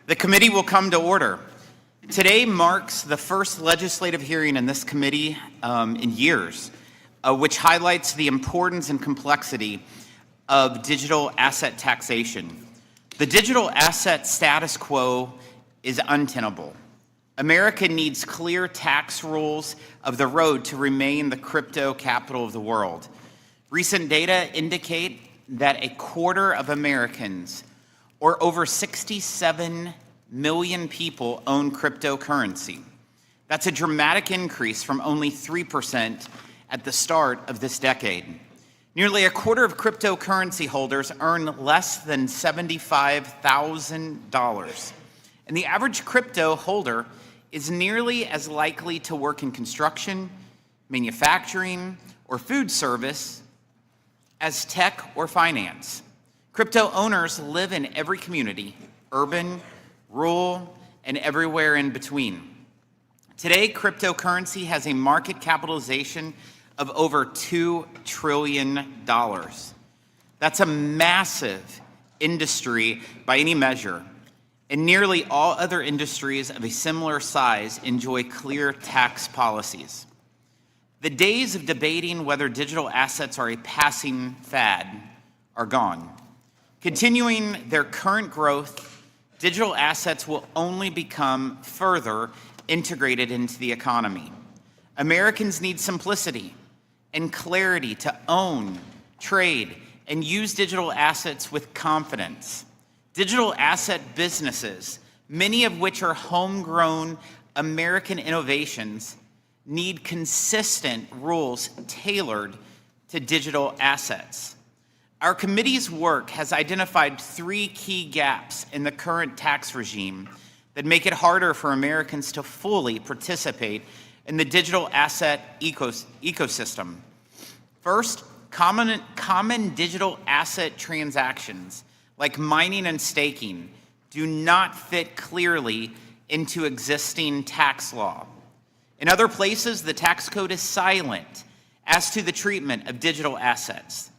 The committee will come to order. Today marks the first legislative hearing in this committee in years, which highlights the importance and complexity of digital asset taxation. The digital asset status quo is untenable. America needs clear tax rules of the road to remain the crypto capital of the world. Recent data indicate that a quarter of Americans, or over 67 million people, own cryptocurrency. That's a dramatic increase from only 3% at the start of this decade. Nearly a quarter of cryptocurrency holders earn less than $75,000. And the average crypto holder is nearly as likely to work in construction, manufacturing, or food service as tech or finance. Crypto owners live in every community, urban, rural, and everywhere in between. Today, cryptocurrency has a market capitalization of over $2 trillion. That's a massive industry by any measure, and nearly all other industries of a similar size enjoy clear tax policies. The days of debating whether digital assets are a passing fad are gone. Continuing their current growth, digital assets will only become further integrated into the economy. Americans need simplicity and clarity to own, trade, and use digital assets with confidence. Digital asset businesses, many of which are homegrown American innovations, need consistent rules tailored to digital assets. Our committee's work has identified 3 key gaps in the current tax regime that make it harder for Americans to fully participate in the digital asset ecosystem. First, common digital asset transactions, like mining and staking, do not fit clearly into existing tax law. In other places, the tax code is silent as to the treatment of digital assets.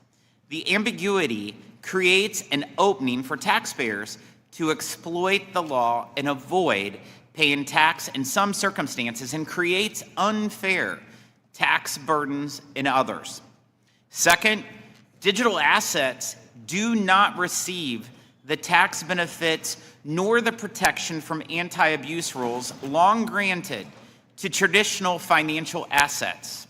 The ambiguity creates an opening for taxpayers to exploit the law and avoid paying tax in some circumstances, and creates unfair tax burdens in others. Second, digital assets do not receive the tax benefits nor the protection from anti-abuse rules long granted to traditional financial assets.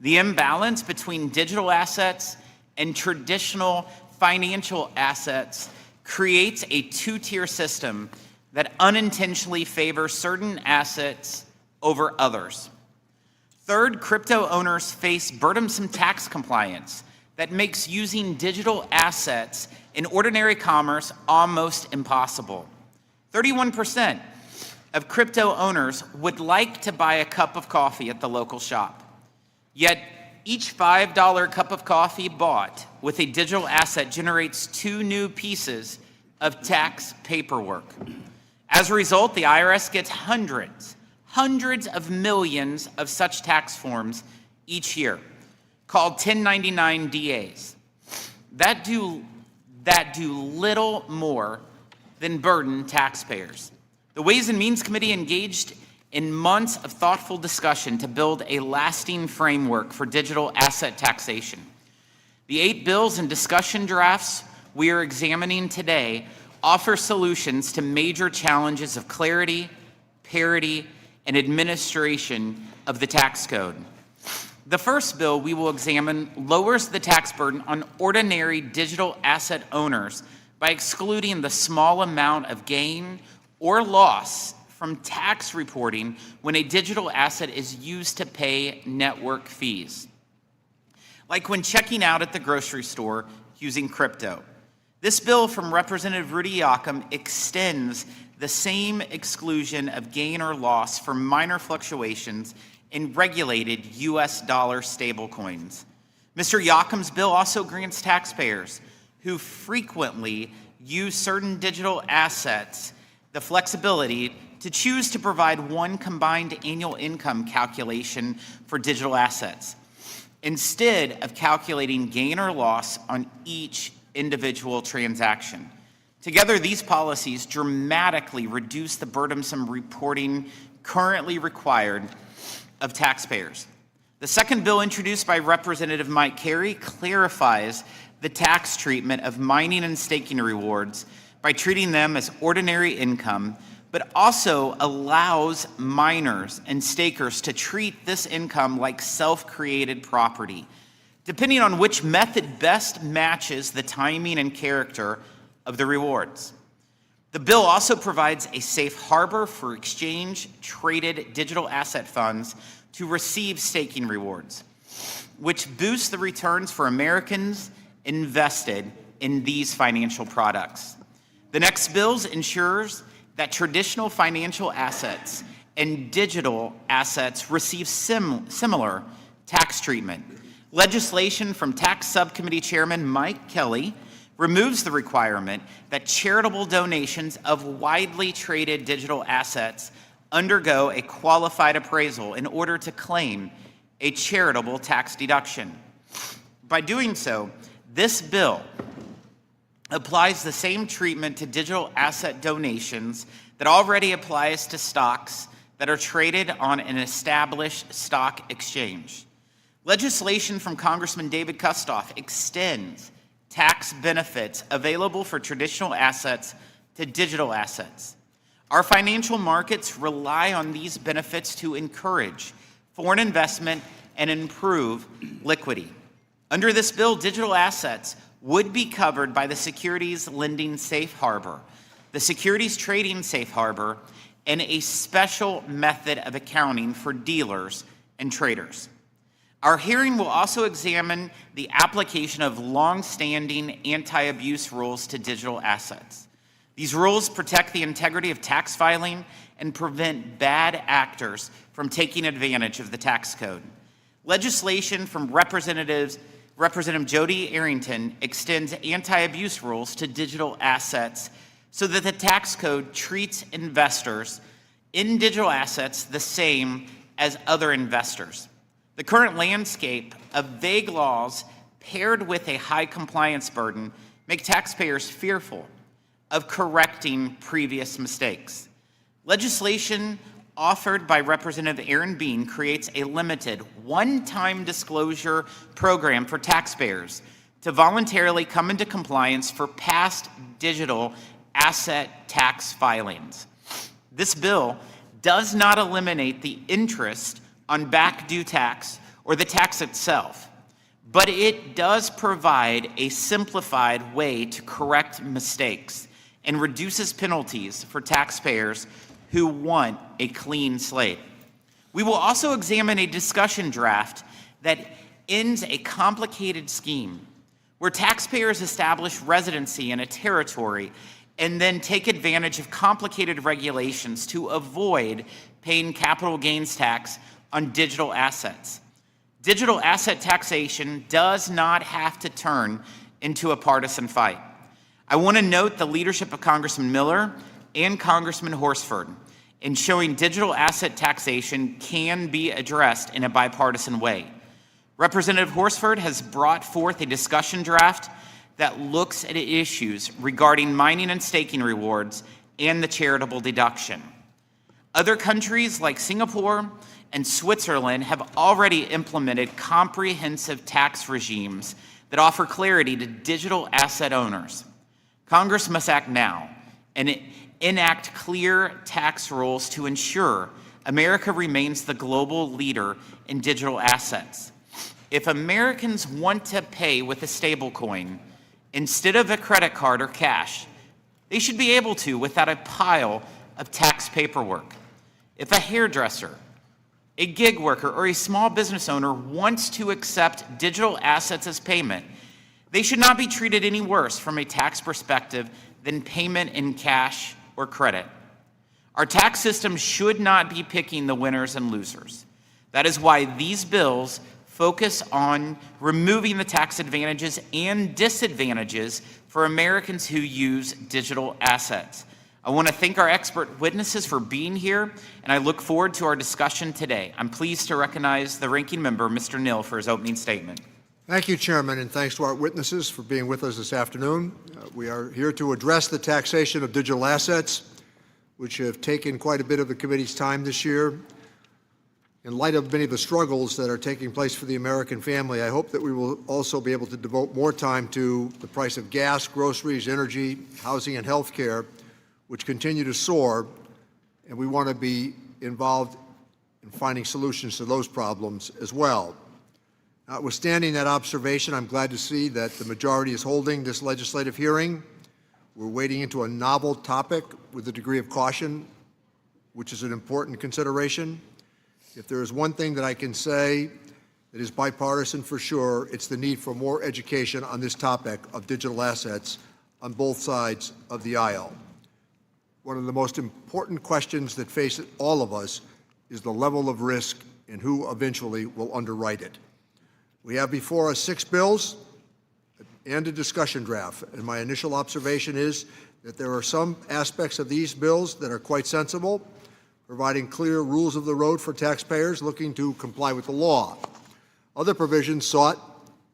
The imbalance between digital assets and traditional financial assets creates a 2-tier system that unintentionally favors certain assets over others. Third, crypto owners face burdensome tax compliance that makes using digital assets in ordinary commerce almost impossible. 31% of crypto owners would like to buy a cup of coffee at the local shop. Yet, each $5 cup of coffee bought with a digital asset generates 2 new pieces of tax paperwork. As a result, the IRS gets hundreds of millions of such tax forms each year, called 1099 DAs, that do little more than burden taxpayers. The Ways and Means Committee engaged in months of thoughtful discussion to build a lasting framework for digital asset taxation. The 8 bills and discussion drafts we are examining today offer solutions to major challenges of clarity, parity, and administration of the tax code. The first bill we will examine lowers the tax burden on ordinary digital asset owners by excluding the small amount of gain or loss from tax reporting when a digital asset is used to pay network fees, like when checking out at the grocery store using crypto. This bill from Representative Rudy Yoakum extends the same exclusion of gain or loss for minor fluctuations in regulated US dollar stablecoins. Mr. Yoakum's bill also grants taxpayers who frequently use certain digital assets the flexibility to choose to provide one combined annual income calculation for digital assets, instead of calculating gain or loss on each individual transaction. Together, these policies dramatically reduce the burdensome reporting currently required of taxpayers. The second bill introduced by Representative Mike Carey clarifies the tax treatment of mining and staking rewards by treating them as ordinary income, but also allows miners and stakers to treat this income like self-created property, depending on which method best matches the timing and character of the rewards. The bill also provides a safe harbor for exchange-traded digital asset funds to receive staking rewards, which boosts the returns for Americans invested in these financial products. The next bill ensures that traditional financial assets and digital assets receive similar tax treatment. Legislation from Tax Subcommittee Chairman Mike Kelly removes the requirement that charitable donations of widely traded digital assets undergo a qualified appraisal in order to claim a charitable tax deduction. By doing so, this bill applies the same treatment to digital asset donations that already applies to stocks that are traded on an established stock exchange. Legislation from Congressman David Kustoff extends tax benefits available for traditional assets to digital assets. Our financial markets rely on these benefits to encourage foreign investment and improve liquidity. Under this bill, digital assets would be covered by the Securities Lending Safe Harbor, the Securities Trading Safe Harbor, and a special method of accounting for dealers and traders. Our hearing will also examine the application of long-standing anti-abuse rules to digital assets. These rules protect the integrity of tax filing and prevent bad actors from taking advantage of the tax code. Legislation from Representative Jody Arrington extends anti-abuse rules to digital assets so that the tax code treats investors in digital assets the same as other investors. The current landscape of vague laws paired with a high compliance burden make taxpayers fearful of correcting previous mistakes. Legislation offered by Representative Aaron Bean creates a limited one-time disclosure program for taxpayers to voluntarily come into compliance for past digital asset tax filings. This bill does not eliminate the interest on back due tax or the tax itself, but it does provide a simplified way to correct mistakes and reduces penalties for taxpayers who want a clean slate. We will also examine a discussion draft that ends a complicated scheme where taxpayers establish residency in a territory and then take advantage of complicated regulations to avoid paying capital gains tax on digital assets. Digital asset taxation does not have to turn into a partisan fight. I want to note the leadership of Congressman Miller and Congressman Horsford in showing digital asset taxation can be addressed in a bipartisan way. Representative Horsford has brought forth a discussion draft that looks at issues regarding mining and staking rewards and the charitable deduction. Other countries like Singapore and Switzerland have already implemented comprehensive tax regimes that offer clarity to digital asset owners. Congress must act now and enact clear tax rules to ensure America remains the global leader in digital assets. If Americans want to pay with a stablecoin instead of a credit card or cash, they should be able to without a pile of tax paperwork. If a hairdresser, a gig worker, or a small business owner wants to accept digital assets as payment, they should not be treated any worse from a tax perspective than payment in cash or credit. Our tax system should not be picking the winners and losers. That is why these bills focus on removing the tax advantages and disadvantages for Americans who use digital assets. I want to thank our expert witnesses for being here, and I look forward to our discussion today. I'm pleased to recognize the ranking member, Mr. Neal, for his opening statement. Thank you, Chairman, and thanks to our witnesses for being with us this afternoon. We are here to address the taxation of digital assets, which have taken quite a bit of the committee's time this year. In light of many of the struggles that are taking place for the American family, I hope that we will also be able to devote more time to the price of gas, groceries, energy, housing, and health care, which continue to soar, and we want to be involved in finding solutions to those problems as well. Notwithstanding that observation, I'm glad to see that the majority is holding this legislative hearing. We're wading into a novel topic with a degree of caution, which is an important consideration. If there is one thing that I can say that is bipartisan for sure, it's the need for more education on this topic of digital assets on both sides of the aisle. One of the most important questions that face all of us is the level of risk and who eventually will underwrite it. We have before us 6 bills and a discussion draft, and my initial observation is that there are some aspects of these bills that are quite sensible, providing clear rules of the road for taxpayers looking to comply with the law. Other provisions sought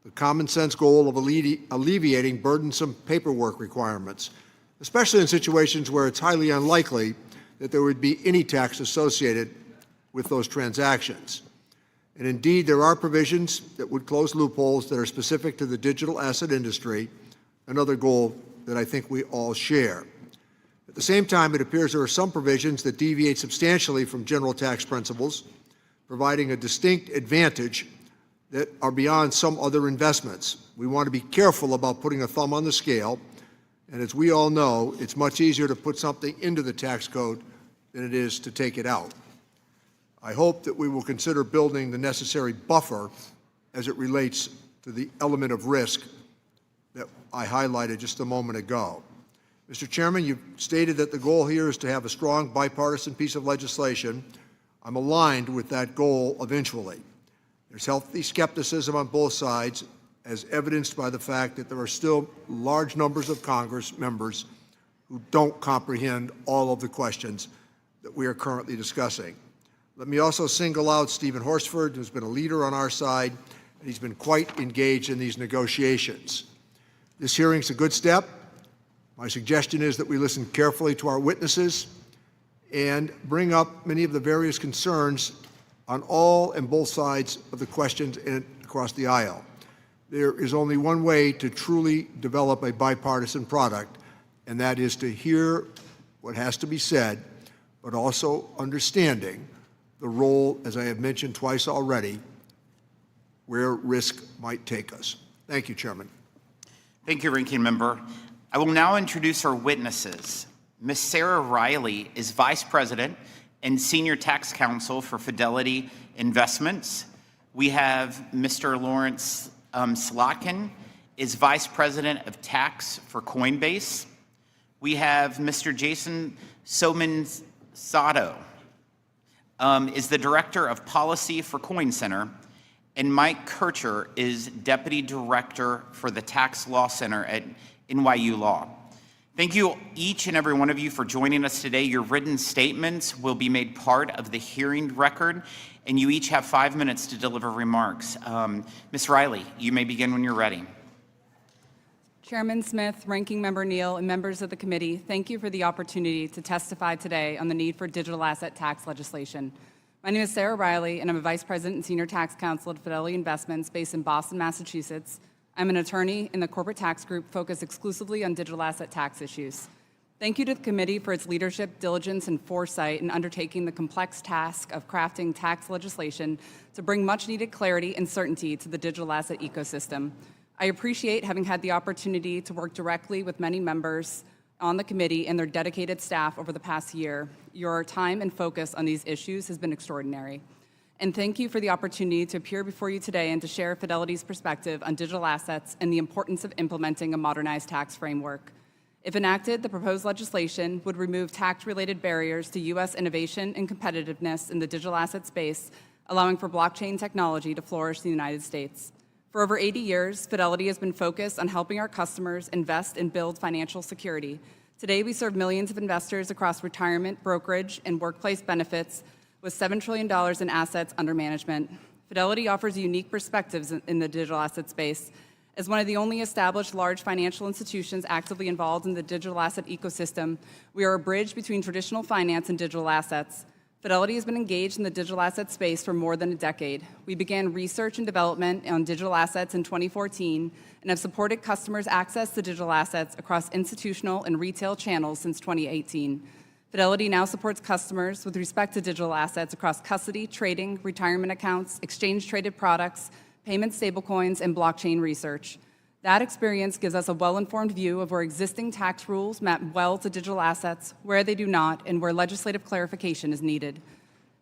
the common sense goal of alleviating burdensome paperwork requirements, especially in situations where it's highly unlikely that there would be any tax associated with those transactions. And indeed, there are provisions that would close loopholes that are specific to the digital asset industry, another goal that I think we all share. At the same time, it appears there are some provisions that deviate substantially from general tax principles, providing a distinct advantage that are beyond some other investments. We want to be careful about putting a thumb on the scale, and as we all know, it's much easier to put something into the tax code than it is to take it out. I hope that we will consider building the necessary buffer as it relates to the element of risk that I highlighted just a moment ago. Mr. Chairman, you've stated that the goal here is to have a strong bipartisan piece of legislation. I'm aligned with that goal eventually. There's healthy skepticism on both sides, as evidenced by the fact that there are still large numbers of Congress members who don't comprehend all of the questions that we are currently discussing. Let me also single out Stephen Horsford, who's been a leader on our side, and he's been quite engaged in these negotiations. This hearing's a good step. My suggestion is that we listen carefully to our witnesses and bring up many of the various concerns on all and both sides of the questions and across the aisle. There is only one way to truly develop a bipartisan product, and that is to hear what has to be said, but also understanding the role, as I have mentioned twice already, where risk might take us. Thank you, Chairman. Thank you, Ranking Member. I will now introduce our witnesses. Ms. Sarah Riley is Vice President and Senior Tax Counsel for Fidelity Investments. We have Mr. Lawrence Slotkin is Vice President of Tax for Coinbase. We have Mr. Jason Somansato is the Director of Policy for Coin Center, and Mike Kircher is Deputy Director for the Tax Law Center at NYU Law. Thank you, each and every one of you, for joining us today. Your written statements will be made part of the hearing record, and you each have 5 minutes to deliver remarks. Ms. Riley, you may begin when you're ready. Chairman Smith, Ranking Member Neal, and members of the committee, thank you for the opportunity to testify today on the need for digital asset tax legislation. My name is Sarah Riley, and I'm a Vice President and Senior Tax Counsel at Fidelity Investments based in Boston, Massachusetts. I'm an attorney in the corporate tax group focused exclusively on digital asset tax issues. Thank you to the committee for its leadership, diligence, and foresight in undertaking the complex task of crafting tax legislation to bring much-needed clarity and certainty to the digital asset ecosystem. I appreciate having had the opportunity to work directly with many members on the committee and their dedicated staff over the past year. Your time and focus on these issues has been extraordinary. And thank you for the opportunity to appear before you today and to share Fidelity's perspective on digital assets and the importance of implementing a modernized tax framework. If enacted, the proposed legislation would remove tax-related barriers to U.S. innovation and competitiveness in the digital asset space, allowing for blockchain technology to flourish in the United States. For over 80 years, Fidelity has been focused on helping our customers invest and build financial security. Today, we serve millions of investors across retirement, brokerage, and workplace benefits with $7 trillion in assets under management. Fidelity offers unique perspectives in the digital asset space. As one of the only established large financial institutions actively involved in the digital asset ecosystem, we are a bridge between traditional finance and digital assets. Fidelity has been engaged in the digital asset space for more than a decade. We began research and development on digital assets in 2014 and have supported customers' access to digital assets across institutional and retail channels since 2018. Fidelity now supports customers with respect to digital assets across custody, trading, retirement accounts, exchange-traded products, payment stablecoins, and blockchain research. That experience gives us a well-informed view of where existing tax rules map well to digital assets, where they do not, and where legislative clarification is needed.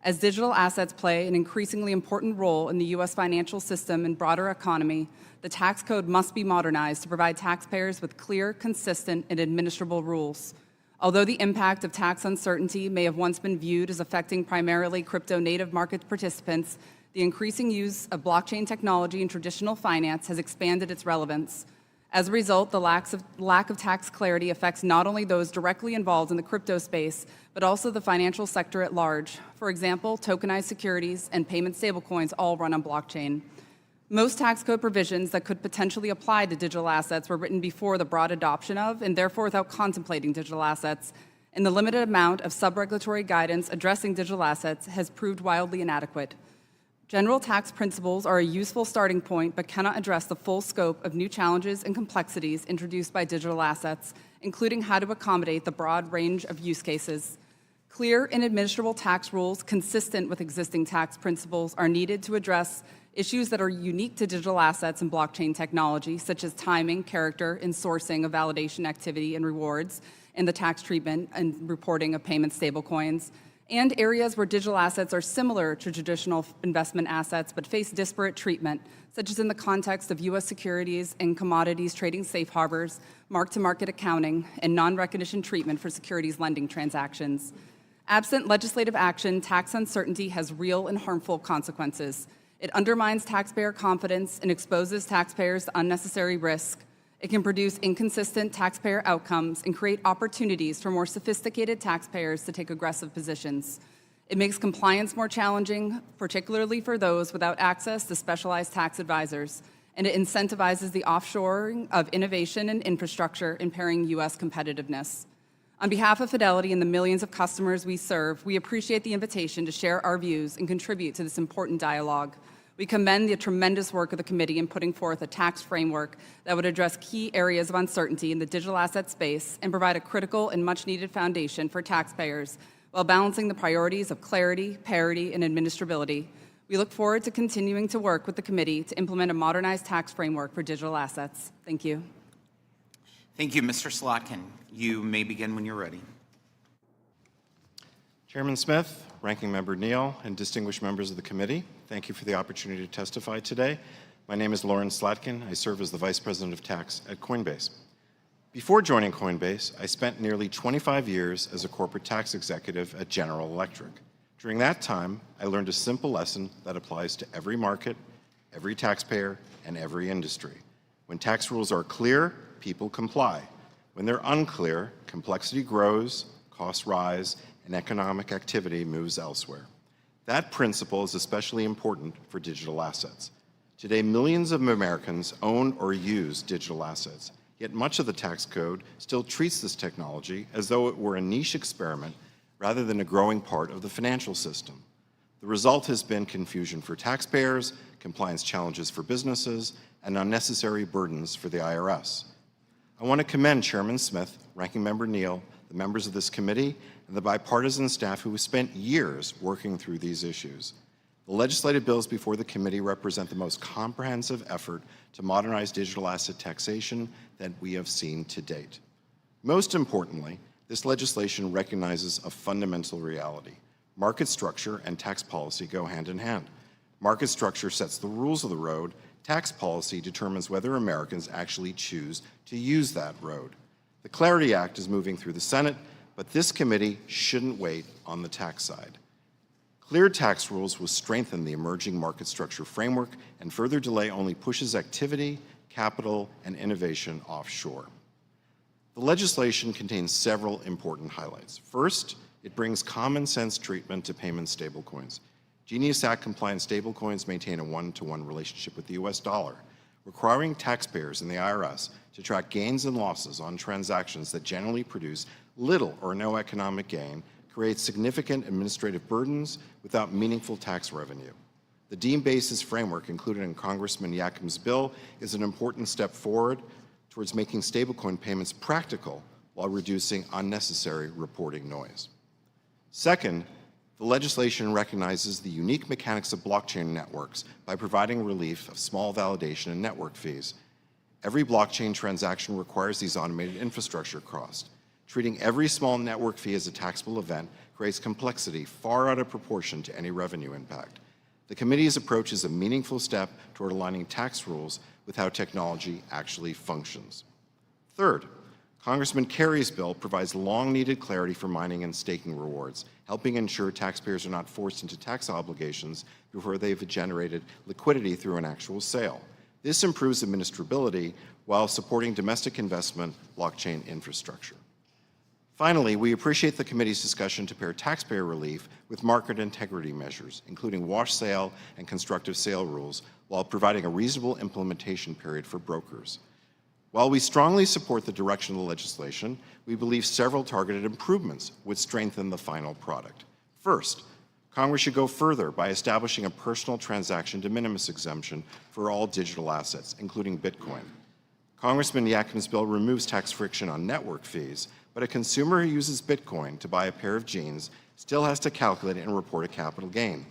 As digital assets play an increasingly important role in the U.S. financial system and broader economy, the tax code must be modernized to provide taxpayers with clear, consistent, and administrable rules. Although the impact of tax uncertainty may have once been viewed as affecting primarily crypto-native market participants, the increasing use of blockchain technology in traditional finance has expanded its relevance. As a result, the lack of tax clarity affects not only those directly involved in the crypto space, but also the financial sector at large. For example, tokenized securities and payment stablecoins all run on blockchain. Most tax code provisions that could potentially apply to digital assets were written before the broad adoption of, and therefore without contemplating digital assets, and the limited amount of sub-regulatory guidance addressing digital assets has proved wildly inadequate. General tax principles are a useful starting point, but cannot address the full scope of new challenges and complexities introduced by digital assets, including how to accommodate the broad range of use cases. Clear and administrable tax rules consistent with existing tax principles are needed to address issues that are unique to digital assets and blockchain technology, such as timing, character, and sourcing of validation activity and rewards, and the tax treatment and reporting of payment stablecoins, and areas where digital assets are similar to traditional investment assets but face disparate treatment, such as in the context of U.S. securities and commodities trading safe harbors, mark-to-market accounting, and non-recognition treatment for securities lending transactions. Absent legislative action, tax uncertainty has real and harmful consequences. It undermines taxpayer confidence and exposes taxpayers to unnecessary risk. It can produce inconsistent taxpayer outcomes and create opportunities for more sophisticated taxpayers to take aggressive positions. It makes compliance more challenging, particularly for those without access to specialized tax advisors, and it incentivizes the offshoring of innovation and infrastructure, impairing U.S. competitiveness. On behalf of Fidelity and the millions of customers we serve, we appreciate the invitation to share our views and contribute to this important dialogue. We commend the tremendous work of the committee in putting forth a tax framework that would address key areas of uncertainty in the digital asset space and provide a critical and much-needed foundation for taxpayers while balancing the priorities of clarity, parity, and administrability. We look forward to continuing to work with the committee to implement a modernized tax framework for digital assets. Thank you. Thank you, Mr. Slotkin. You may begin when you're ready. Chairman Smith, Ranking Member Neal, and distinguished members of the committee, thank you for the opportunity to testify today. My name is Lauren Slotkin. I serve as the Vice President of Tax at Coinbase. Before joining Coinbase, I spent nearly 25 years as a corporate tax executive at General Electric. During that time, I learned a simple lesson that applies to every market, every taxpayer, and every industry. When tax rules are clear, people comply. When they're unclear, complexity grows, costs rise, and economic activity moves elsewhere. That principle is especially important for digital assets. Today, millions of Americans own or use digital assets, yet much of the tax code still treats this technology as though it were a niche experiment rather than a growing part of the financial system. The result has been confusion for taxpayers, compliance challenges for businesses, and unnecessary burdens for the IRS. I want to commend Chairman Smith, Ranking Member Neal, the members of this committee, and the bipartisan staff who have spent years working through these issues. The legislative bills before the committee represent the most comprehensive effort to modernize digital asset taxation that we have seen to date. Most importantly, this legislation recognizes a fundamental reality. Market structure and tax policy go hand in hand. Market structure sets the rules of the road. Tax policy determines whether Americans actually choose to use that road. The Clarity Act is moving through the Senate, but this committee shouldn't wait on the tax side. Clear tax rules will strengthen the emerging market structure framework, and further delay only pushes activity, capital, and innovation offshore. The legislation contains several important highlights. First, it brings common sense treatment to payment stablecoins. Genius Act-compliant stablecoins maintain a one-to-one relationship with the US dollar, requiring taxpayers and the IRS to track gains and losses on transactions that generally produce little or no economic gain creates significant administrative burdens without meaningful tax revenue. The deemed basis framework included in Congressman Yakim's bill is an important step forward towards making stablecoin payments practical while reducing unnecessary reporting noise. Second, the legislation recognizes the unique mechanics of blockchain networks by providing relief of small validation and network fees. Every blockchain transaction requires these automated infrastructure costs. Treating every small network fee as a taxable event creates complexity far out of proportion to any revenue impact. The committee's approach is a meaningful step toward aligning tax rules with how technology actually functions. Third, Congressman Kerry's bill provides long-needed clarity for mining and staking rewards, helping ensure taxpayers are not forced into tax obligations before they've generated liquidity through an actual sale. This improves administrability while supporting domestic investment blockchain infrastructure. Finally, we appreciate the committee's discussion to pair taxpayer relief with market integrity measures, including wash sale and constructive sale rules, while providing a reasonable implementation period for brokers. While we strongly support the direction of the legislation, we believe several targeted improvements would strengthen the final product. First, Congress should go further by establishing a personal transaction de minimis exemption for all digital assets, including Bitcoin. Congressman Yakim's bill removes tax friction on network fees, but a consumer who uses Bitcoin to buy a pair of jeans still has to calculate and report a capital gain.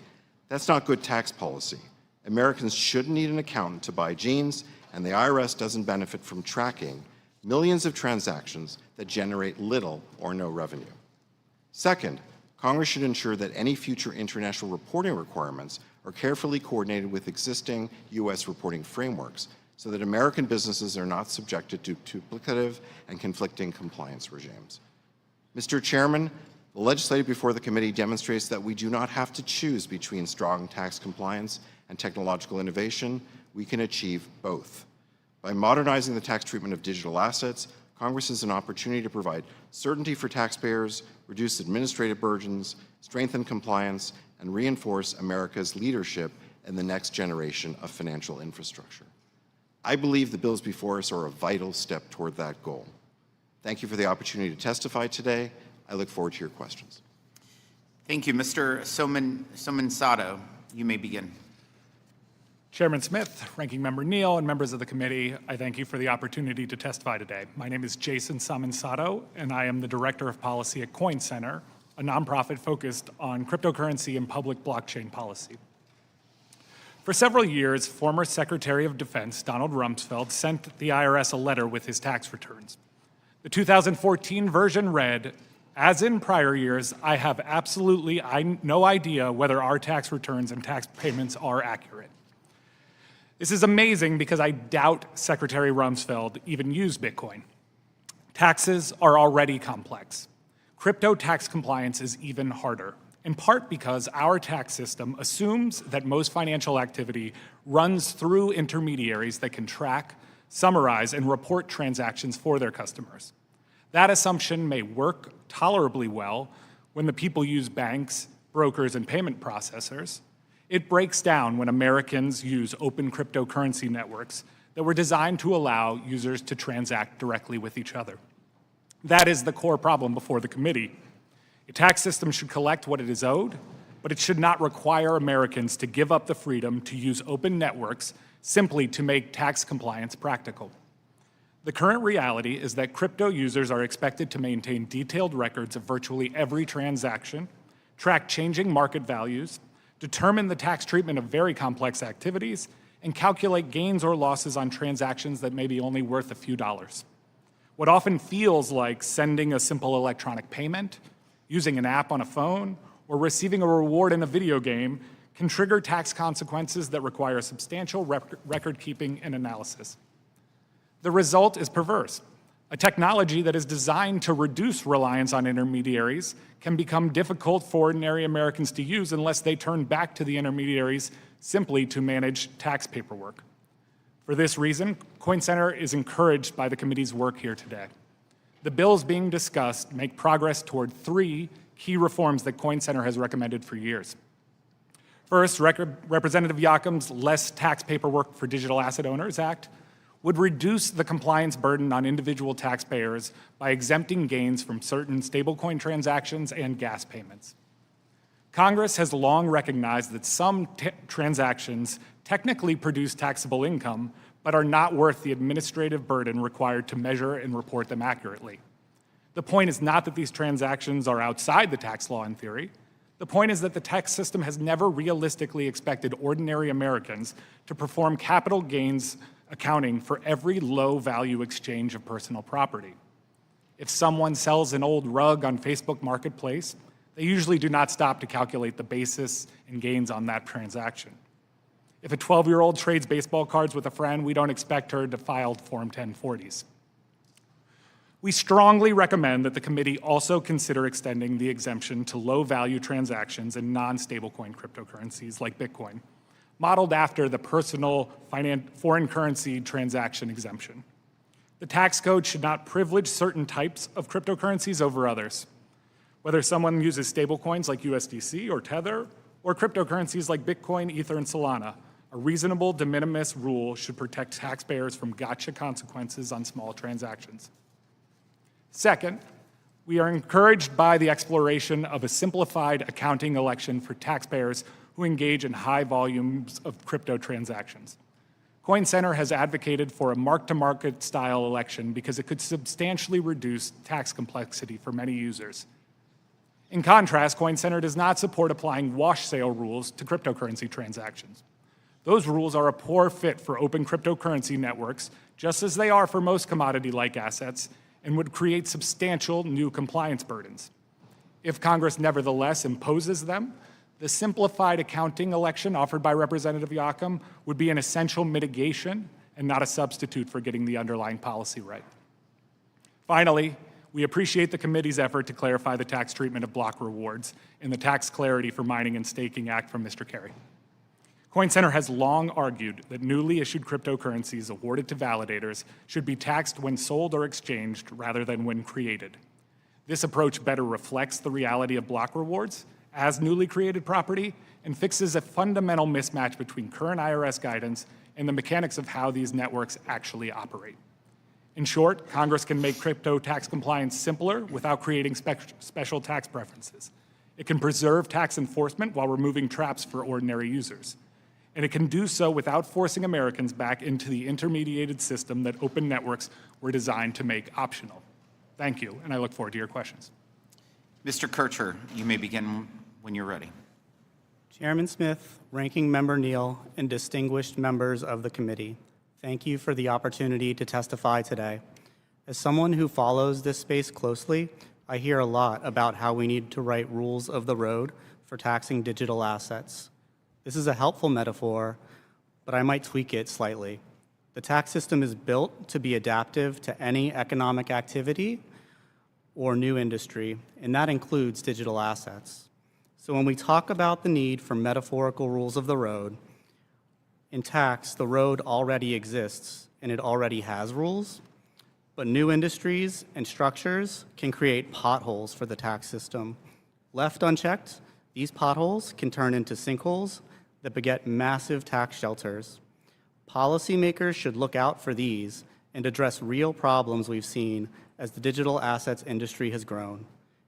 That's not good tax policy. Americans shouldn't need an accountant to buy jeans, and the IRS doesn't benefit from tracking millions of transactions that generate little or no revenue. Second, Congress should ensure that any future international reporting requirements are carefully coordinated with existing U.S. reporting frameworks so that American businesses are not subjected to duplicative and conflicting compliance regimes. Mr. Chairman, the legislation before the committee demonstrates that we do not have to choose between strong tax compliance and technological innovation. We can achieve both. By modernizing the tax treatment of digital assets, Congress has an opportunity to provide certainty for taxpayers, reduce administrative burdens, strengthen compliance, and reinforce America's leadership in the next generation of financial infrastructure. I believe the bills before us are a vital step toward that goal. Thank you for the opportunity to testify today. I look forward to your questions. Thank you. Mr. Somansato, you may begin. Chairman Smith, Ranking Member Neal, and members of the committee, I thank you for the opportunity to testify today. My name is Jason Somansato, and I am the Director of Policy at Coin Center, a nonprofit focused on cryptocurrency and public blockchain policy. For several years, former Secretary of Defense Donald Rumsfeld sent the IRS a letter with his tax returns. The 2014 version read, "As in prior years, I have absolutely no idea whether our tax returns and tax payments are accurate." This is amazing because I doubt Secretary Rumsfeld even used Bitcoin. Taxes are already complex. Crypto tax compliance is even harder, in part because our tax system assumes that most financial activity runs through intermediaries that can track, summarize, and report transactions for their customers. That assumption may work tolerably well when the people use banks, brokers, and payment processors. It breaks down when Americans use open cryptocurrency networks that were designed to allow users to transact directly with each other. That is the core problem before the committee. A tax system should collect what it is owed, but it should not require Americans to give up the freedom to use open networks simply to make tax compliance practical. The current reality is that crypto users are expected to maintain detailed records of virtually every transaction, track changing market values, determine the tax treatment of very complex activities, and calculate gains or losses on transactions that may be only worth a few dollars. What often feels like sending a simple electronic payment, using an app on a phone, or receiving a reward in a video game can trigger tax consequences that require substantial record keeping and analysis. The result is perverse. A technology that is designed to reduce reliance on intermediaries can become difficult for ordinary Americans to use unless they turn back to the intermediaries simply to manage tax paperwork. For this reason, Coin Center is encouraged by the committee's work here today. The bills being discussed make progress toward three key reforms that Coin Center has recommended for years. First, Representative Yakim's Less Tax Paperwork for Digital Asset Owners Act would reduce the compliance burden on individual taxpayers by exempting gains from certain stablecoin transactions and gas payments. Congress has long recognized that some transactions technically produce taxable income, but are not worth the administrative burden required to measure and report them accurately. The point is not that these transactions are outside the tax law in theory. The point is that the tax system has never realistically expected ordinary Americans to perform capital gains accounting for every low-value exchange of personal property. If someone sells an old rug on Facebook Marketplace, they usually do not stop to calculate the basis and gains on that transaction. If a 12-year-old trades baseball cards with a friend, we don't expect her to file Form 1040s. We strongly recommend that the committee also consider extending the exemption to low-value transactions in non-stablecoin cryptocurrencies like Bitcoin, modeled after the personal foreign currency transaction exemption. The tax code should not privilege certain types of cryptocurrencies over others. Whether someone uses stablecoins like USDC or Tether, or cryptocurrencies like Bitcoin, Ether, and Solana, a reasonable de minimis rule should protect taxpayers from gotcha consequences on small transactions. Second, we are encouraged by the exploration of a simplified accounting election for taxpayers who engage in high volumes of crypto transactions. Coin Center has advocated for a mark-to-market style election because it could substantially reduce tax complexity for many users. In contrast, Coin Center does not support applying wash sale rules to cryptocurrency transactions. Those rules are a poor fit for open cryptocurrency networks, just as they are for most commodity-like assets, and would create substantial new compliance burdens. If Congress nevertheless imposes them, the simplified accounting election offered by Representative Yakim would be an essential mitigation and not a substitute for getting the underlying policy right. Finally, we appreciate the committee's effort to clarify the tax treatment of block rewards in the Tax Clarity for Mining and Staking Act from Mr. Kerry. Coin Center has long argued that newly issued cryptocurrencies awarded to validators should be taxed when sold or exchanged rather than when created. This approach better reflects the reality of block rewards as newly created property and fixes a fundamental mismatch between current IRS guidance and the mechanics of how these networks actually operate. In short, Congress can make crypto tax compliance simpler without creating special tax preferences. It can preserve tax enforcement while removing traps for ordinary users. And it can do so without forcing Americans back into the intermediated system that open networks were designed to make optional. Thank you, and I look forward to your questions. Mr. Kircher, you may begin when you're ready. Chairman Smith, Ranking Member Neal, and distinguished members of the committee, thank you for the opportunity to testify today. As someone who follows this space closely, I hear a lot about how we need to write rules of the road for taxing digital assets. This is a helpful metaphor, but I might tweak it slightly. The tax system is built to be adaptive to any economic activity or new industry, and that includes digital assets. So when we talk about the need for metaphorical rules of the road, in tax, the road already exists and it already has rules, but new industries and structures can create potholes for the tax system. Left unchecked, these potholes can turn into sinkholes that beget massive tax shelters. Policymakers should look out for these and address real problems we've seen as the digital assets industry has grown.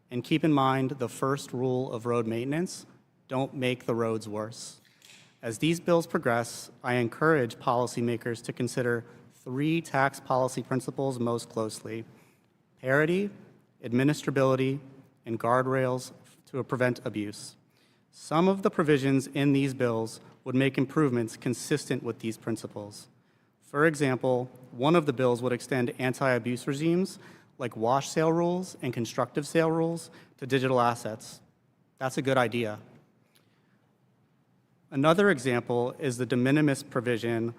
And keep in mind the first rule of road maintenance: don't make the roads worse. As these bills progress, I encourage policymakers to consider 3 tax policy principles most closely: parity, administrability, and guardrails to prevent abuse. Some of the provisions in these bills would make improvements consistent with these principles. For example, one of the bills would extend anti-abuse regimes like wash sale rules and constructive sale rules to digital assets. That's a good idea. Another example is the de minimis provision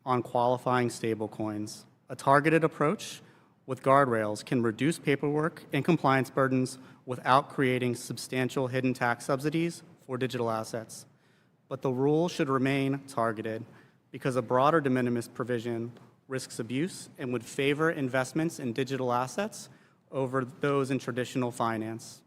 on qualifying stablecoins. A targeted approach with guardrails can reduce paperwork and compliance burdens without creating substantial hidden tax subsidies for digital assets. But the rule should remain targeted because a broader de minimis provision risks abuse and would favor investments in digital assets over those in traditional finance.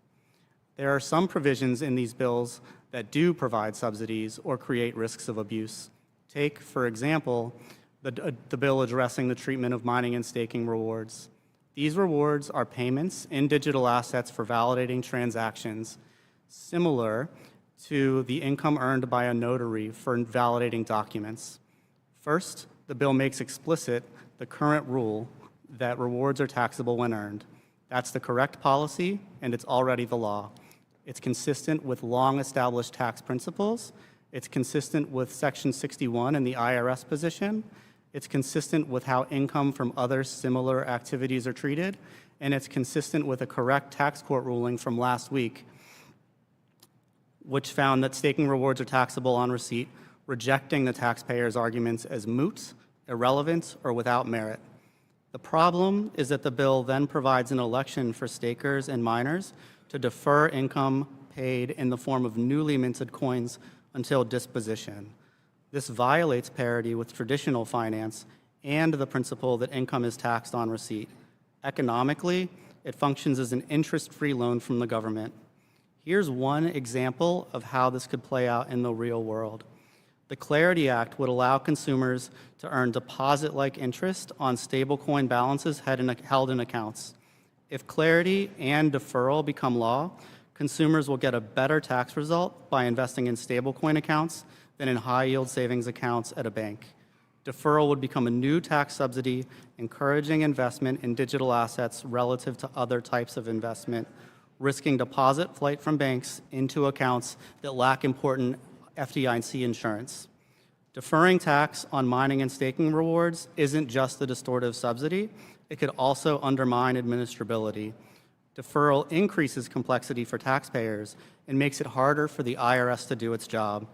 There are some provisions in these bills that do provide subsidies or create risks of abuse. Take, for example, the bill addressing the treatment of mining and staking rewards. These rewards are payments in digital assets for validating transactions, similar to the income earned by a notary for validating documents. First, the bill makes explicit the current rule that rewards are taxable when earned. That's the correct policy, and it's already the law. It's consistent with long-established tax principles. It's consistent with Section 61 and the IRS position. It's consistent with how income from other similar activities are treated, and it's consistent with a correct tax court ruling from last week, which found that staking rewards are taxable on receipt, rejecting the taxpayer's arguments as moot, irrelevant, or without merit. The problem is that the bill then provides an election for stakers and miners to defer income paid in the form of newly minted coins until disposition. This violates parity with traditional finance and the principle that income is taxed on receipt. Economically, it functions as an interest-free loan from the government. Here's one example of how this could play out in the real world. The Clarity Act would allow consumers to earn deposit-like interest on stablecoin balances held in accounts. If Clarity and deferral become law, consumers will get a better tax result by investing in stablecoin accounts than in high-yield savings accounts at a bank. Deferral would become a new tax subsidy, encouraging investment in digital assets relative to other types of investment, risking deposit flight from banks into accounts that lack important FDIC insurance. Deferring tax on mining and staking rewards isn't just a distortive subsidy, it could also undermine administrability. Deferral increases complexity for taxpayers and makes it harder for the IRS to do its job.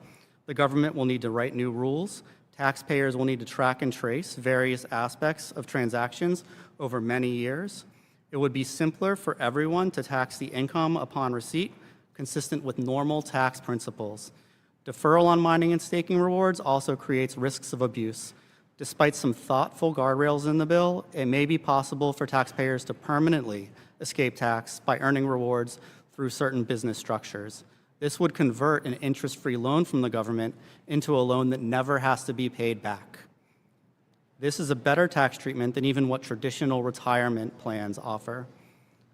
The government will need to write new rules. Taxpayers will need to track and trace various aspects of transactions over many years. It would be simpler for everyone to tax the income upon receipt, consistent with normal tax principles. Deferral on mining and staking rewards also creates risks of abuse. Despite some thoughtful guardrails in the bill, it may be possible for taxpayers to permanently escape tax by earning rewards through certain business structures. This would convert an interest-free loan from the government into a loan that never has to be paid back. This is a better tax treatment than even what traditional retirement plans offer.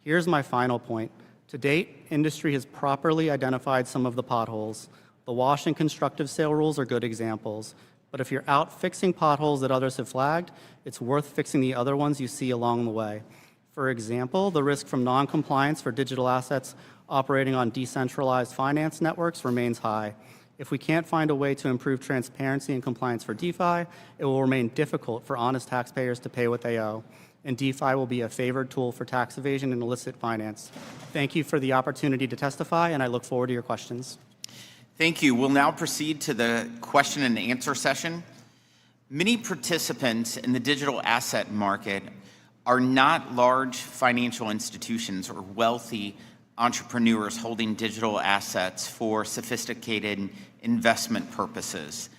Here's my final point. To date, industry has properly identified some of the potholes. The wash and constructive sale rules are good examples. But if you're out fixing potholes that others have flagged, it's worth fixing the other ones you see along the way. For example, the risk from non-compliance for digital assets operating on decentralized finance networks remains high. If we can't find a way to improve transparency and compliance for DeFi, it will remain difficult for honest taxpayers to pay what they owe. And DeFi will be a favored tool for tax evasion and illicit finance. Thank you for the opportunity to testify, and I look forward to your questions. Thank you. We'll now proceed to the question and answer session. Many participants in the digital asset market are not large financial institutions or wealthy entrepreneurs holding digital assets for sophisticated investment purposes.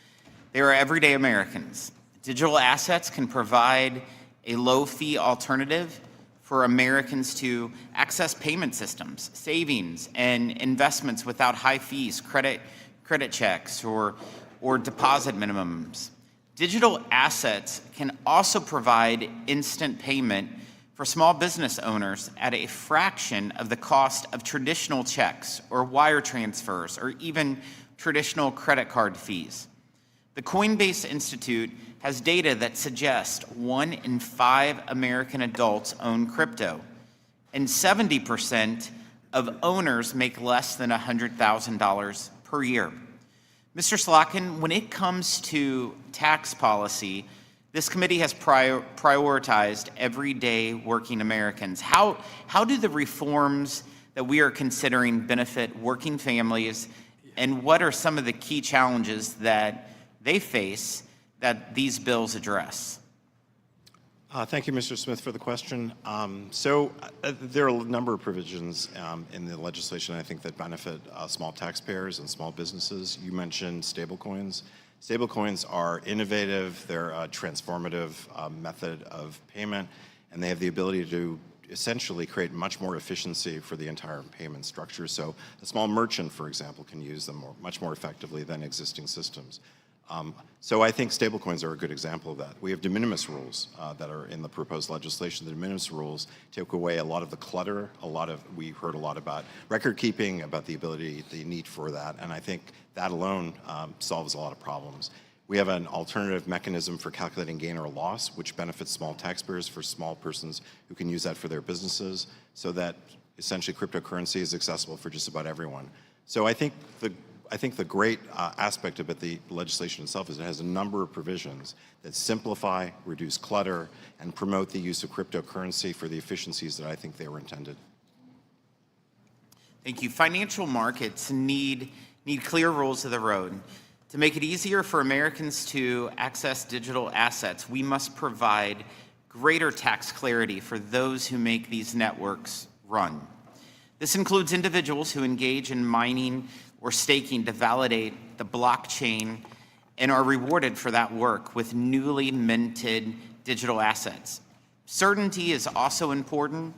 They are everyday Americans. Digital assets can provide a low-fee alternative for Americans to access payment systems, savings, and investments without high fees, credit checks, or deposit minimums. Digital assets can also provide instant payment for small business owners at a fraction of the cost of traditional checks or wire transfers or even traditional credit card fees. The Coinbase Institute has data that suggests 1 in 5 American adults own crypto, and 70% of owners make less than $100,000 per year. Mr. Slotkin, when it comes to tax policy, this committee has prioritized everyday working Americans. How do the reforms that we are considering benefit working families, and what are some of the key challenges that they face that these bills address? Thank you, Mr. Smith, for the question. There are a number of provisions in the legislation, I think, that benefit small taxpayers and small businesses. You mentioned stablecoins. Stablecoins are innovative, they're a transformative method of payment, and they have the ability to essentially create much more efficiency for the entire payment structure. So a small merchant, for example, can use them much more effectively than existing systems. So I think stablecoins are a good example of that. We have de minimis rules that are in the proposed legislation. The de minimis rules take away a lot of the clutter, we heard a lot about record keeping, about the need for that, and I think that alone solves a lot of problems. We have an alternative mechanism for calculating gain or loss, which benefits small taxpayers for small persons who can use that for their businesses, so that essentially cryptocurrency is accessible for just about everyone. So I think the great aspect about the legislation itself is it has a number of provisions that simplify, reduce clutter, and promote the use of cryptocurrency for the efficiencies that I think they were intended. Thank you. Financial markets need clear rules of the road. To make it easier for Americans to access digital assets, we must provide greater tax clarity for those who make these networks run. This includes individuals who engage in mining or staking to validate the blockchain and are rewarded for that work with newly minted digital assets. Certainty is also important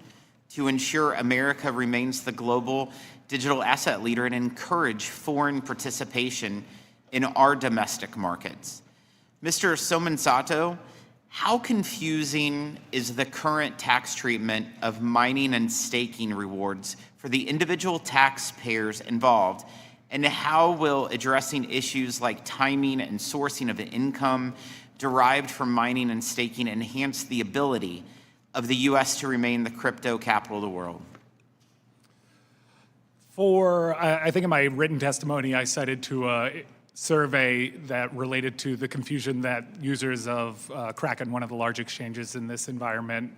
to ensure America remains the global digital asset leader and encourage foreign participation in our domestic markets. Mr. Somansato, how confusing is the current tax treatment of mining and staking rewards for the individual taxpayers involved? And how will addressing issues like timing and sourcing of income derived from mining and staking enhance the ability of the U.S. to remain the crypto capital of the world? I think in my written testimony, I cited to a survey that related to the confusion that users of Kraken, one of the large exchanges in this environment,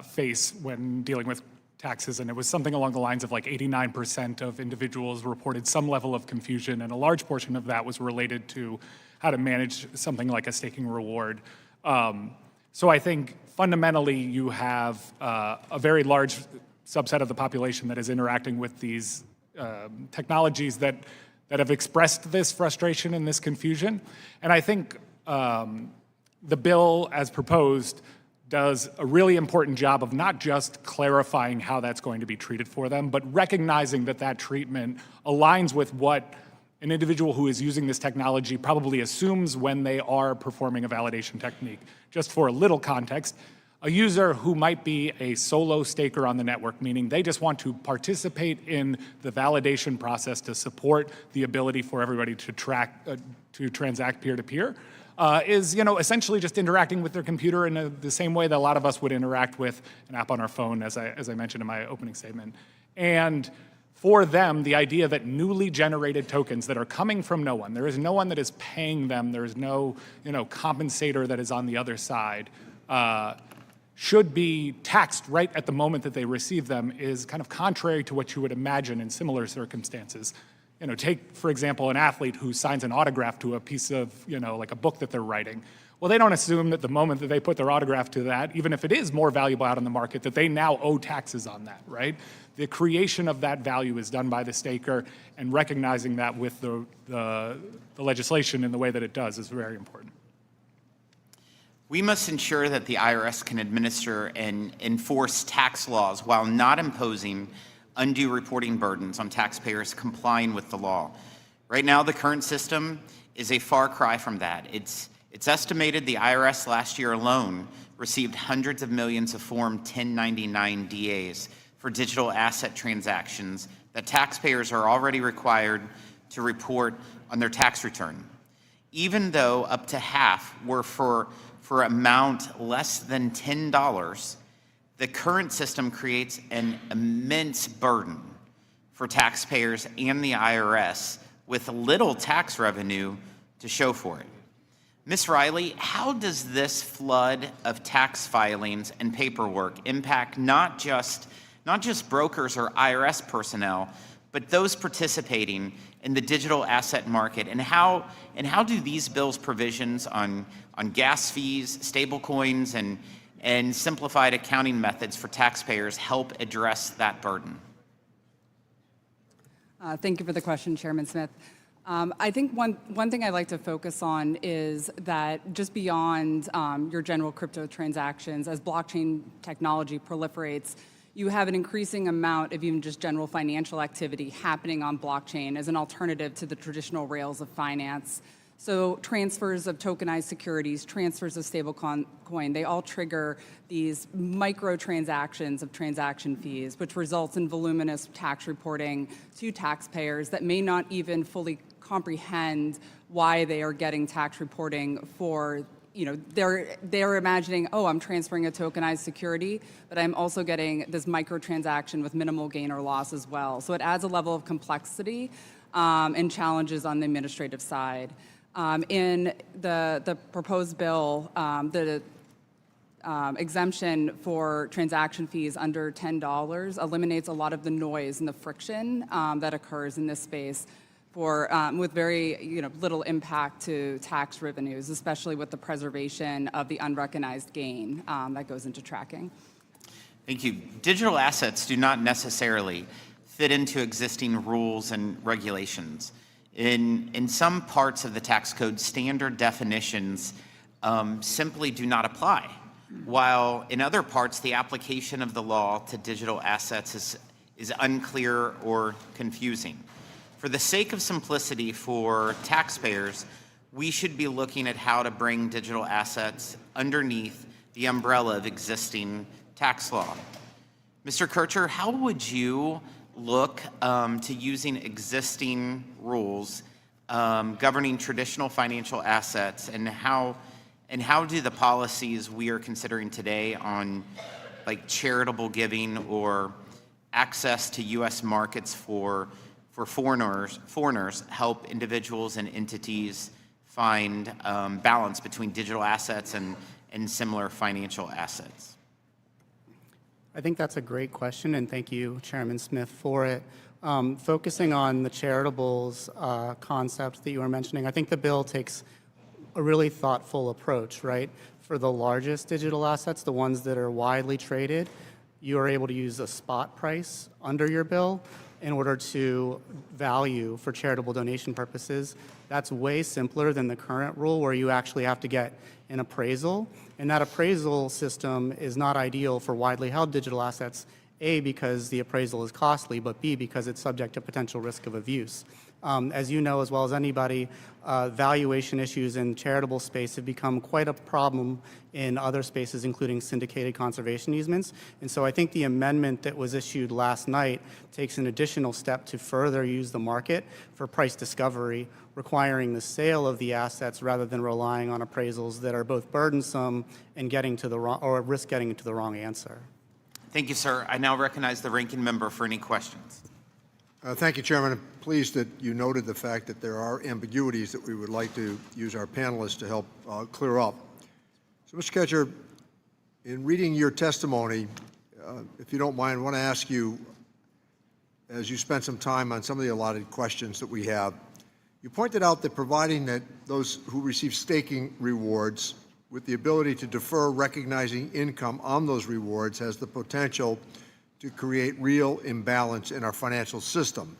face when dealing with taxes, and it was something along the lines of like 89% of individuals reported some level of confusion, and a large portion of that was related to how to manage something like a staking reward. So I think fundamentally you have a very large subset of the population that is interacting with these technologies that have expressed this frustration and this confusion. And I think the bill as proposed does a really important job of not just clarifying how that's going to be treated for them, but recognizing that that treatment aligns with what an individual who is using this technology probably assumes when they are performing a validation technique. Just for a little context, a user who might be a solo staker on the network, meaning they just want to participate in the validation process to support the ability for everybody to transact peer-to-peer, is essentially just interacting with their computer in the same way that a lot of us would interact with an app on our phone, as I mentioned in my opening statement. And for them, the idea that newly generated tokens that are coming from no one, there is no one that is paying them, there is no compensator that is on the other side, should be taxed right at the moment that they receive them is kind of contrary to what you would imagine in similar circumstances. Take, for example, an athlete who signs an autograph to a piece of, like a book that they're writing. Well, they don't assume that the moment that they put their autograph to that, even if it is more valuable out on the market, that they now owe taxes on that, right? The creation of that value is done by the staker, and recognizing that with the legislation in the way that it does is very important. We must ensure that the IRS can administer and enforce tax laws while not imposing undue reporting burdens on taxpayers complying with the law. Right now, the current system is a far cry from that. It's estimated the IRS last year alone received hundreds of millions of Form 1099 DAs for digital asset transactions that taxpayers are already required to report on their tax return. Even though up to half were for amount less than $10, the current system creates an immense burden for taxpayers and the IRS with little tax revenue to show for it. Ms. Riley, how does this flood of tax filings and paperwork impact not just brokers or IRS personnel, but those participating in the digital asset market? And how do these bills' provisions on gas fees, stablecoins, and simplified accounting methods for taxpayers help address that burden? Thank you for the question, Chairman Smith. I think one thing I'd like to focus on is that just beyond your general crypto transactions, as blockchain technology proliferates, you have an increasing amount of even just general financial activity happening on blockchain as an alternative to the traditional rails of finance. So transfers of tokenized securities, transfers of stablecoin, they all trigger these microtransactions of transaction fees, which results in voluminous tax reporting to taxpayers that may not even fully comprehend why they are getting tax reporting for, they're imagining, oh, I'm transferring a tokenized security, but I'm also getting this microtransaction with minimal gain or loss as well. So it adds a level of complexity and challenges on the administrative side. In the proposed bill, the exemption for transaction fees under $10 eliminates a lot of the noise and the friction that occurs in this space with very little impact to tax revenues, especially with the preservation of the unrecognized gain that goes into tracking. Thank you. Digital assets do not necessarily fit into existing rules and regulations. In some parts of the tax code, standard definitions simply do not apply, while in other parts, the application of the law to digital assets is unclear or confusing. For the sake of simplicity for taxpayers, we should be looking at how to bring digital assets underneath the umbrella of existing tax law. Mr. Kircher, how would you look to using existing rules governing traditional financial assets, and how do the policies we are considering today on like charitable giving or access to U.S. markets for foreigners help individuals and entities find balance between digital assets and similar financial assets? I think that's a great question, and thank you, Chairman Smith, for it. Focusing on the charitables concept that you were mentioning, I think the bill takes a really thoughtful approach, right? For the largest digital assets, the ones that are widely traded, you are able to use a spot price under your bill in order to value for charitable donation purposes. That's way simpler than the current rule where you actually have to get an appraisal. And that appraisal system is not ideal for widely held digital assets, A, because the appraisal is costly, but B, because it's subject to potential risk of abuse. As you know as well as anybody, valuation issues in charitable space have become quite a problem in other spaces, including syndicated conservation easements. And so I think the amendment that was issued last night takes an additional step to further use the market for price discovery, requiring the sale of the assets rather than relying on appraisals that are both burdensome and getting to the wrong, or risk getting to the wrong answer. Thank you, sir. I now recognize the ranking member for any questions. Thank you, Chairman. I'm pleased that you noted the fact that there are ambiguities that we would like to use our panelists to help clear up. So, Mr. Kircher, in reading your testimony, if you don't mind, I want to ask you, as you spent some time on some of the allotted questions that we have, you pointed out that providing that those who receive staking rewards with the ability to defer recognizing income on those rewards has the potential to create real imbalance in our financial system.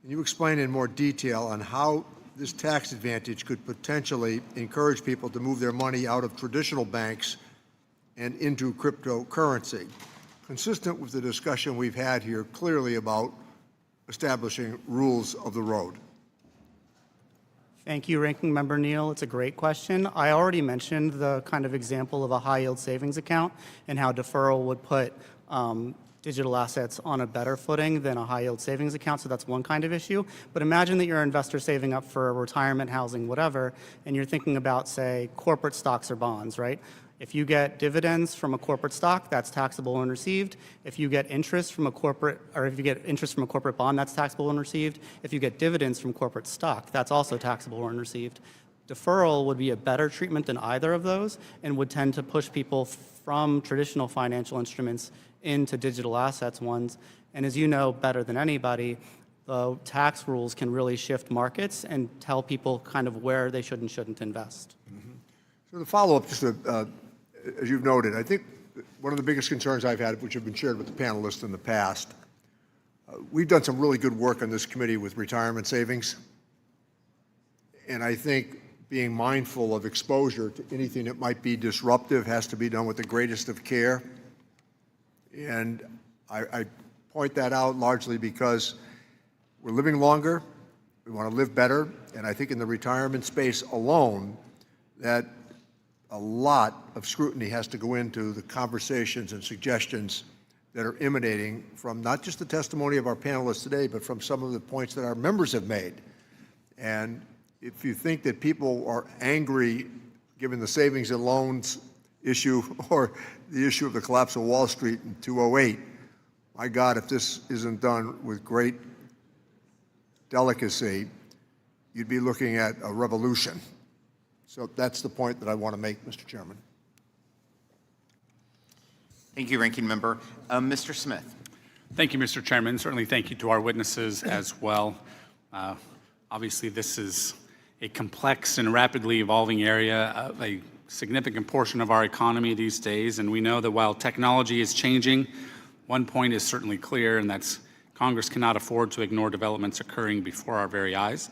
Can you explain in more detail on how this tax advantage could potentially encourage people to move their money out of traditional banks and into cryptocurrency, consistent with the discussion we've had here clearly about establishing rules of the road? Thank you, Ranking Member Neal. It's a great question. I already mentioned the kind of example of a high-yield savings account and how deferral would put digital assets on a better footing than a high-yield savings account, so that's one kind of issue. But imagine that you're an investor saving up for retirement, housing, whatever, and you're thinking about, say, corporate stocks or bonds, right? If you get dividends from a corporate stock, that's taxable when received. If you get interest from a corporate, or if you get interest from a corporate bond, that's taxable when received. If you get dividends from corporate stock, that's also taxable when received. Deferral would be a better treatment than either of those and would tend to push people from traditional financial instruments into digital assets ones. And as you know better than anybody, the tax rules can really shift markets and tell people kind of where they should and shouldn't invest. Mm-hmm. So the follow-up, just as you've noted, I think one of the biggest concerns I've had, which have been shared with the panelists in the past, we've done some really good work on this committee with retirement savings. And I think being mindful of exposure to anything that might be disruptive has to be done with the greatest of care. And I point that out largely because we're living longer, we want to live better, and I think in the retirement space alone, that a lot of scrutiny has to go into the conversations and suggestions that are emanating from not just the testimony of our panelists today, but from some of the points that our members have made. And if you think that people are angry given the savings and loans issue or the issue of the collapse of Wall Street in 2008, my God, if this isn't done with great delicacy, you'd be looking at a revolution. So that's the point that I want to make, Mr. Chairman. Thank you, Ranking Member. Mr. Smith. Thank you, Mr. Chairman. Certainly thank you to our witnesses as well. Obviously, this is a complex and rapidly evolving area of a significant portion of our economy these days, and we know that while technology is changing, one point is certainly clear, and that's Congress cannot afford to ignore developments occurring before our very eyes.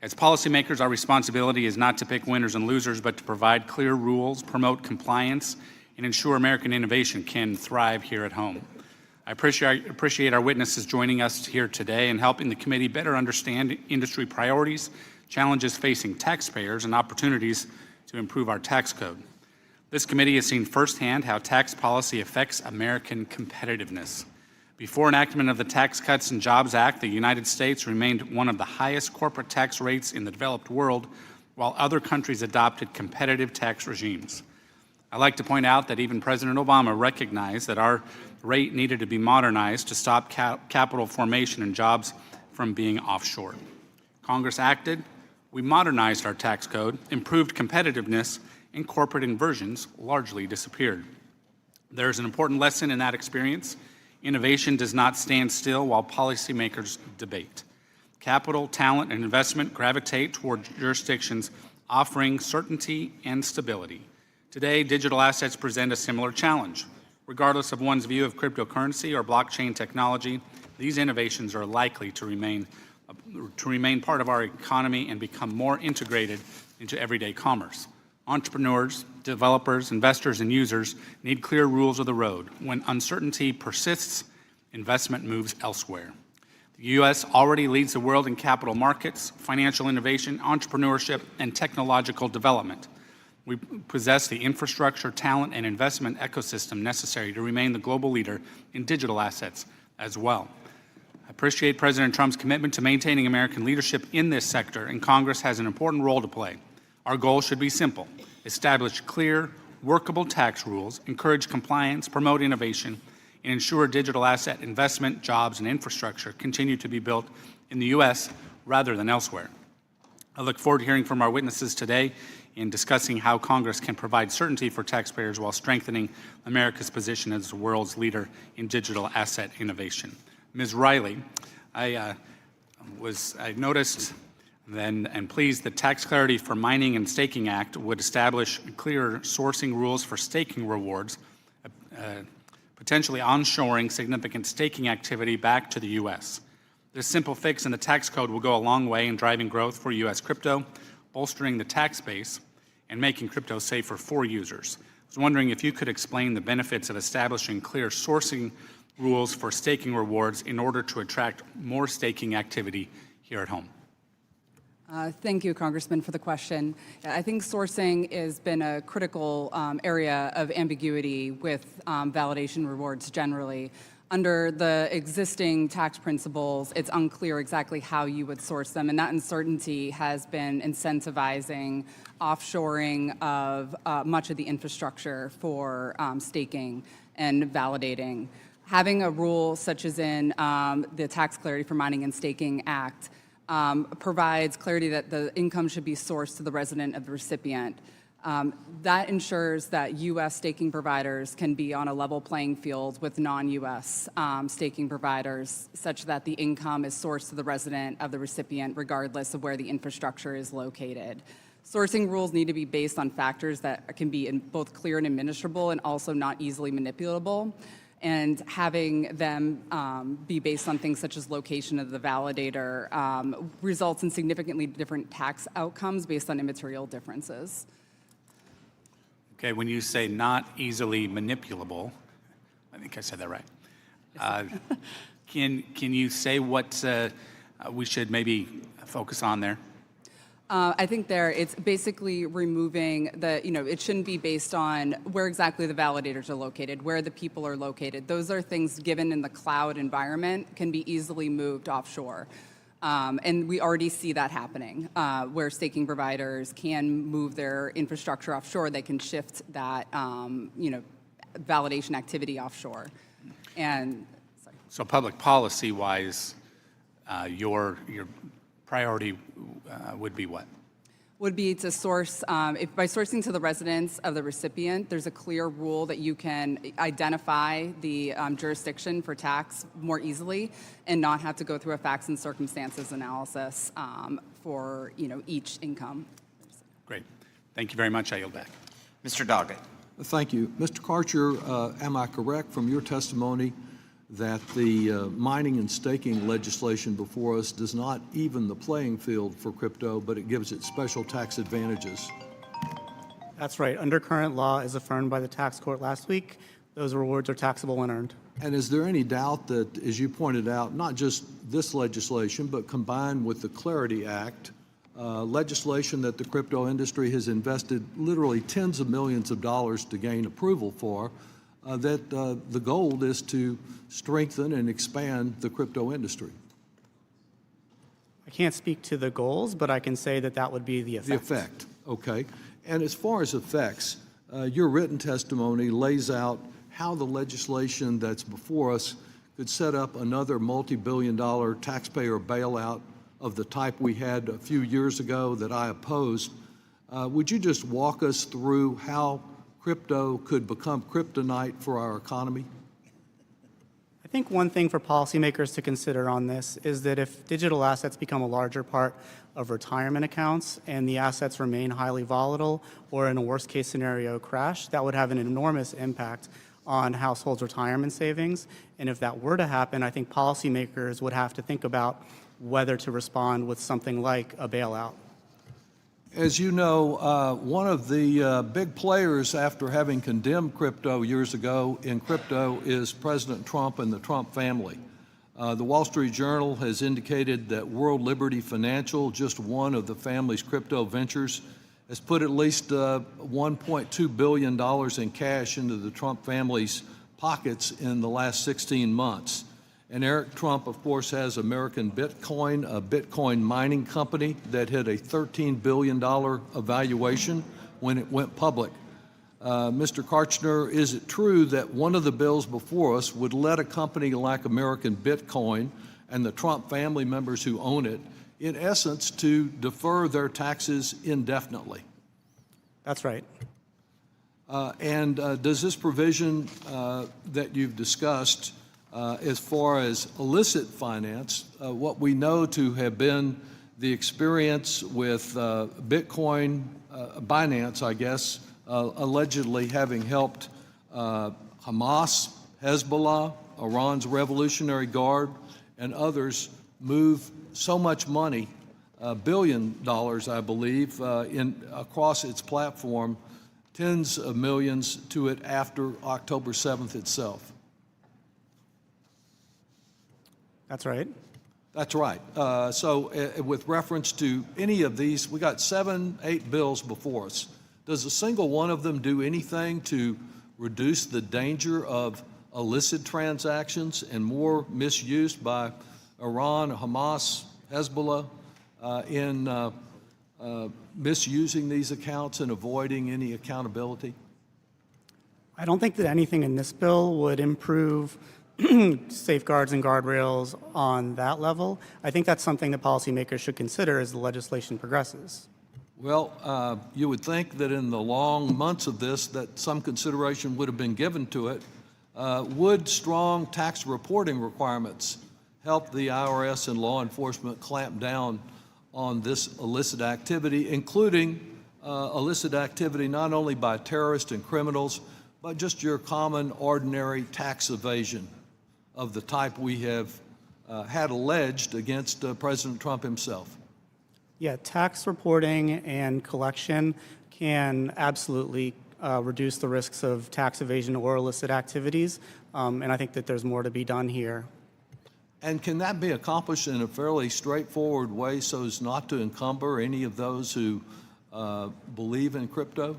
As policymakers, our responsibility is not to pick winners and losers, but to provide clear rules, promote compliance, and ensure American innovation can thrive here at home. I appreciate our witnesses joining us here today and helping the committee better understand industry priorities, challenges facing taxpayers, and opportunities to improve our tax code. This committee has seen firsthand how tax policy affects American competitiveness. Before enactment of the Tax Cuts and Jobs Act, the United States remained one of the highest corporate tax rates in the developed world, while other countries adopted competitive tax regimes. I'd like to point out that even President Obama recognized that our rate needed to be modernized to stop capital formation and jobs from being offshore. Congress acted, we modernized our tax code, improved competitiveness, and corporate inversions largely disappeared. There's an important lesson in that experience. Innovation does not stand still while policymakers debate. Capital, talent, and investment gravitate toward jurisdictions offering certainty and stability. Today, digital assets present a similar challenge. Regardless of one's view of cryptocurrency or blockchain technology, these innovations are likely to remain part of our economy and become more integrated into everyday commerce. Entrepreneurs, developers, investors, and users need clear rules of the road. When uncertainty persists, investment moves elsewhere. The U.S. already leads the world in capital markets, financial innovation, entrepreneurship, and technological development. We possess the infrastructure, talent, and investment ecosystem necessary to remain the global leader in digital assets as well. I appreciate President Trump's commitment to maintaining American leadership in this sector, and Congress has an important role to play. Our goal should be simple: establish clear, workable tax rules, encourage compliance, promote innovation, and ensure digital asset investment, jobs, and infrastructure continue to be built in the U.S. rather than elsewhere. I look forward to hearing from our witnesses today in discussing how Congress can provide certainty for taxpayers while strengthening America's position as the world's leader in digital asset innovation. Ms. Riley, I noticed then and pleased that Tax Clarity for Mining and Staking Act would establish clearer sourcing rules for staking rewards, potentially onshoring significant staking activity back to the U.S. This simple fix in the tax code will go a long way in driving growth for U.S. crypto, bolstering the tax base, and making crypto safer for users. I was wondering if you could explain the benefits of establishing clear sourcing rules for staking rewards in order to attract more staking activity here at home. Thank you, Congressman, for the question. I think sourcing has been a critical area of ambiguity with validation rewards generally. Under the existing tax principles, it's unclear exactly how you would source them, and that uncertainty has been incentivizing offshoring of much of the infrastructure for staking and validating. Having a rule such as in the Tax Clarity for Mining and Staking Act provides clarity that the income should be sourced to the resident of the recipient. That ensures that U.S. staking providers can be on a level playing field with non-U.S. Staking providers, such that the income is sourced to the resident of the recipient regardless of where the infrastructure is located. Sourcing rules need to be based on factors that can be both clear and administrable and also not easily manipulable. and having them be based on things such as location of the validator results in significantly different tax outcomes based on immaterial differences. Okay, when you say not easily manipulable, I think I said that right. Can you say what we should maybe focus on there? I think it's basically removing it shouldn't be based on where exactly the validators are located, where the people are located. Those are things given in the cloud environment can be easily moved offshore. And we already see that happening, where staking providers can move their infrastructure offshore. They can shift that, validation activity offshore. And So public policy-wise, your priority would be what? Would be to source, if by sourcing to the residence of the recipient, there's a clear rule that you can identify the jurisdiction for tax more easily and not have to go through a facts and circumstances analysis for each income. Great. Thank you very much. I yield back. Mr. Doggett. Thank you. Mr. Karcher, am I correct from your testimony that the mining and staking legislation before us does not even the playing field for crypto, but it gives it special tax advantages? That's right. Under current law, as affirmed by the tax court last week, those rewards are taxable when earned. And is there any doubt that, as you pointed out, not just this legislation, but combined with the Clarity Act, legislation that the crypto industry has invested literally tens of millions of dollars to gain approval for, that the goal is to strengthen and expand the crypto industry? I can't speak to the goals, but I can say that that would be the effect. The effect, okay. And as far as effects, your written testimony lays out how the legislation that's before us could set up another multi-billion-dollar taxpayer bailout of the type we had a few years ago that I opposed. Would you just walk us through how crypto could become kryptonite for our economy? I think one thing for policymakers to consider on this is that if digital assets become a larger part of retirement accounts and the assets remain highly volatile or in a worst case scenario crash, that would have an enormous impact on households' retirement savings. And if that were to happen, I think policymakers would have to think about whether to respond with something like a bailout. As you know, one of the big players after having condemned crypto years ago in crypto is President Trump and the Trump family. The Wall Street Journal has indicated that World Liberty Financial, just one of the family's crypto ventures, has put at least $1.2 billion in cash into the Trump family's pockets in the last 16 months. And Eric Trump, of course, has American Bitcoin, a Bitcoin mining company that hit a $13 billion evaluation when it went public. Mr. Karchner, is it true that one of the bills before us would let a company like American Bitcoin and the Trump family members who own it, in essence, to defer their taxes indefinitely? That's right. And does this provision that you've discussed as far as illicit finance, what we know to have been the experience with Bitcoin, Binance, I guess, allegedly having helped Hamas, Hezbollah, Iran's Revolutionary Guard, and others move so much money, $1 billion, I believe, across its platform, tens of millions to it after October 7th itself. That's right. That's right. So with reference to any of these, we got 7, 8 bills before us. Does a single one of them do anything to reduce the danger of illicit transactions and more misuse by Iran, Hamas, Hezbollah in misusing these accounts and avoiding any accountability? I don't think that anything in this bill would improve safeguards and guardrails on that level. I think that's something that policymakers should consider as the legislation progresses. Well, you would think that in the long months of this that some consideration would have been given to it. Would strong tax reporting requirements help the IRS and law enforcement clamp down on this illicit activity, including illicit activity not only by terrorists and criminals, but just your common, ordinary tax evasion of the type we have had alleged against President Trump himself? Yeah, tax reporting and collection can absolutely reduce the risks of tax evasion or illicit activities, and I think that there's more to be done here. And can that be accomplished in a fairly straightforward way so as not to encumber any of those who believe in crypto?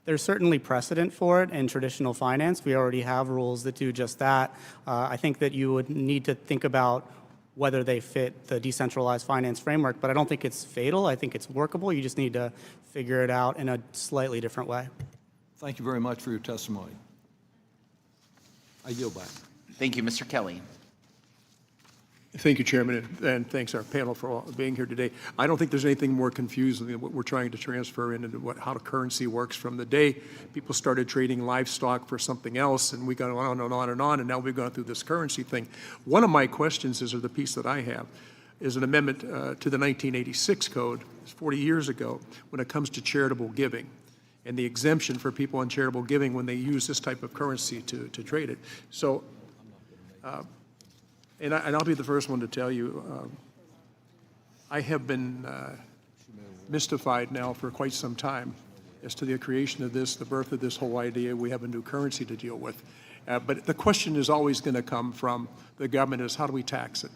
There's certainly precedent for it in traditional finance. We already have rules that do just that. I think that you would need to think about whether they fit the decentralized finance framework, but I don't think it's fatal. I think it's workable. You just need to figure it out in a slightly different way. Thank you very much for your testimony. I yield back. Thank you, Mr. Kelly. Thank you, Chairman, and thanks our panel for being here today. I don't think there's anything more confusing than what we're trying to transfer into how the currency works. From the day people started trading livestock for something else, and we got on and on and on, and now we've gone through this currency thing. One of my questions is, or the piece that I have, is an amendment to the 1986 code, 40 years ago, when it comes to charitable giving, and the exemption for people on charitable giving when they use this type of currency to trade it. So. And I'll be the first one to tell you, I have been mystified now for quite some time as to the creation of this, the birth of this whole idea. We have a new currency to deal with. But the question is always going to come from the government is how do we tax it?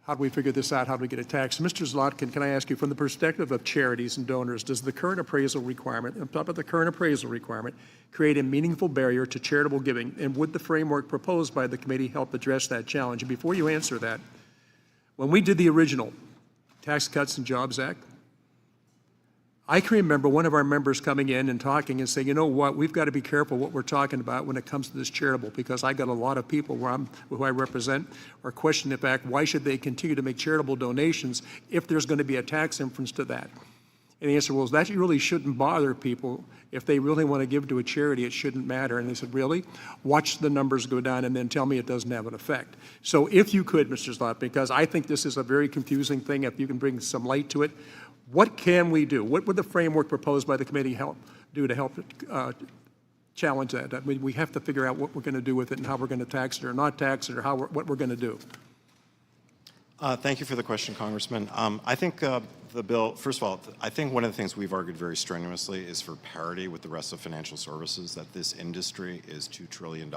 How do we figure this out? How do we get it taxed? Mr. Zlotkin, can I ask you, from the perspective of charities and donors, does the current appraisal requirement, on top of the current appraisal requirement, create a meaningful barrier to charitable giving? And would the framework proposed by the committee help address that challenge? And before you answer that, when we did the original Tax Cuts and Jobs Act, I can remember one of our members coming in and talking and saying, you know what, we've got to be careful what we're talking about when it comes to this charitable, because I got a lot of people who I represent are questioning the fact, why should they continue to make charitable donations if there's going to be a tax inference to that? And the answer was, that really shouldn't bother people. If they really want to give to a charity, it shouldn't matter. And they said, really? Watch the numbers go down and then tell me it doesn't have an effect. So if you could, Mr. Slott, because I think this is a very confusing thing, if you can bring some light to it, what can we do? What would the framework proposed by the committee do to help challenge that? I mean, we have to figure out what we're going to do with it and how we're going to tax it or not tax it or what we're going to do. Thank you for the question, Congressman. I think the bill, first of all, I think one of the things we've argued very strenuously is for parity with the rest of financial services, that this industry is $2 trillion.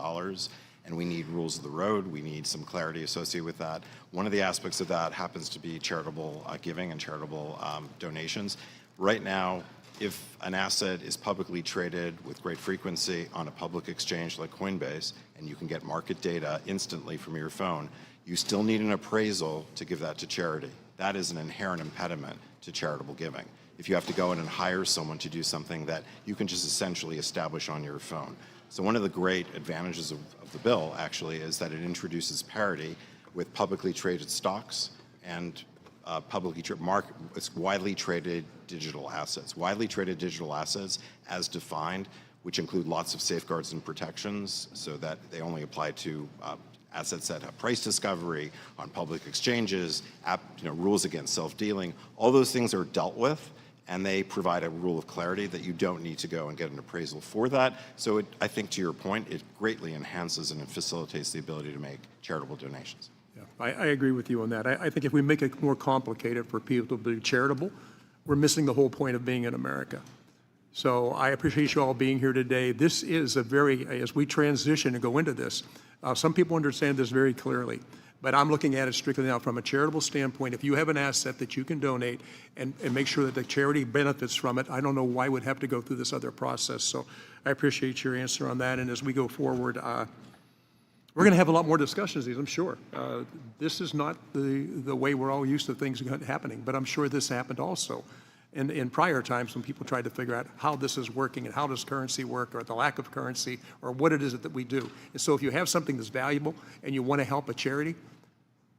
And we need rules of the road. We need some clarity associated with that. One of the aspects of that happens to be charitable giving and charitable donations. Right now, if an asset is publicly traded with great frequency on a public exchange like Coinbase, and you can get market data instantly from your phone, you still need an appraisal to give that to charity. That is an inherent impediment to charitable giving. If you have to go in and hire someone to do something that you can just essentially establish on your phone. So one of the great advantages of the bill, actually, is that it introduces parity with publicly traded stocks and widely traded digital assets. Widely traded digital assets, as defined, which include lots of safeguards and protections, so that they only apply to assets that have price discovery on public exchanges, rules against self-dealing. All those things are dealt with, and they provide a rule of clarity that you don't need to go and get an appraisal for that. So I think, to your point, it greatly enhances and facilitates the ability to make charitable donations. Yeah, I agree with you on that. I think if we make it more complicated for people to be charitable, we're missing the whole point of being in America. So I appreciate you all being here today. This is as we transition and go into this, some people understand this very clearly. But I'm looking at it strictly now from a charitable standpoint. If you have an asset that you can donate and make sure that the charity benefits from it, I don't know why we'd have to go through this other process. So I appreciate your answer on that. And as we go forward, we're going to have a lot more discussions, I'm sure. This is not the way we're all used to things happening, but I'm sure this happened also in prior times when people tried to figure out how this is working and how does currency work, or the lack of currency, or what it is that we do. And so if you have something that's valuable and you want to help a charity,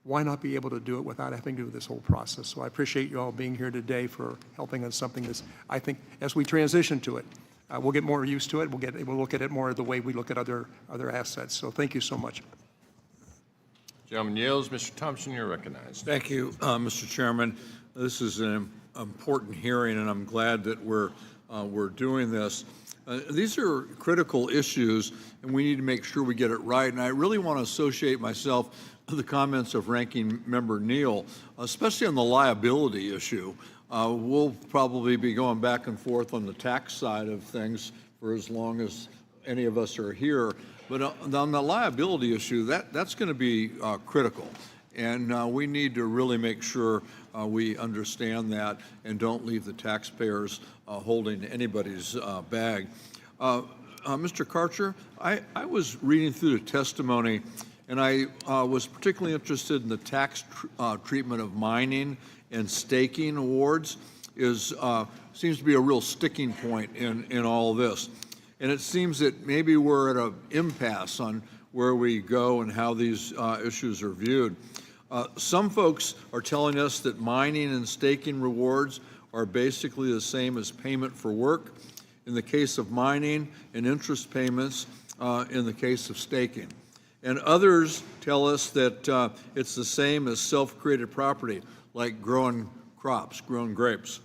why not be able to do it without having to do this whole process? So I appreciate you all being here today for helping on something that's, I think, as we transition to it, we'll get more used to it. We'll look at it more the way we look at other assets. So thank you so much. Gentleman yields. Mr. Thompson, you're recognized. Thank you, Mr. Chairman. This is an important hearing, and I'm glad that we're doing this. These are critical issues, and we need to make sure we get it right. And I really want to associate myself with the comments of Ranking Member Neal, especially on the liability issue. We'll probably be going back and forth on the tax side of things for as long as any of us are here. But on the liability issue, that's going to be critical. And we need to really make sure we understand that and don't leave the taxpayers holding anybody's bag. Mr. Karcher, I was reading through the testimony, and I was particularly interested in the tax treatment of mining and staking awards. Seems to be a real sticking point in all of this. And it seems that maybe we're at an impasse on where we go and how these issues are viewed. Some folks are telling us that mining and staking rewards are basically the same as payment for work in the case of mining and interest payments in the case of staking. And others tell us that it's the same as self-created property, like growing crops, growing grapes.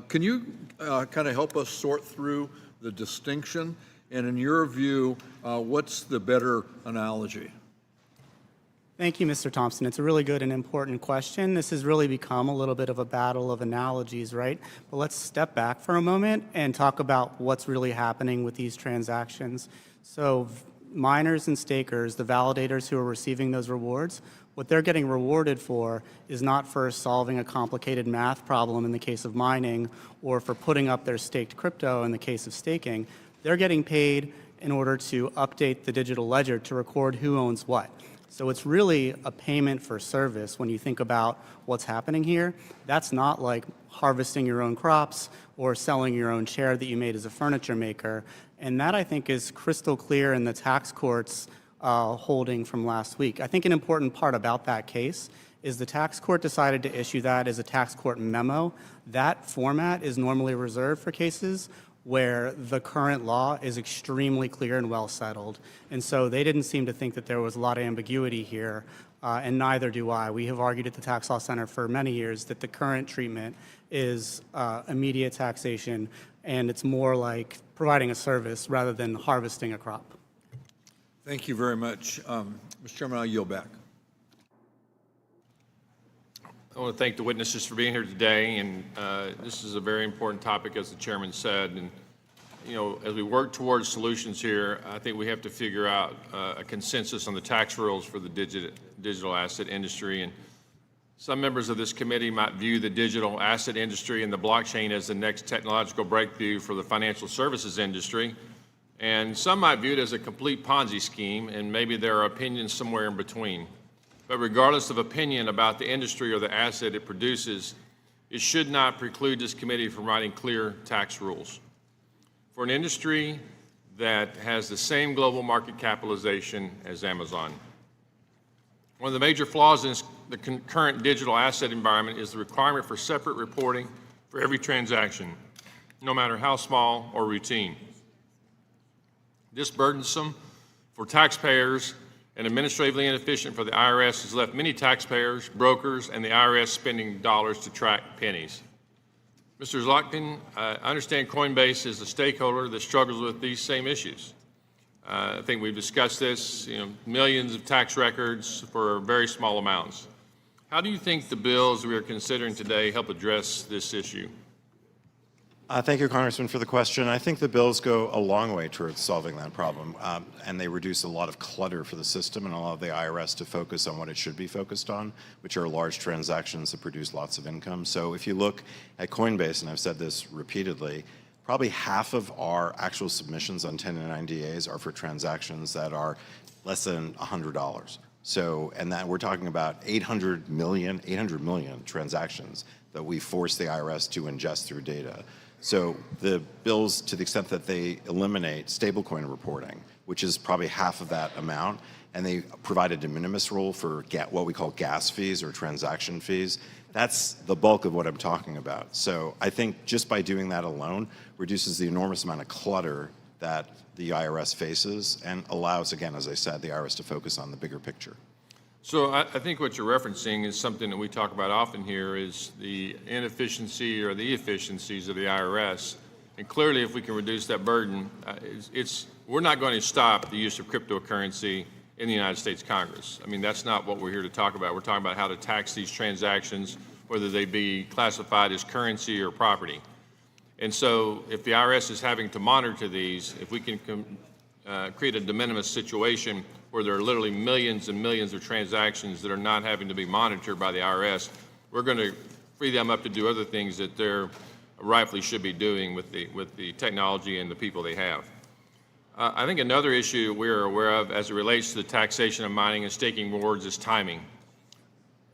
Can you kind of help us sort through the distinction? And in your view, what's the better analogy? Thank you, Mr. Thompson. It's a really good and important question. This has really become a little bit of a battle of analogies, right? But let's step back for a moment and talk about what's really happening with these transactions. So miners and stakers, the validators who are receiving those rewards, what they're getting rewarded for is not for solving a complicated math problem in the case of mining or for putting up their staked crypto in the case of staking. They're getting paid in order to update the digital ledger to record who owns what. So it's really a payment for service when you think about what's happening here. That's not like harvesting your own crops or selling your own chair that you made as a furniture maker. And that, I think, is crystal clear in the tax court's holding from last week. I think an important part about that case is the tax court decided to issue that as a tax court memo. That format is normally reserved for cases where the current law is extremely clear and well settled. And so they didn't seem to think that there was a lot of ambiguity here, and neither do I. We have argued at the Tax Law Center for many years that the current treatment is immediate taxation, and it's more like providing a service rather than harvesting a crop. Thank you very much. Mr. Chairman, I'll yield back. I want to thank the witnesses for being here today, and this is a very important topic, as the chairman said. And you know, as we work towards solutions here, I think we have to figure out a consensus on the tax rules for the digital asset industry. And some members of this committee might view the digital asset industry and the blockchain as the next technological breakthrough for the financial services industry, and some might view it as a complete Ponzi scheme, and maybe there are opinions somewhere in between. But regardless of opinion about the industry or the asset it produces, it should not preclude this committee from writing clear tax rules. For an industry that has the same global market capitalization as Amazon. One of the major flaws in the current digital asset environment is the requirement for separate reporting for every transaction, no matter how small or routine. This burdensome for taxpayers and administratively inefficient for the IRS has left many taxpayers, brokers, and the IRS spending dollars to track pennies. Mr. Zlotkin, I understand Coinbase is a stakeholder that struggles with these same issues. I think we've discussed this, millions of tax records for very small amounts. How do you think the bills we are considering today help address this issue? Thank you, Congressman, for the question. I think the bills go a long way towards solving that problem, and they reduce a lot of clutter for the system and allow the IRS to focus on what it should be focused on, which are large transactions that produce lots of income. So if you look at Coinbase, and I've said this repeatedly, probably half of our actual submissions on 1099-DAs are for transactions that are less than $100. So, and that we're talking about 800 million transactions that we force the IRS to ingest through data. So the bills, to the extent that they eliminate stablecoin reporting, which is probably half of that amount, and they provide a de minimis rule for what we call gas fees or transaction fees, that's the bulk of what I'm talking about. So I think just by doing that alone reduces the enormous amount of clutter that the IRS faces and allows, again, as I said, the IRS to focus on the bigger picture. So I think what you're referencing is something that we talk about often here, is the inefficiency or the efficiencies of the IRS And clearly, if we can reduce that burden, we're not going to stop the use of cryptocurrency in the United States Congress. I mean, that's not what we're here to talk about. We're talking about how to tax these transactions, whether they be classified as currency or property. And so if the IRS is having to monitor these, if we can create a de minimis situation where there are literally millions and millions of transactions that are not having to be monitored by the IRS, we're going to free them up to do other things that they're rightfully should be doing with the technology and the people they have. I think another issue we're aware of as it relates to the taxation of mining and staking rewards is timing.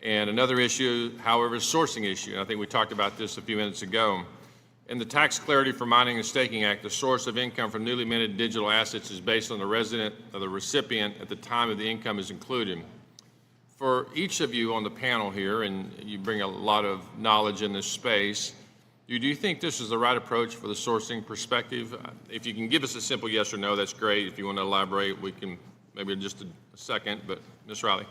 And another issue, however, is sourcing issue. And I think we talked about this a few minutes ago. In the Tax Clarity for Mining and Staking Act, the source of income from newly minted digital assets is based on the resident of the recipient at the time of the income is included. For each of you on the panel here, and you bring a lot of knowledge in this space, do you think this is the right approach for the sourcing perspective? If you can give us a simple yes or no, that's great. If you want to elaborate, we can maybe in just a second, but Ms. Riley.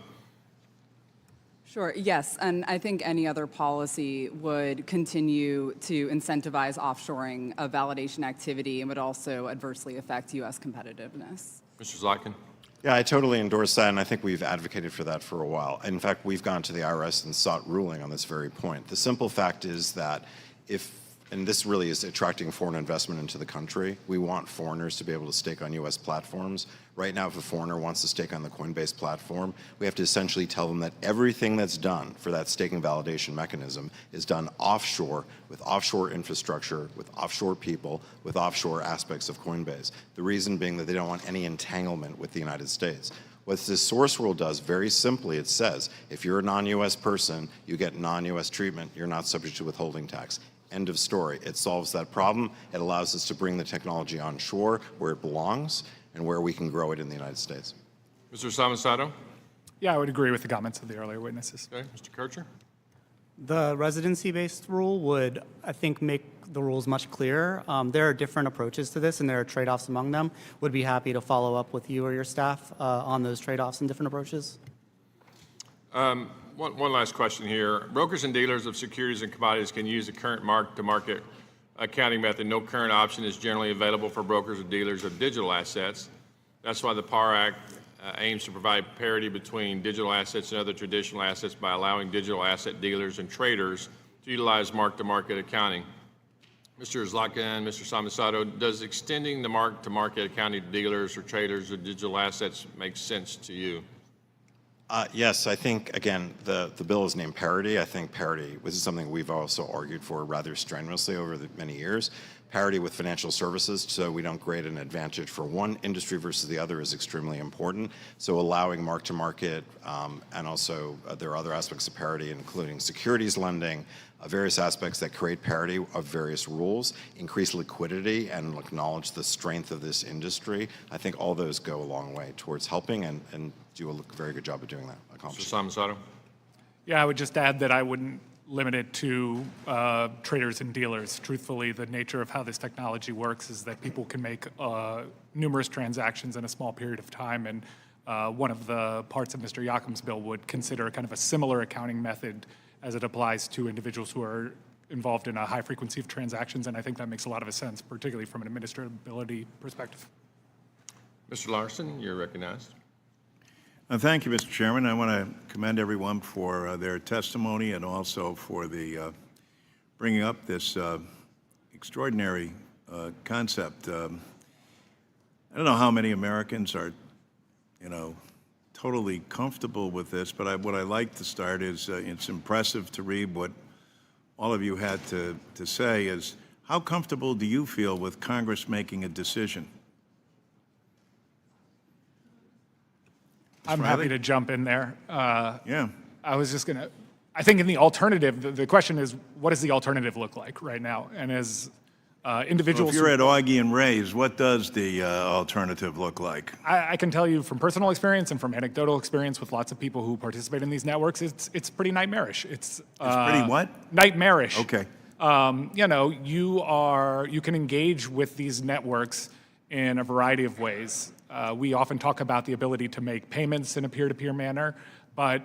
Sure, yes, and I think any other policy would continue to incentivize offshoring of validation activity and would also adversely affect U.S. competitiveness. Mr. Zlotkin. Yeah, I totally endorse that, and I think we've advocated for that for a while. In fact, we've gone to the IRS and sought ruling on this very point. The simple fact is that and this really is attracting foreign investment into the country. We want foreigners to be able to stake on U.S. platforms. Right now, if a foreigner wants to stake on the Coinbase platform, we have to essentially tell them that everything that's done for that staking validation mechanism is done offshore, with offshore infrastructure, with offshore people, with offshore aspects of Coinbase. The reason being that they don't want any entanglement with the United States. What this source rule does, very simply, it says, if you're a non-U.S. person, you get non-U.S. treatment, you're not subject to withholding tax. End of story. It solves that problem. It allows us to bring the technology onshore where it belongs and where we can grow it in the United States. Mr. Sato? Yeah, I would agree with the comments of the earlier witnesses. Okay, Mr. Kircher? The residency-based rule would, I think, make the rules much clearer. There are different approaches to this, and there are trade-offs among them. Would be happy to follow up with you or your staff on those trade-offs and different approaches. One last question here. Brokers and dealers of securities and commodities can use the current mark-to-market accounting method. No current option is generally available for brokers or dealers of digital assets. That's why the PAR Act aims to provide parity between digital assets and other traditional assets by allowing digital asset dealers and traders to utilize mark-to-market accounting. Mr. Zlotkin, Mr. Sato, does extending the mark-to-market accounting to dealers or traders of digital assets make sense to you? Yes, I think, again, the bill is named parity. I think parity, this is something we've also argued for rather strenuously over the many years. Parity with financial services, so we don't create an advantage for one industry versus the other, is extremely important. So allowing mark-to-market, and also there are other aspects of parity, including securities lending, various aspects that create parity of various rules, increase liquidity, and acknowledge the strength of this industry. I think all those go a long way towards helping and do a very good job of doing that. Mr. Sato? Yeah, I would just add that I wouldn't limit it to traders and dealers. Truthfully, the nature of how this technology works is that people can make numerous transactions in a small period of time, and one of the parts of Mr. Yakim's bill would consider kind of a similar accounting method as it applies to individuals who are involved in a high frequency of transactions, and I think that makes a lot of sense, particularly from an administratability perspective. Mr. Larson, you're recognized. Thank you, Mr. Chairman. I want to commend everyone for their testimony and also for the bringing up this extraordinary concept. I don't know how many Americans are, totally comfortable with this, but what I like to start is it's impressive to read what all of you had to say is, how comfortable do you feel with Congress making a decision? I'm happy to jump in there. Yeah. I was just I think in the alternative, the question is, what does the alternative look like right now? And as individuals— Well, if you're at Augie and Ray's, what does the alternative look like? I can tell you from personal experience and from anecdotal experience with lots of people who participate in these networks, it's pretty nightmarish. It's pretty what? Nightmarish. Okay. You can engage with these networks in a variety of ways. We often talk about the ability to make payments in a peer-to-peer manner, but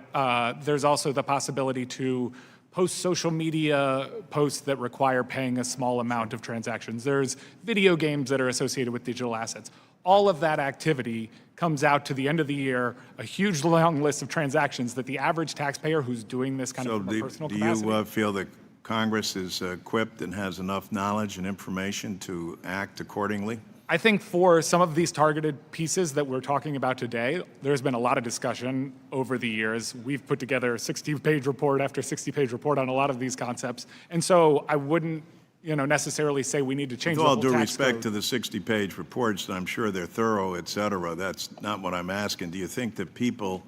there's also the possibility to post social media posts that require paying a small amount of transactions. There's video games that are associated with digital assets. All of that activity comes out to the end of the year, a huge long list of transactions that the average taxpayer who's doing this kind of from a personal capacity. Do you feel that Congress is equipped and has enough knowledge and information to act accordingly? I think for some of these targeted pieces that we're talking about today, there's been a lot of discussion over the years. We've put together a 60-page report after 60-page report on a lot of these concepts. And so I wouldn't necessarily say we need to change the whole tax code. With all due respect to the 60-page reports, I'm sure they're thorough, et cetera. That's not what I'm asking. Do you think that people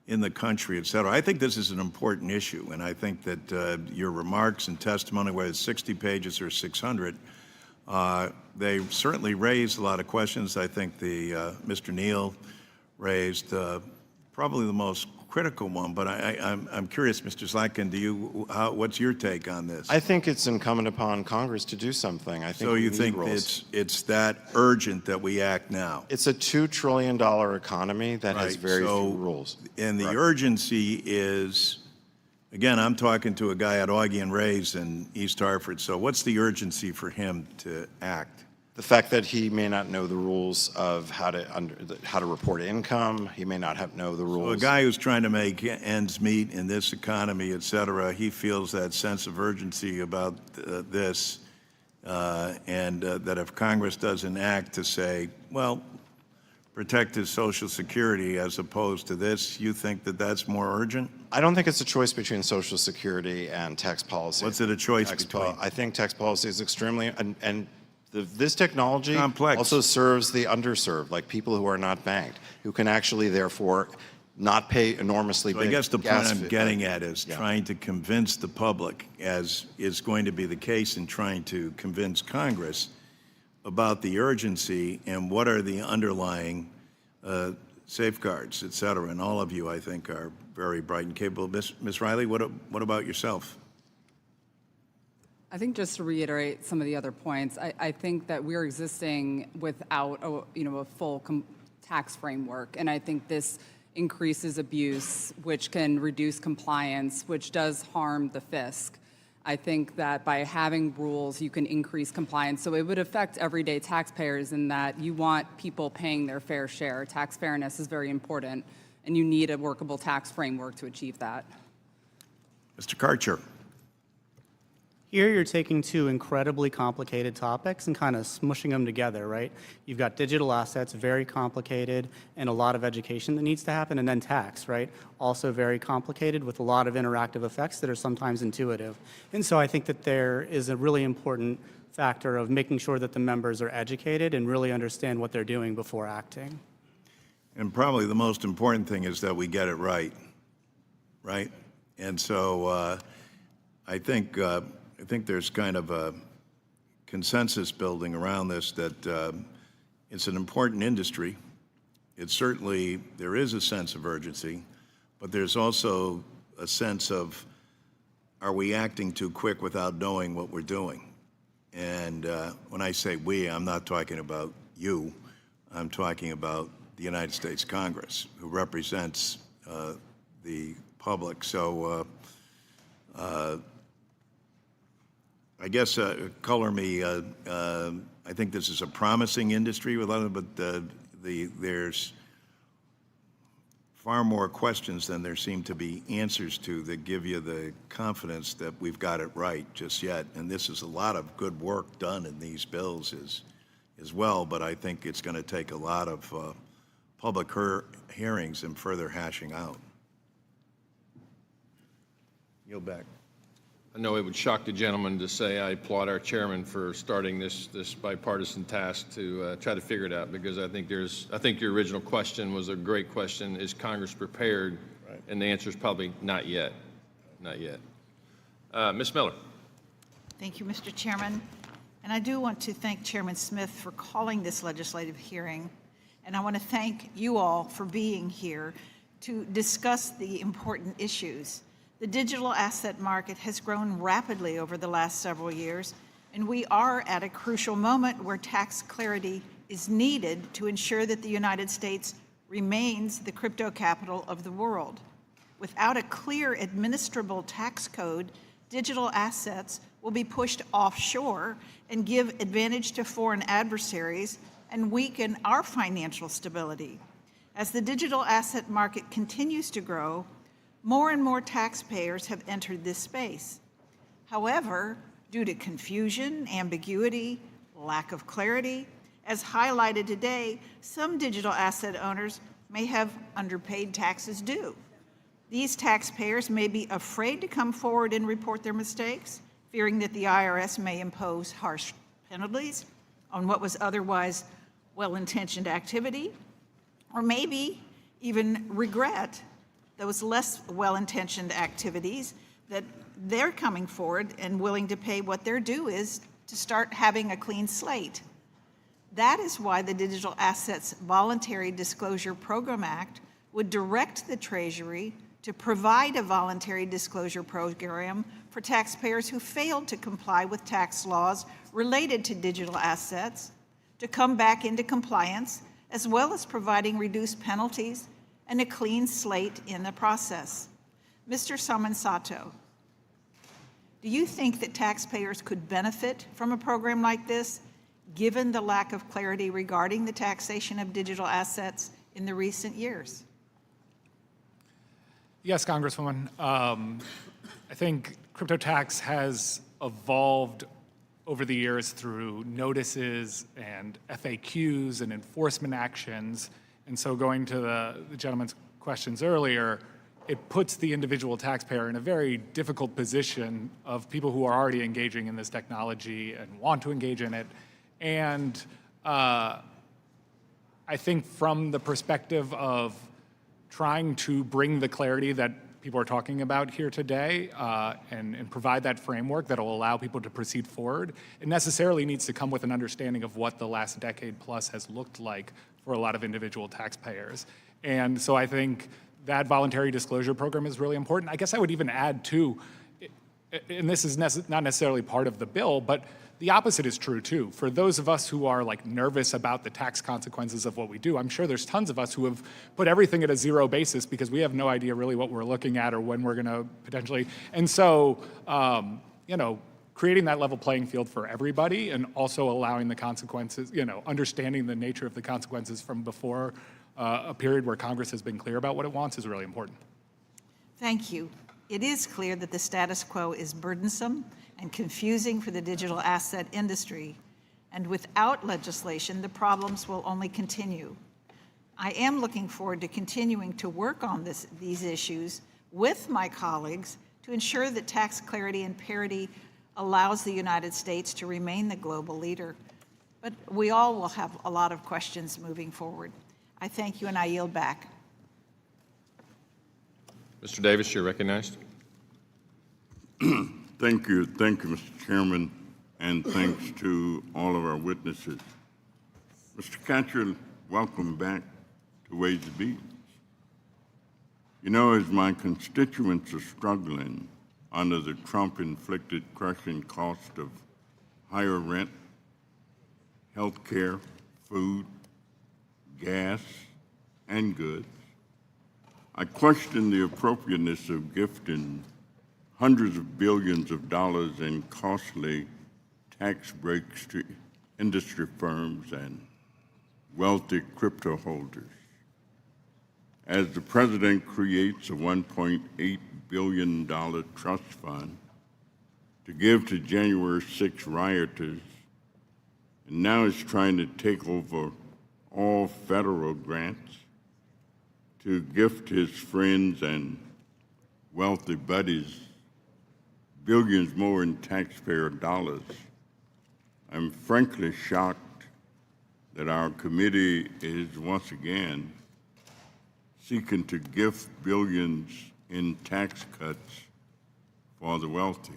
in the country, et cetera, I think this is an important issue, and I think that your remarks and testimony, whether it's 60 pages or 600, they certainly raised a lot of questions. I think Mr. Neal raised probably the most critical one, but I'm curious, Mr. Zlatkin, what's your take on this? I think it's incumbent upon Congress to do something. I think so you think it's that urgent that we act now? It's a $2 trillion economy that has very few rules. And the urgency is, again, I'm talking to a guy at Augie and Ray's in East Hartford, so what's the urgency for him to act? The fact that he may not know the rules of how to report income, he may not know the rules. So a guy who's trying to make ends meet in this economy, et cetera, he feels that sense of urgency about this, and that if Congress doesn't act to say, well, protect his Social Security as opposed to this, you think that that's more urgent? I don't think it's a choice between Social Security and tax policy. What's it a choice between? I think tax policy is extremely, and this technology complex. Also serves the underserved, like people who are not banked, who can actually therefore not pay enormously big I guess the point I'm getting fee. at is trying to convince the public, as is going to be the case in trying to convince Congress about the urgency and what are the underlying safeguards, et cetera. And all of you, I think, are very bright and capable. Ms. Riley, what about yourself? I think just to reiterate some of the other points, I think that we're existing without a full tax framework, and I think this increases abuse, which can reduce compliance, which does harm the fisc. I think that by having rules, you can increase compliance. So it would affect everyday taxpayers in that you want people paying their fair share. Tax fairness is very important, and you need a workable tax framework to achieve that. Mr. Karcher. Here you're taking two incredibly complicated topics and kind of smushing them together, right? You've got digital assets, very complicated, and a lot of education that needs to happen, and then tax, right? Also very complicated with a lot of interactive effects that are sometimes intuitive. And so I think that there is a really important factor of making sure that the members are educated and really understand what they're doing before acting. And probably the most important thing is that we get it right? And so I think there's kind of a consensus building around this that it's an important industry. It's certainly, there is a sense of urgency, but there's also a sense of, are we acting too quick without knowing what we're doing? And when I say we, I'm not talking about you. I'm talking about the United States Congress, who represents the public. So I guess color me. I think this is a promising industry, but there's far more questions than there seem to be answers to that give you the confidence that we've got it right just yet. And this is a lot of good work done in these bills as well, but I think it's going to take a lot of public hearings and further hashing out. Yield back. I know it would shock the gentleman to say I applaud our chairman for starting this bipartisan task to try to figure it out, because I think your original question was a great question. Is Congress prepared? Right. And the answer is probably not yet. Not yet. Ms. Miller. Thank you, Mr. Chairman. And I do want to thank Chairman Smith for calling this legislative hearing. And I want to thank you all for being here to discuss the important issues. The digital asset market has grown rapidly over the last several years, and we are at a crucial moment where tax clarity is needed to ensure that the United States remains the crypto capital of the world. Without a clear administrable tax code, digital assets will be pushed offshore and give advantage to foreign adversaries and weaken our financial stability. As the digital asset market continues to grow, more and more taxpayers have entered this space. However, due to confusion, ambiguity, lack of clarity, as highlighted today, some digital asset owners may have underpaid taxes due. These taxpayers may be afraid to come forward and report their mistakes, fearing that the IRS may impose harsh penalties on what was otherwise well-intentioned activity, or maybe even regret those less well-intentioned activities that they're coming forward and willing to pay what their due is to start having a clean slate. That is why the Digital Assets Voluntary Disclosure Program Act would direct the Treasury to provide a voluntary disclosure program for taxpayers who failed to comply with tax laws related to digital assets to come back into compliance, as well as providing reduced penalties and a clean slate in the process. Mr. Samansato, do you think that taxpayers could benefit from a program like this, given the lack of clarity regarding the taxation of digital assets in the recent years? Yes, Congresswoman. I think crypto tax has evolved over the years through notices and FAQs and enforcement actions. And so going to the gentleman's questions earlier, it puts the individual taxpayer in a very difficult position of people who are already engaging in this technology and want to engage in it. And I think from the perspective of trying to bring the clarity that people are talking about here today and provide that framework that will allow people to proceed forward, it necessarily needs to come with an understanding of what the last decade plus has looked like for a lot of individual taxpayers. And so I think that voluntary disclosure program is really important. I guess I would even add too, and this is not necessarily part of the bill, but the opposite is true too. For those of us who are like nervous about the tax consequences of what we do, I'm sure there's tons of us who have put everything at a zero basis because we have no idea really what we're looking at or when we're gonna potentially. And so, creating that level playing field for everybody and also allowing the consequences, understanding the nature of the consequences from before a period where Congress has been clear about what it wants is really important. Thank you. It is clear that the status quo is burdensome and confusing for the digital asset industry, and without legislation, the problems will only continue. I am looking forward to continuing to work on these issues with my colleagues to ensure that tax clarity and parity allows the United States to remain the global leader. But we all will have a lot of questions moving forward. I thank you and I yield back. Mr. Davis, you're recognized. Thank you, Mr. Chairman, and thanks to all of our witnesses. Mr. Cantrell, welcome back to Ways and Means. As my constituents are struggling under the Trump-inflicted crushing cost of higher rent, health care, food, gas, and goods, I question the appropriateness of gifting hundreds of billions of dollars in costly tax breaks to industry firms and wealthy crypto holders. As the president creates a $1.8 billion trust fund to give to January 6 rioters, and now is trying to take over all federal grants to gift his friends and wealthy buddies billions more in taxpayer dollars, I'm frankly shocked that our committee is once again seeking to gift billions in tax cuts for the wealthy.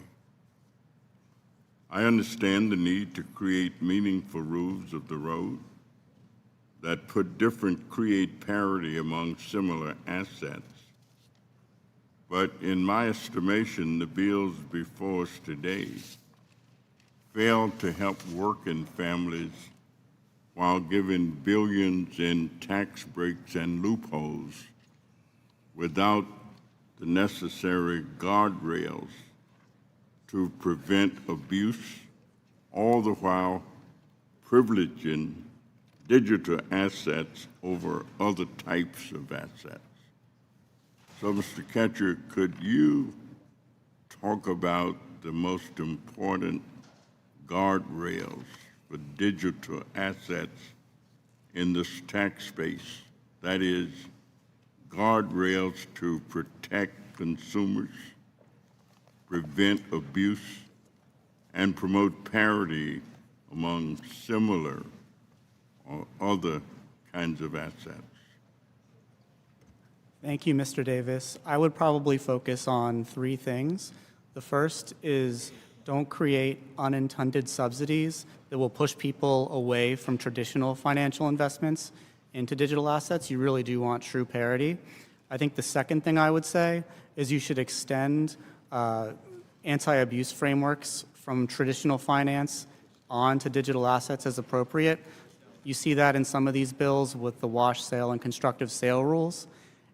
I understand the need to create meaningful rules of the road that create parity among similar assets. But in my estimation, the bills before us today fail to help working families while giving billions in tax breaks and loopholes without the necessary guardrails to prevent abuse, all the while privileging digital assets over other types of assets. So, Mr. Ketcher, could you talk about the most important guardrails for digital assets in this tax space? That is, guardrails to protect consumers, prevent abuse, and promote parity among similar or other kinds of assets. Thank you, Mr. Davis. I would probably focus on three things. The first is don't create unintended subsidies that will push people away from traditional financial investments into digital assets. You really do want true parity. I think the second thing I would say is you should extend anti-abuse frameworks from traditional finance onto digital assets as appropriate. You see that in some of these bills with the wash sale and constructive sale rules.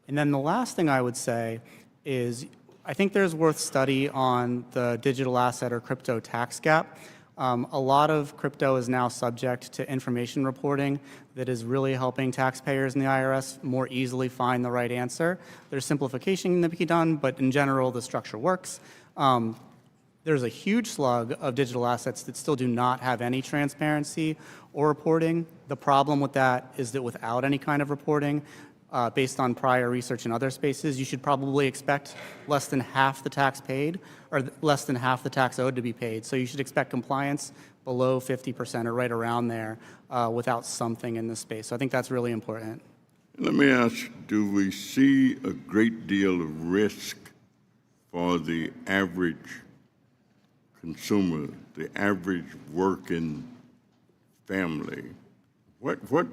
And then the last thing I would say is I think there's worth study on the digital asset or crypto tax gap. A lot of crypto is now subject to information reporting that is really helping taxpayers in the IRS more easily find the right answer. There's simplification that can be done, but in general, the structure works. There's a huge slug of digital assets that still do not have any transparency or reporting. The problem with that is that without any kind of reporting, based on prior research in other spaces, you should probably expect less than half the tax paid or less than half the tax owed to be paid. So you should expect compliance below 50% or right around there without something in this space. So I think that's really important. Let me ask, do we see a great deal of risk for the average consumer, the average working family? What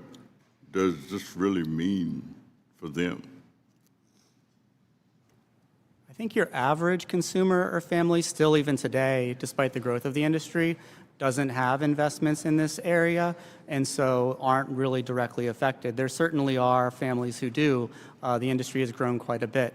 does this really mean for them? I think your average consumer or family still even today, despite the growth of the industry, doesn't have investments in this area and so aren't really directly affected. There certainly are families who do. The industry has grown quite a bit.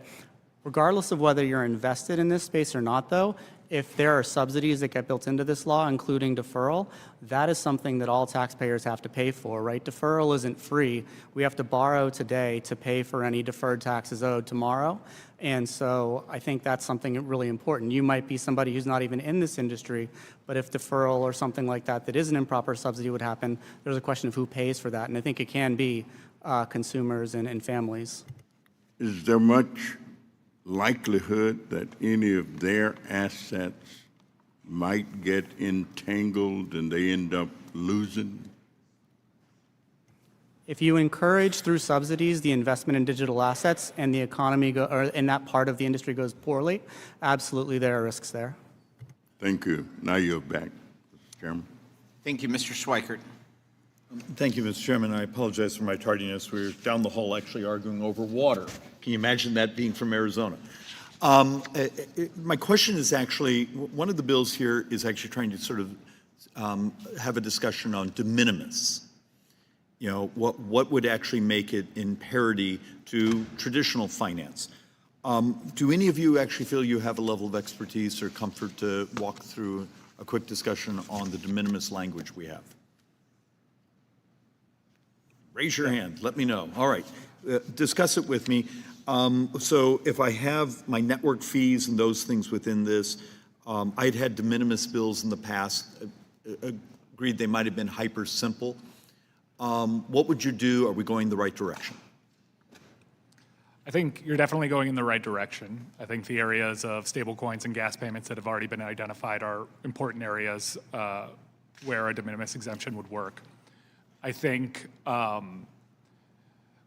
Regardless of whether you're invested in this space or not, though, if there are subsidies that get built into this law, including deferral, that is something that all taxpayers have to pay for, right? Deferral isn't free. We have to borrow today to pay for any deferred taxes owed tomorrow. And so I think that's something really important. You might be somebody who's not even in this industry, but if deferral or something like that is an improper subsidy would happen, there's a question of who pays for that. And I think it can be consumers and families. Is there much likelihood that any of their assets might get entangled and they end up losing? If you encourage through subsidies the investment in digital assets and the economy or in that part of the industry goes poorly, absolutely there are risks there. Thank you. Now you're back, Mr. Chairman. Thank you, Mr. Schweikert. Thank you, Mr. Chairman. I apologize for my tardiness. We were down the hall actually arguing over water. Can you imagine that being from Arizona? My question is actually, one of the bills here is actually trying to sort of have a discussion on de minimis. You know, what would actually make it in parity to traditional finance? Do any of you actually feel you have a level of expertise or comfort to walk through a quick discussion on the de minimis language we have? Raise your hand. Let me know. All right. Discuss it with me. So if I have my network fees and those things within this, I'd had de minimis bills in the past, agreed they might have been hyper simple. What would you do? Are we going the right direction? I think you're definitely going in the right direction. I think the areas of stablecoins and gas payments that have already been identified are important areas where a de minimis exemption would work. I think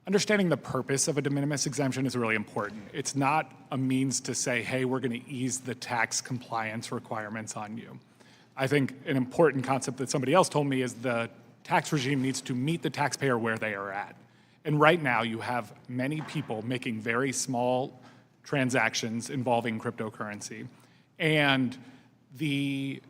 understanding the purpose of a de minimis exemption is really important. It's not a means to say, hey, we're going to ease the tax compliance requirements on you. I think an important concept that somebody else told me is the tax regime needs to meet the taxpayer where they are at. And right now you have many people making very small transactions involving cryptocurrency. And the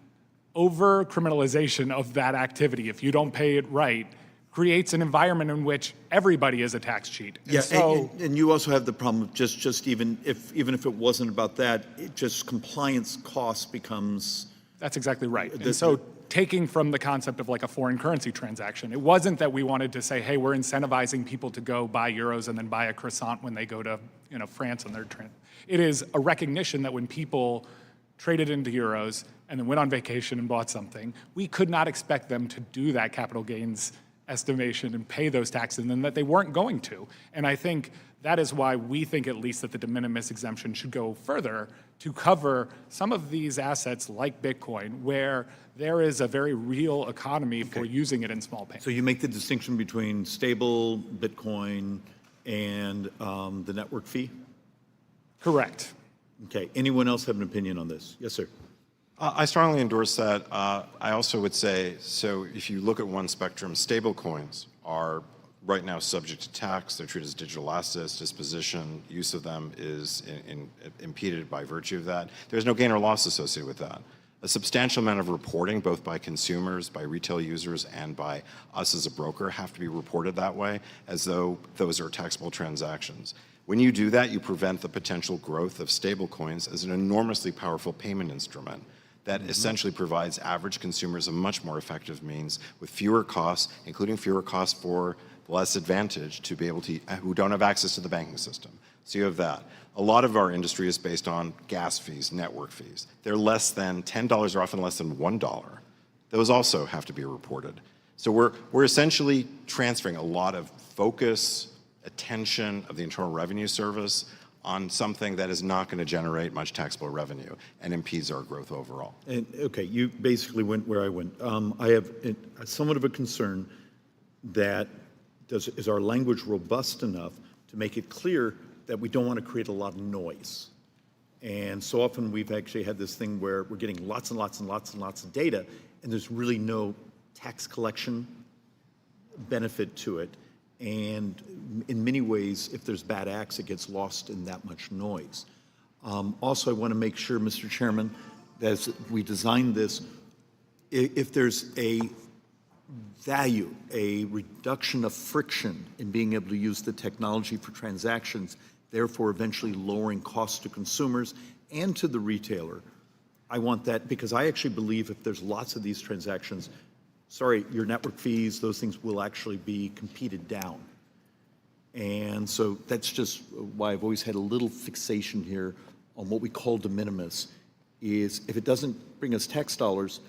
over-criminalization of that activity, if you don't pay it right, creates an environment in which everybody is a tax cheat. And Yeah, so, and you also have the problem of just even if it wasn't about that, just compliance costs becomes. that's exactly right. And so taking from the concept of like a foreign currency transaction, it wasn't that we wanted to say, hey, we're incentivizing people to go buy euros and then buy a croissant when they go to France on their trip. It is a recognition that when people traded into euros and then went on vacation and bought something, we could not expect them to do that capital gains estimation and pay those taxes, and then that they weren't going to. And I think that is why we think at least that the de minimis exemption should go further to cover some of these assets like Bitcoin, where there is a very real economy for using it in small payments. So you make the distinction between stable Bitcoin and the network fee? Correct. Okay, anyone else have an opinion on this? Yes, sir. I strongly endorse that. I also would say, so if you look at one spectrum, stable coins are right now subject to tax. They're treated as digital assets. Disposition, use of them is impeded by virtue of that. There's no gain or loss associated with that. A substantial amount of reporting, both by consumers, by retail users, and by us as a broker, have to be reported that way, as though those are taxable transactions. When you do that, you prevent the potential growth of stablecoins as an enormously powerful payment instrument that essentially provides average consumers a much more effective means with fewer costs, including fewer costs for the less advantaged to be able to, who don't have access to the banking system. So you have that. A lot of our industry is based on gas fees, network fees. They're less than $10 or often less than $1. Those also have to be reported. So we're essentially transferring a lot of focus, attention of the Internal Revenue Service on something that is not going to generate much taxable revenue and impedes our growth overall. And, okay, you basically went where I went. I have somewhat of a concern that is our language robust enough to make it clear that we don't want to create a lot of noise. And so often we've actually had this thing where we're getting lots and lots and lots and lots of data, and there's really no tax collection benefit to it. And in many ways, if there's bad acts, it gets lost in that much noise. Also, I want to make sure, Mr. Chairman, that as we design this, if there's a value, a reduction of friction in being able to use the technology for transactions, therefore eventually lowering costs to consumers and to the retailer, I want that, because I actually believe if there's lots of these transactions, sorry, your network fees, those things will actually be competed down. And so that's just why I've always had a little fixation here on what we call de minimis, is if it doesn't bring us tax dollars,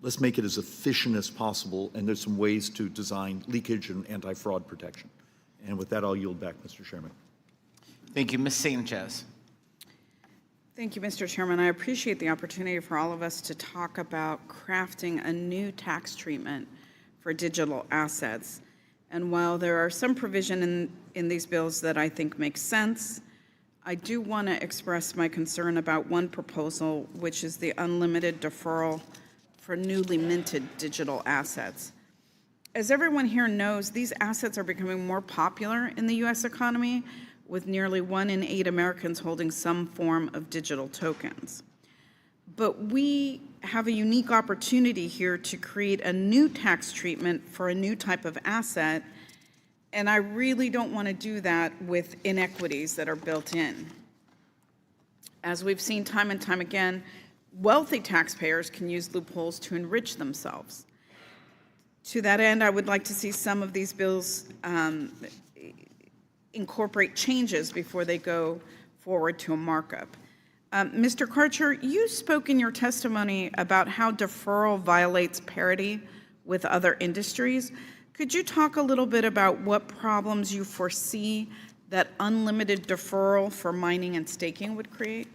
let's make it as efficient as possible, and there's some ways to design leakage and anti-fraud protection. And with that, I'll yield back, Mr. Chairman. Thank you. Ms. Sanchez. Thank you, Mr. Chairman. I appreciate the opportunity for all of us to talk about crafting a new tax treatment for digital assets. And while there are some provision in these bills that I think makes sense, I do want to express my concern about one proposal, which is the unlimited deferral for newly minted digital assets. As everyone here knows, these assets are becoming more popular in the U.S. economy, with nearly 1 in 8 Americans holding some form of digital tokens. But we have a unique opportunity here to create a new tax treatment for a new type of asset, and I really don't want to do that with inequities that are built in. As we've seen time and time again, wealthy taxpayers can use loopholes to enrich themselves. To that end, I would like to see some of these bills incorporate changes before they go forward to a markup. Mr. Karcher, you spoke in your testimony about how deferral violates parity with other industries. Could you talk a little bit about what problems you foresee that unlimited deferral for mining and staking would create?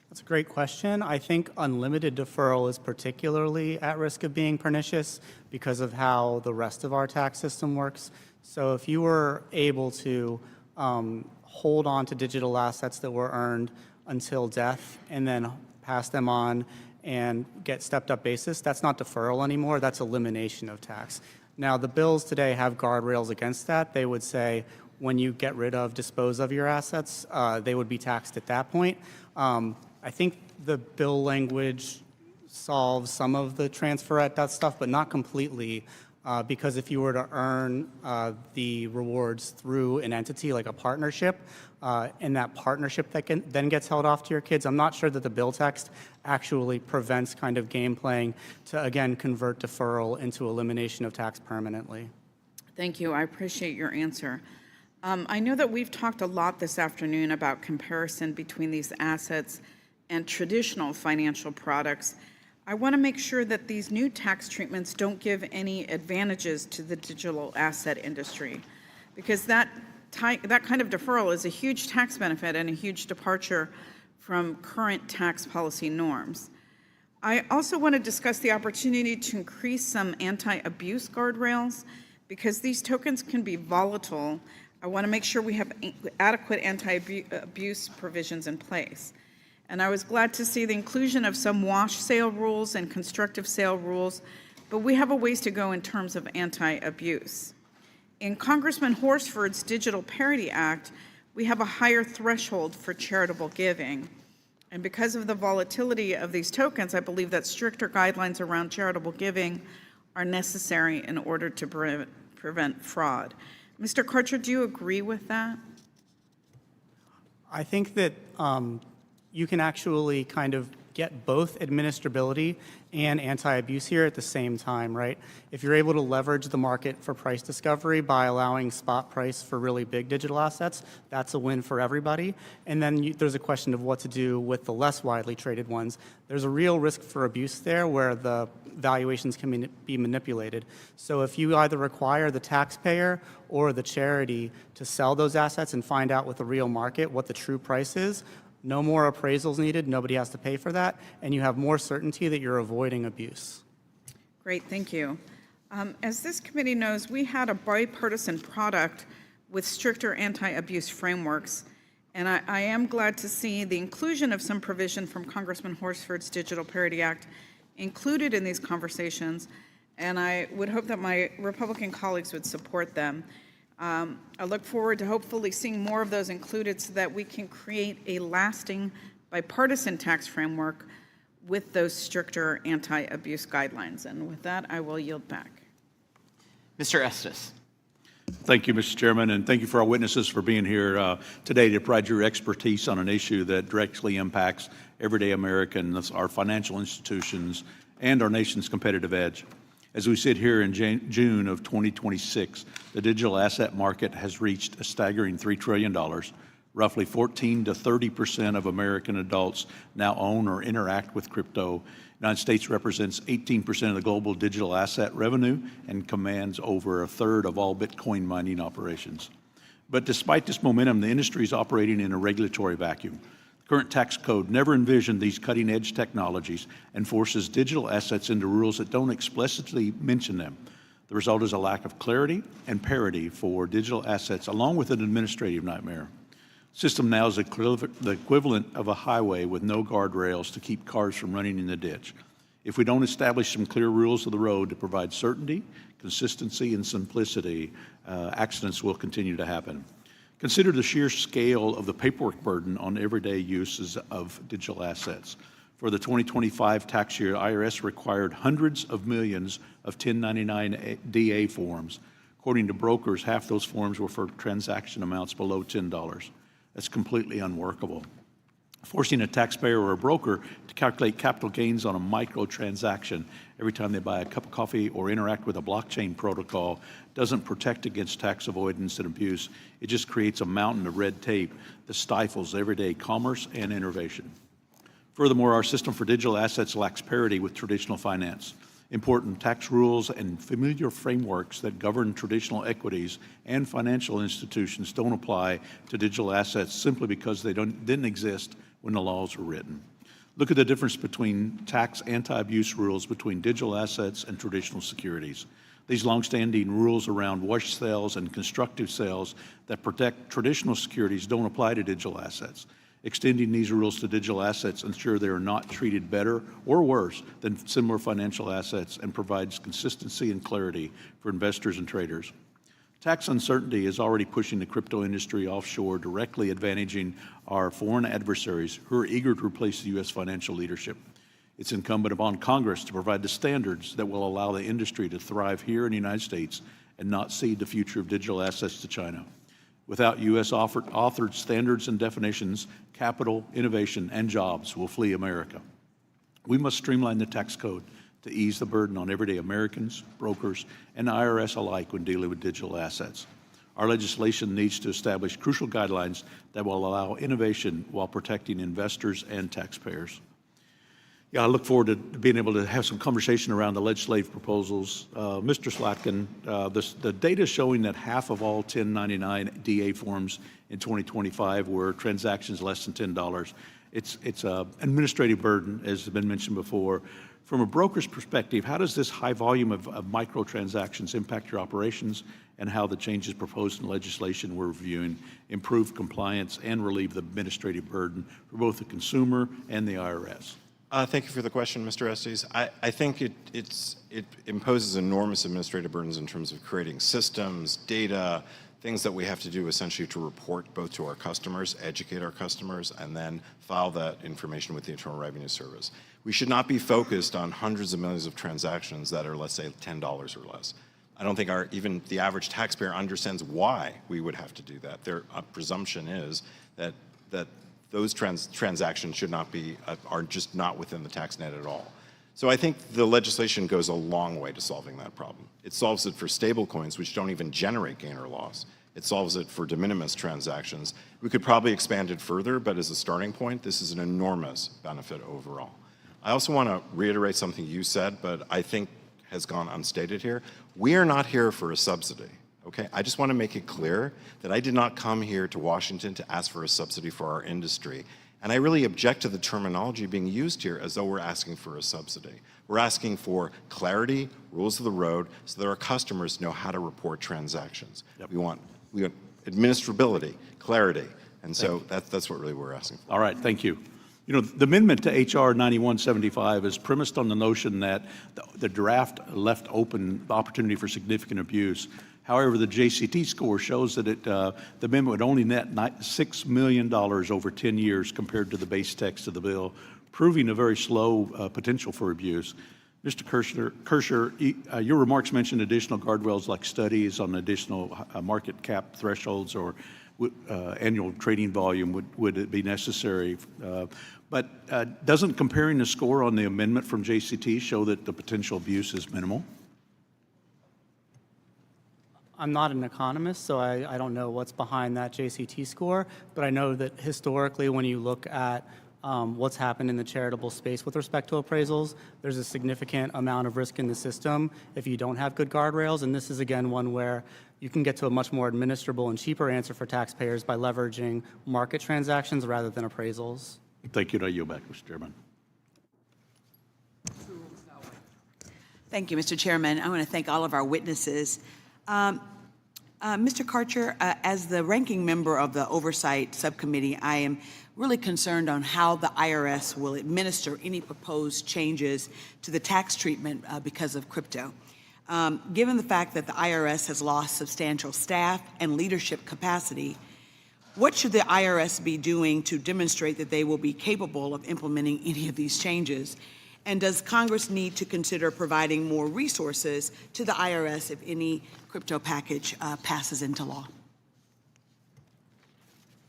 That's a great question. I think unlimited deferral is particularly at risk of being pernicious because of how the rest of our tax system works. So if you were able to hold on to digital assets that were earned until death and then pass them on and get stepped up basis, that's not deferral anymore, that's elimination of tax. Now, the bills today have guardrails against that. They would say when you get rid of, dispose of your assets, they would be taxed at that point. I think the bill language solve some of the transfer at that stuff, but not completely. Because if you were to earn the rewards through an entity like a partnership, and that partnership that then gets held off to your kids, I'm not sure that the bill text actually prevents kind of game playing to, again, convert deferral into elimination of tax permanently. Thank you. I appreciate your answer. I know that we've talked a lot this afternoon about comparison between these assets and traditional financial products. I want to make sure that these new tax treatments don't give any advantages to the digital asset industry, because that kind of deferral is a huge tax benefit and a huge departure from current tax policy norms. I also want to discuss the opportunity to increase some anti-abuse guardrails, because these tokens can be volatile. I want to make sure we have adequate anti-abuse provisions in place. And I was glad to see the inclusion of some wash sale rules and constructive sale rules, but we have a ways to go in terms of anti-abuse. In Congressman Horsford's Digital Parity Act, we have a higher threshold for charitable giving. And because of the volatility of these tokens, I believe that stricter guidelines around charitable giving are necessary in order to prevent fraud. Mr. Karcher, do you agree with that? I think that you can actually kind of get both administrability and anti-abuse here at the same time, right? If you're able to leverage the market for price discovery by allowing spot price for really big digital assets, that's a win for everybody. And then there's a question of what to do with the less widely traded ones. There's a real risk for abuse there where the valuations can be manipulated. So if you either require the taxpayer or the charity to sell those assets and find out with the real market what the true price is, no more appraisals needed, nobody has to pay for that, and you have more certainty that you're avoiding abuse. Great, thank you. As this committee knows, we had a bipartisan product with stricter anti-abuse frameworks, and I am glad to see the inclusion of some provision from Congressman Horsford's Digital Parity Act included in these conversations, and I would hope that my Republican colleagues would support them. I look forward to hopefully seeing more of those included so that we can create a lasting bipartisan tax framework with those stricter anti-abuse guidelines. And with that, I will yield back. Mr. Estes. Thank you, Mr. Chairman, and thank you for our witnesses for being here today to provide your expertise on an issue that directly impacts everyday Americans, our financial institutions, and our nation's competitive edge. As we sit here in June of 2026, the digital asset market has reached a staggering $3 trillion. Roughly 14 to 30% of American adults now own or interact with crypto. The United States represents 18% of the global digital asset revenue and commands over a third of all Bitcoin mining operations. But despite this momentum, the industry is operating in a regulatory vacuum. Current tax code never envisioned these cutting-edge technologies and forces digital assets into rules that don't explicitly mention them. The result is a lack of clarity and parity for digital assets, along with an administrative nightmare. The system now is the equivalent of a highway with no guardrails to keep cars from running in the ditch. If we don't establish some clear rules of the road to provide certainty, consistency, and simplicity, accidents will continue to happen. Consider the sheer scale of the paperwork burden on everyday uses of digital assets. For the 2025 tax year, IRS required hundreds of millions of 1099-DA forms. According to brokers, half those forms were for transaction amounts below $10. That's completely unworkable. Forcing a taxpayer or a broker to calculate capital gains on a micro transaction every time they buy a cup of coffee or interact with a blockchain protocol doesn't protect against tax avoidance and abuse. It just creates a mountain of red tape that stifles everyday commerce and innovation. Furthermore, our system for digital assets lacks parity with traditional finance. Important tax rules and familiar frameworks that govern traditional equities and financial institutions don't apply to digital assets simply because they didn't exist when the laws were written. Look at the difference between tax anti-abuse rules between digital assets and traditional securities. These longstanding rules around wash sales and constructive sales that protect traditional securities don't apply to digital assets. Extending these rules to digital assets ensure they are not treated better or worse than similar financial assets and provides consistency and clarity for investors and traders. Tax uncertainty is already pushing the crypto industry offshore, directly advantaging our foreign adversaries who are eager to replace the U.S. financial leadership. It's incumbent upon Congress to provide the standards that will allow the industry to thrive here in the United States and not cede the future of digital assets to China. Without U.S. authored standards and definitions, capital, innovation, and jobs will flee America. We must streamline the tax code to ease the burden on everyday Americans, brokers, and the IRS alike when dealing with digital assets. Our legislation needs to establish crucial guidelines that will allow innovation while protecting investors and taxpayers. Yeah, I look forward to being able to have some conversation around the legislative proposals. Mr. Slatkin, the data showing that half of all 1099 DA forms in 2025 were transactions less than $10. It's an administrative burden, as has been mentioned before. From a broker's perspective, how does this high volume of microtransactions impact your operations, and how the changes proposed in legislation we're reviewing improve compliance and relieve the administrative burden for both the consumer and the IRS? Thank you for the question, Mr. Estes. I think it imposes enormous administrative burdens in terms of creating systems, data, things that we have to do essentially to report both to our customers, educate our customers, and then file that information with the Internal Revenue Service. We should not be focused on hundreds of millions of transactions that are, let's say, $10 or less. I don't think even the average taxpayer understands why we would have to do that. Their presumption is that those transactions should not be, are just not within the tax net at all. So I think the legislation goes a long way to solving that problem. It solves it for stable coins, which don't even generate gain or loss. It solves it for de minimis transactions. We could probably expand it further, but as a starting point, this is an enormous benefit overall. I also want to reiterate something you said, but I think has gone unstated here. We are not here for a subsidy. Okay, I just want to make it clear that I did not come here to Washington to ask for a subsidy for our industry. And I really object to the terminology being used here as though we're asking for a subsidy. We're asking for clarity, rules of the road, so that our customers know how to report transactions. Yep. We want administrability, clarity, and so that's what really we're asking for. All right, thank you. You know, the amendment to H.R. 9175 is premised on the notion that the draft left open the opportunity for significant abuse. However, the JCT score shows that the amendment would only net $6 million over 10 years compared to the base text of the bill, proving a very slow potential for abuse. Mr. Kersher, your remarks mentioned additional guardrails like studies on additional market cap thresholds or annual trading volume would it be necessary. But doesn't comparing the score on the amendment from JCT show that the potential abuse is minimal? I'm not an economist, so I don't know what's behind that JCT score, but I know that historically when you look at what's happened in the charitable space with respect to appraisals, there's a significant amount of risk in the system if you don't have good guardrails, and this is again one where you can get to a much more administrable and cheaper answer for taxpayers by leveraging market transactions rather than appraisals. Thank you. I yield back, Mr. Chairman. Thank you, Mr. Chairman. I want to thank all of our witnesses. Mr. Karcher, as the ranking member of the Oversight Subcommittee, I am really concerned on how the IRS will administer any proposed changes to the tax treatment because of crypto. Given the fact that the IRS has lost substantial staff and leadership capacity, what should the IRS be doing to demonstrate that they will be capable of implementing any of these changes? And does Congress need to consider providing more resources to the IRS if any crypto package passes into law?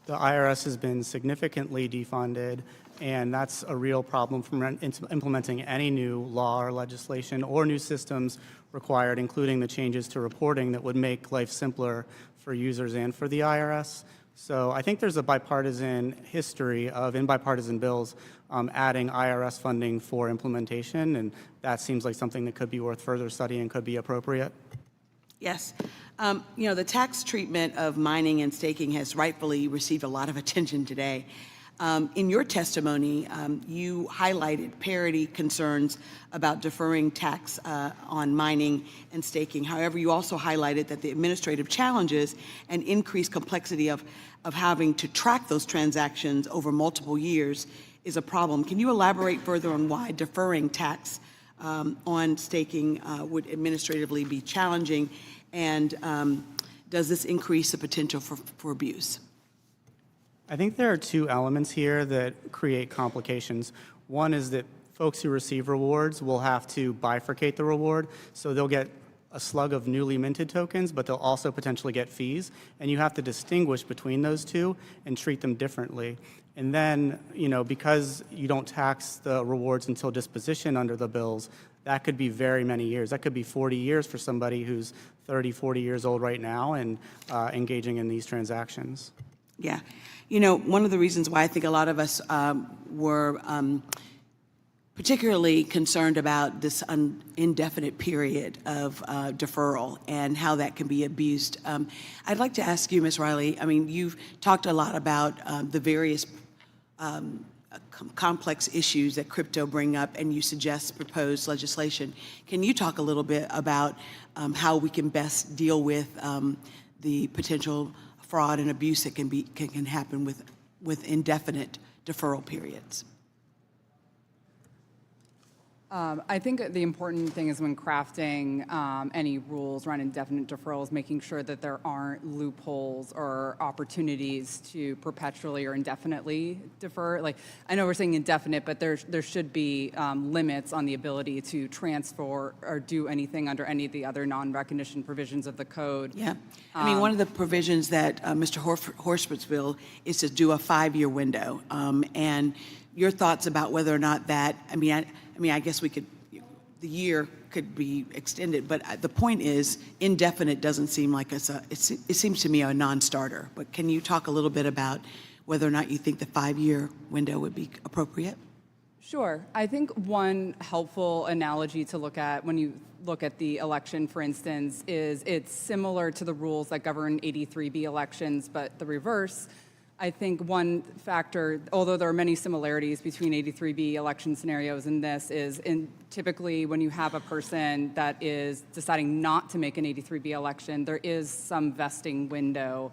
The IRS has been significantly defunded, and that's a real problem from implementing any new law or legislation or new systems required, including the changes to reporting that would make life simpler for users and for the IRS. So I think there's a bipartisan history of, in bipartisan bills, adding IRS funding for implementation, and that seems like something that could be worth further study and could be appropriate. Yes. You know, the tax treatment of mining and staking has rightfully received a lot of attention today. In your testimony, you highlighted parity concerns about deferring tax on mining and staking. However, you also highlighted that the administrative challenges and increased complexity of having to track those transactions over multiple years is a problem. Can you elaborate further on why deferring tax on staking would administratively be challenging, and does this increase the potential for abuse? I think there are two elements here that create complications. One is that folks who receive rewards will have to bifurcate the reward, so they'll get a slug of newly minted tokens, but they'll also potentially get fees, and you have to distinguish between those two and treat them differently. And then, because you don't tax the rewards until disposition under the bills, that could be very many years. That could be 40 years for somebody who's 30, 40 years old right now and engaging in these transactions. Yeah. One of the reasons why I think a lot of us were particularly concerned about this indefinite period of deferral and how that can be abused. I'd like to ask you, Ms. Riley, you've talked a lot about the various complex issues that crypto bring up, and you suggest proposed legislation. Can you talk a little bit about how we can best deal with the potential fraud and abuse that can happen with indefinite deferral periods? I think the important thing is when crafting any rules around indefinite deferrals, making sure that there aren't loopholes or opportunities to perpetually or indefinitely defer. Like, I know we're saying indefinite, but there should be limits on the ability to transfer or do anything under any of the other non-recognition provisions of the code. Yeah. One of the provisions that Mr. Horspit's bill is to do a 5-year window. And your thoughts about whether or not that, I guess the year could be extended, but the point is, indefinite doesn't seem like it seems to me a non-starter. But can you talk a little bit about whether or not you think the 5-year window would be appropriate? Sure. I think one helpful analogy to look at when you look at the election, for instance, is it's similar to the rules that govern 83B elections, but the reverse. I think one factor, although there are many similarities between 83B election scenarios and this, is typically when you have a person that is deciding not to make an 83B election, there is some vesting window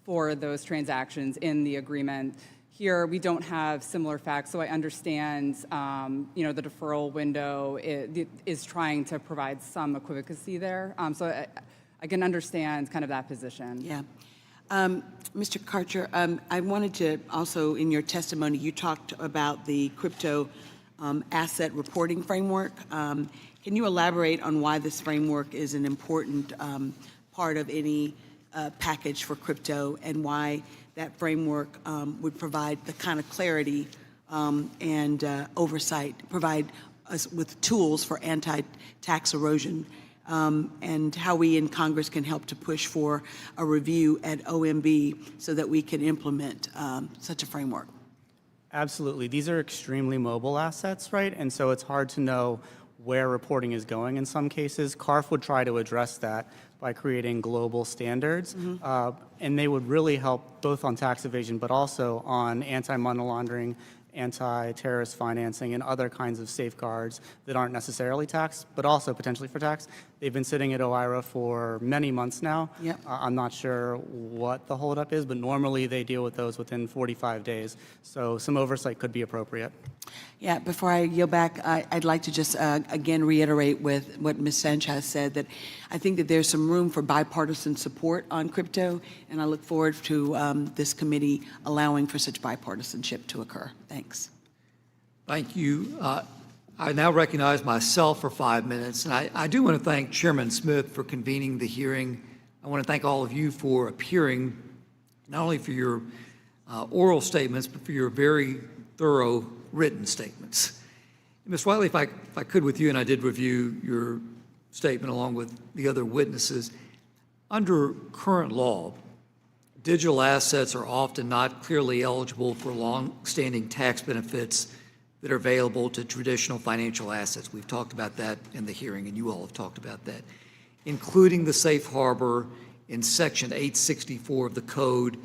for those transactions in the agreement. Here, we don't have similar facts, so I understand, the deferral window is trying to provide some equivacy there. So I can understand kind of that position. Yeah. Mr. Karcher, I wanted to also, in your testimony, you talked about the crypto asset reporting framework. Can you elaborate on why this framework is an important part of any package for crypto, and why that framework would provide the kind of clarity and oversight, provide us with tools for anti-tax erosion, and how we in Congress can help to push for a review at OMB so that we can implement such a framework? Absolutely. These are extremely mobile assets, right? And so it's hard to know where reporting is going in some cases. CARF would try to address that by creating global standards, and they would really help both on tax evasion but also on anti-money laundering, anti-terrorist financing, and other kinds of safeguards that aren't necessarily tax, but also potentially for tax. They've been sitting at OIRA for many months now. Yep. I'm not sure what the holdup is, but normally they deal with those within 45 days. So some oversight could be appropriate. Yeah, before I yield back, I'd like to just again reiterate with what Ms. Sanchez said, that I think that there's some room for bipartisan support on crypto, and I look forward to this committee allowing for such bipartisanship to occur. Thanks. Thank you. I now recognize myself for 5 minutes, and I do want to thank Chairman Smith for convening the hearing. I want to thank all of you for appearing, not only for your oral statements, but for your very thorough written statements. Ms. Wiley, if I could with you, and I did review your statement along with the other witnesses, under current law, digital assets are often not clearly eligible for long-standing tax benefits that are available to traditional financial assets. We've talked about that in the hearing, and you all have talked about that, including the safe harbor in Section 864 of the Code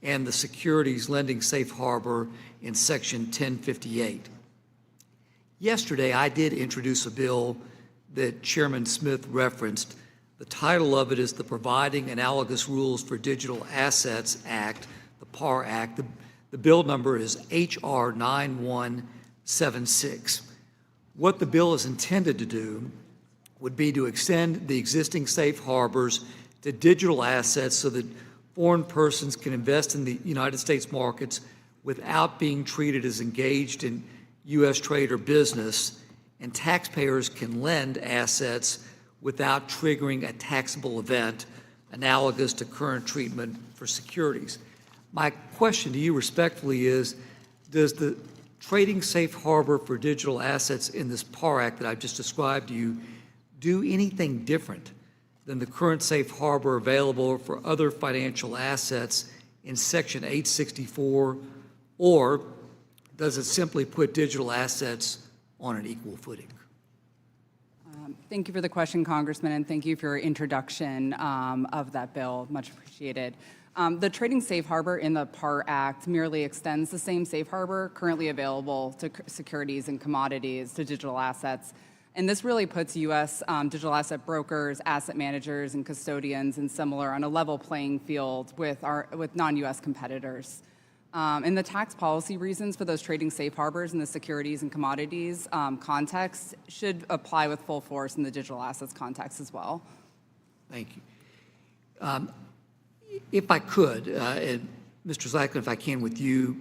and the securities lending safe harbor in Section 1058. Yesterday, I did introduce a bill that Chairman Smith referenced. The title of it is the Providing Analogous Rules for Digital Assets Act, the PAR Act. The bill number is H.R. 9176. What the bill is intended to do would be to extend the existing safe harbors to digital assets so that foreign persons can invest in the United States markets without being treated as engaged in U.S. trade or business, and taxpayers can lend assets without triggering a taxable event analogous to current treatment for securities. My question to you respectfully is, does the trading safe harbor for digital assets in this PAR Act that I've just described to you do anything different than the current safe harbor available for other financial assets in Section 864, or does it simply put digital assets on an equal footing? Thank you for the question, Congressman, and thank you for your introduction of that bill. Much appreciated. The Trading Safe Harbor in the PAR Act merely extends the same safe harbor currently available to securities and commodities to digital assets. And this really puts U.S. Digital asset brokers, asset managers, and custodians and similar on a level playing field with non-U.S. competitors. And the tax policy reasons for those trading safe harbors in the securities and commodities context should apply with full force in the digital assets context as well. Thank you. If I could, and Mr. Zachlin, if I can with you,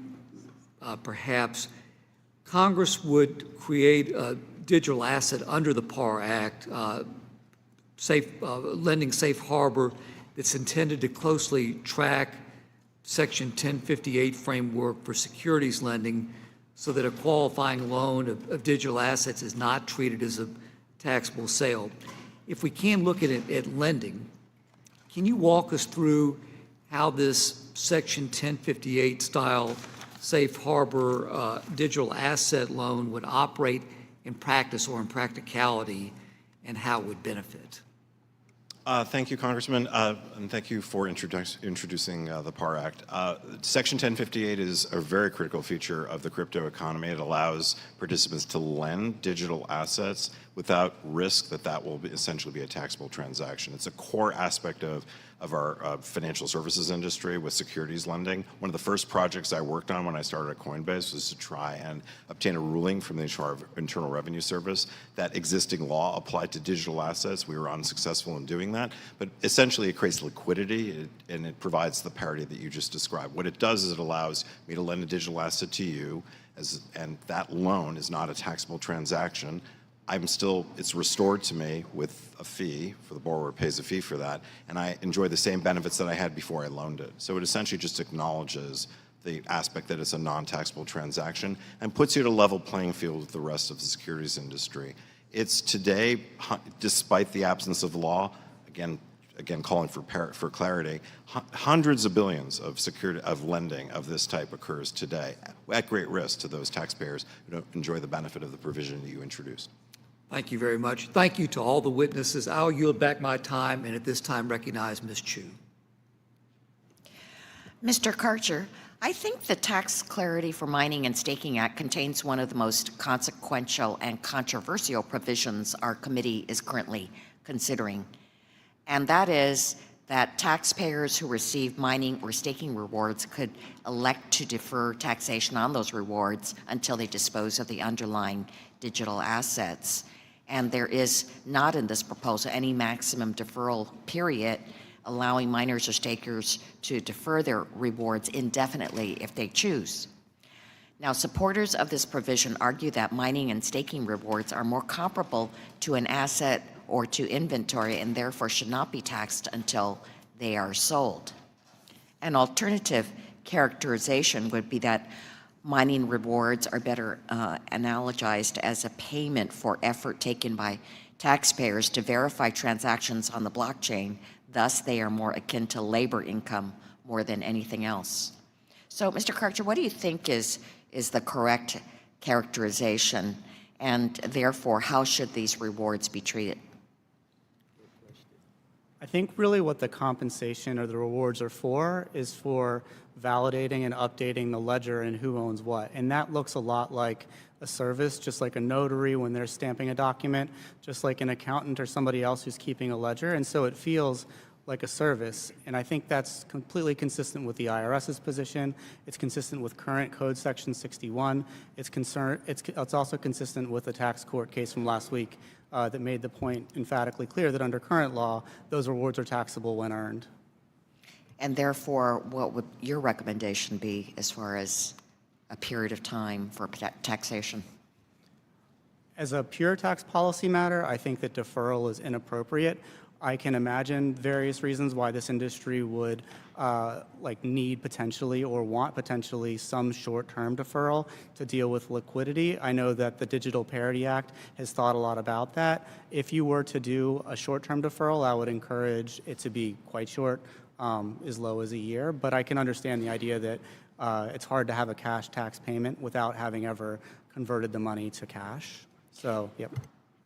perhaps, Congress would create a digital asset under the PAR Act, lending safe harbor that's intended to closely track Section 1058 framework for securities lending so that a qualifying loan of digital assets is not treated as a taxable sale. If we can look at it at lending, can you walk us through how this Section 1058 style safe harbor digital asset loan would operate in practice or in practicality and how it would benefit? Thank you, Congressman, and thank you for introducing the PAR Act. Section 1058 is a very critical feature of the crypto economy. It allows participants to lend digital assets without risk that will essentially be a taxable transaction. It's a core aspect of our financial services industry with securities lending. One of the first projects I worked on when I started at Coinbase was to try and obtain a ruling from the Internal Revenue Service that existing law applied to digital assets. We were unsuccessful in doing that, but essentially it creates liquidity and it provides the parity that you just described. What it does is it allows me to lend a digital asset to you, and that loan is not a taxable transaction. It's restored to me with a fee, for the borrower pays a fee for that, and I enjoy the same benefits that I had before I loaned it. So it essentially just acknowledges the aspect that it's a non-taxable transaction and puts you at a level playing field with the rest of the securities industry. It's today, despite the absence of law, again calling for clarity, hundreds of billions of lending of this type occurs today at great risk to those taxpayers who don't enjoy the benefit of the provision that you introduced. Thank you very much. Thank you to all the witnesses. I'll yield back my time and at this time recognize Ms. Chu. Mr. Karcher, I think the Tax Clarity for Mining and Staking Act contains one of the most consequential and controversial provisions our committee is currently considering, and that is that taxpayers who receive mining or staking rewards could elect to defer taxation on those rewards until they dispose of the underlying digital assets. And there is not in this proposal any maximum deferral period allowing miners or stakers to defer their rewards indefinitely if they choose. Now, supporters of this provision argue that mining and staking rewards are more comparable to an asset or to inventory and therefore should not be taxed until they are sold. An alternative characterization would be that mining rewards are better analogized as a payment for effort taken by taxpayers to verify transactions on the blockchain. Thus, they are more akin to labor income more than anything else. So, Mr. Karcher, what do you think is the correct characterization, and therefore, how should these rewards be treated? I think really what the compensation or the rewards are for is for validating and updating the ledger and who owns what. And that looks a lot like a service, just like a notary when they're stamping a document, just like an accountant or somebody else who's keeping a ledger. And so it feels like a service. And I think that's completely consistent with the IRS's position. It's consistent with current Code Section 61. It's also consistent with the tax court case from last week that made the point emphatically clear that under current law, those rewards are taxable when earned. And therefore, what would your recommendation be as far as a period of time for taxation? As a pure tax policy matter, I think that deferral is inappropriate. I can imagine various reasons why this industry would need potentially or want potentially some short-term deferral to deal with liquidity. I know that the Digital Parity Act has thought a lot about that. If you were to do a short-term deferral, I would encourage it to be quite short, as low as a year. But I can understand the idea that it's hard to have a cash tax payment without having ever converted the money to cash. So, yep.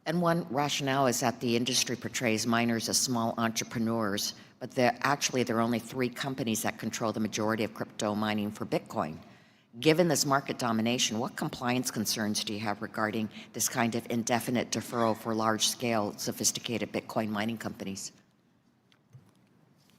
And one rationale is that the industry portrays miners as small entrepreneurs, but there are only 3 companies that control the majority of crypto mining for Bitcoin. Given this market domination, what compliance concerns do you have regarding this kind of indefinite deferral for large-scale, sophisticated Bitcoin mining companies?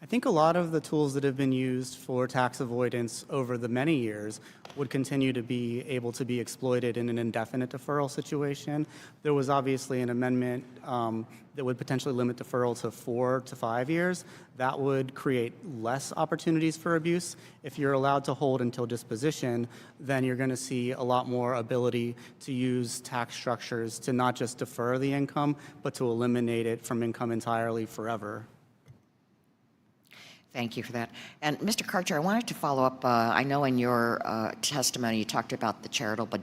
I think a lot of the tools that have been used for tax avoidance over the many years would continue to be able to be exploited in an indefinite deferral situation. There was obviously an amendment that would potentially limit deferral to 4 to 5 years. That would create less opportunities for abuse. If you're allowed to hold until disposition, then you're going to see a lot more ability to use tax structures to not just defer the income, but to eliminate it from income entirely forever. Thank you for that. And Mr. Karcher, I wanted to follow up. I know in your testimony you talked about the charitable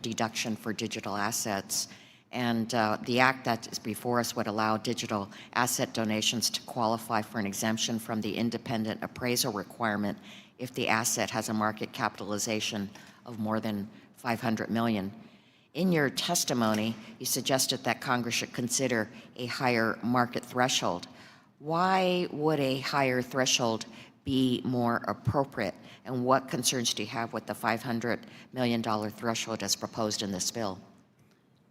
deduction for digital assets, and the act that is before us would allow digital asset donations to qualify for an exemption from the independent appraisal requirement if the asset has a market capitalization of more than $500 million. In your testimony, you suggested that Congress should consider a higher market threshold. Why would a higher threshold be more appropriate? And what concerns do you have with the $500 million threshold as proposed in this bill?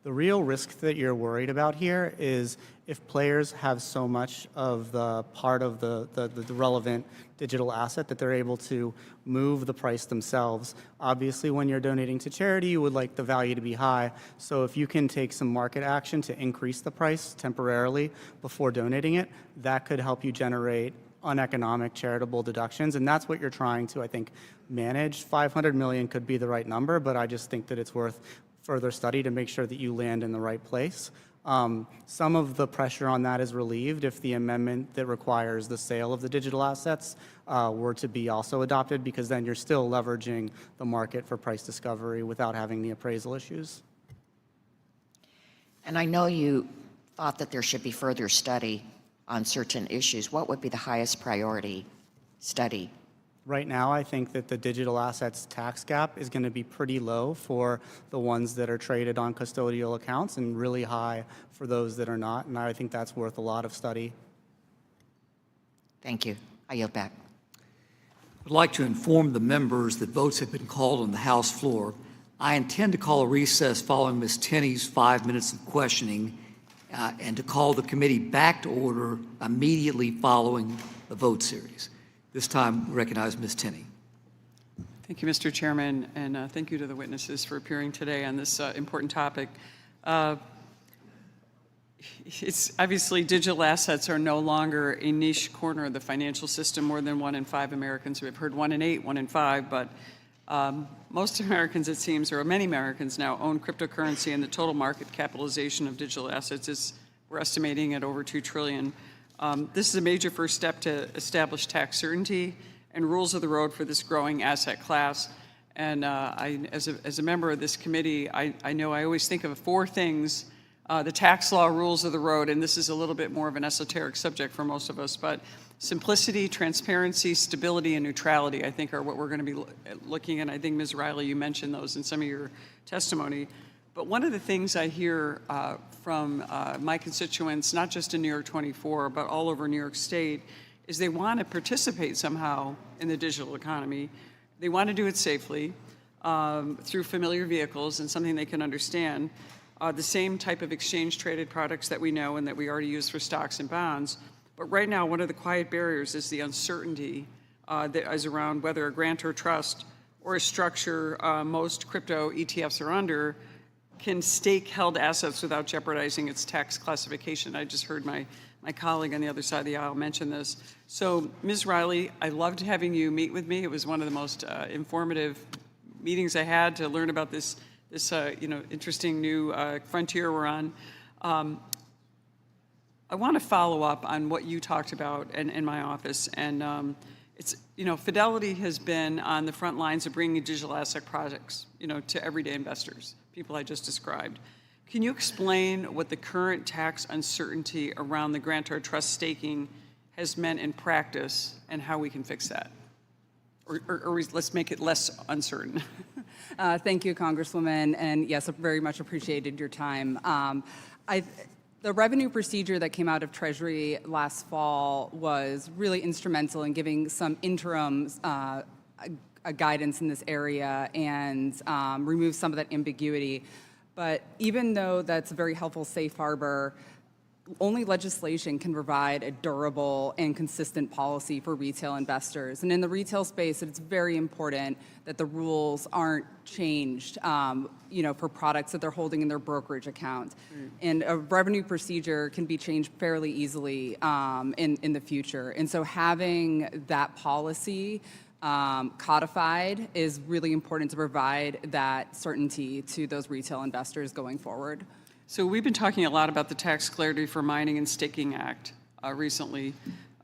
The real risk that you're worried about here is if players have so much of the part of the relevant digital asset that they're able to move the price themselves. Obviously, when you're donating to charity, you would like the value to be high. So if you can take some market action to increase the price temporarily before donating it, that could help you generate uneconomic charitable deductions. And that's what you're trying to, I think, manage. 500 million could be the right number, but I just think that it's worth further study to make sure that you land in the right place. Some of the pressure on that is relieved if the amendment that requires the sale of the digital assets were to be also adopted, because then you're still leveraging the market for price discovery without having the appraisal issues. And I know you thought that there should be further study on certain issues. What would be the highest priority study? Right now, I think that the digital assets tax gap is going to be pretty low for the ones that are traded on custodial accounts and really high for those that are not, and I think that's worth a lot of study. Thank you. I yield back. I'd like to inform the members that votes have been called on the House floor. I intend to call a recess following Ms. Tenney's 5 minutes of questioning and to call the committee back to order immediately following the vote series. This time, recognize Ms. Tenney. Thank you, Mr. Chairman, and thank you to the witnesses for appearing today on this important topic. It's obviously digital assets are no longer a niche corner of the financial system. More than 1 in 5 Americans, we've heard 1 in 8, 1 in 5, but most Americans, it seems, or many Americans now own cryptocurrency, and the total market capitalization of digital assets is, we're estimating, at over $2 trillion. This is a major first step to establish tax certainty and rules of the road for this growing asset class. And as a member of this committee, I know I always think of 4 things: the tax law, rules of the road, and this is a little bit more of an esoteric subject for most of us, but simplicity, transparency, stability, and neutrality, I think, are what we're going to be looking at. I think, Ms. Riley, you mentioned those in some of your testimony. But one of the things I hear from my constituents, not just in New York 24, but all over New York State, is they want to participate somehow in the digital economy. They want to do it safely through familiar vehicles and something they can understand. The same type of exchange-traded products that we know and that we already use for stocks and bonds. But right now, one of the quiet barriers is the uncertainty that is around whether a grant or trust or a structure most crypto ETFs are under can stake held assets without jeopardizing its tax classification. I just heard my colleague on the other side of the aisle mention this. So, Ms. Riley, I loved having you meet with me. It was one of the most informative meetings I had to learn about this this interesting new frontier we're on. I want to follow up on what you talked about in my office, and it's Fidelity has been on the front lines of bringing digital asset projects to everyday investors, people I just described. Can you explain what the current tax uncertainty around the grantor trust staking has meant in practice and how we can fix that? Or let's make it less uncertain. Thank you, Congresswoman, and yes, I very much appreciated your time. The revenue procedure that came out of Treasury last fall was really instrumental in giving some interim guidance in this area and remove some of that ambiguity. But even though that's a very helpful safe harbor, only legislation can provide a durable and consistent policy for retail investors. And in the retail space, it's very important that the rules aren't changed, for products that they're holding in their brokerage account. And a revenue procedure can be changed fairly easily in the future. And so having that policy codified is really important to provide that certainty to those retail investors going forward. So we've been talking a lot about the Tax Clarity for Mining and Staking Act recently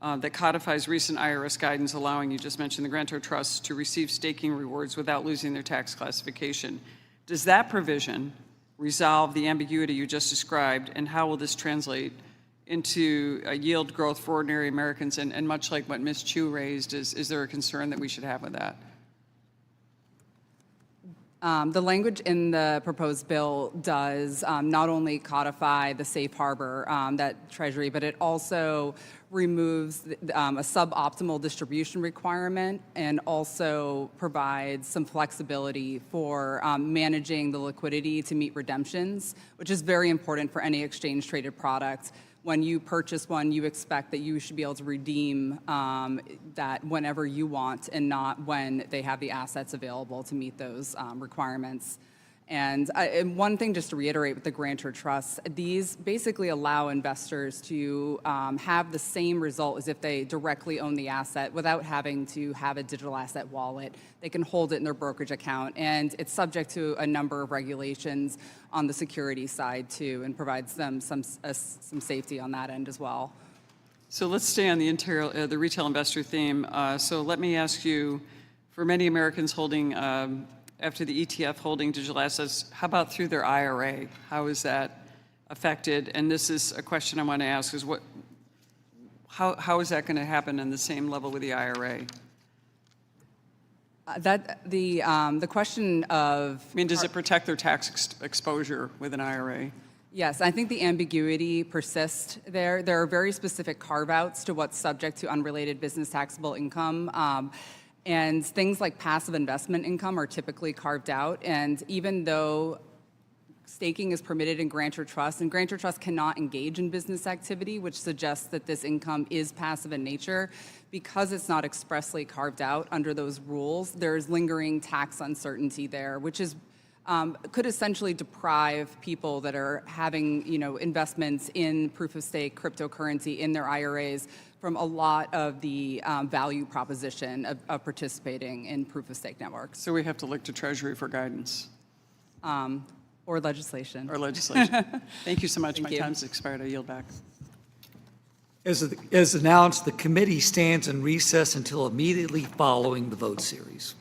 that codifies recent IRS guidance allowing, you just mentioned, the grantor trusts to receive staking rewards without losing their tax classification. Does that provision resolve the ambiguity you just described, and how will this translate into yield growth for ordinary Americans? And much like what Ms. Chu raised, is there a concern that we should have with that? The language in the proposed bill does not only codify the safe harbor that Treasury, but it also removes a suboptimal distribution requirement and also provides some flexibility for managing the liquidity to meet redemptions, which is very important for any exchange-traded product. When you purchase one, you expect that you should be able to redeem that whenever you want and not when they have the assets available to meet those requirements. And one thing just to reiterate with the grantor trusts, these basically allow investors to have the same result as if they directly own the asset without having to have a digital asset wallet. They can hold it in their brokerage account, and it's subject to a number of regulations on the security side too, and provides them some safety on that end as well. So let's stay on the retail investor theme. So let me ask you, for many Americans holding after the ETF holding digital assets, how about through their IRA? How is that affected? And this is a question I want to ask, is how is that going to happen on the same level with the IRA? The question of... I mean, does it protect their tax exposure with an IRA? Yes, I think the ambiguity persists there. There are very specific carve-outs to what's subject to unrelated business taxable income. And things like passive investment income are typically carved out. And even though staking is permitted in grantor trusts, and grantor trusts cannot engage in business activity, which suggests that this income is passive in nature, because it's not expressly carved out under those rules, there's lingering tax uncertainty there, which is could essentially deprive people that are having investments in proof-of-stake cryptocurrency in their IRAs from a lot of the value proposition of participating in proof-of-stake networks. So we have to look to Treasury for guidance. Or legislation. Or legislation. Thank you so much. Thank My you. time's expired. I yield back. As announced, the committee stands in recess until immediately following the vote series.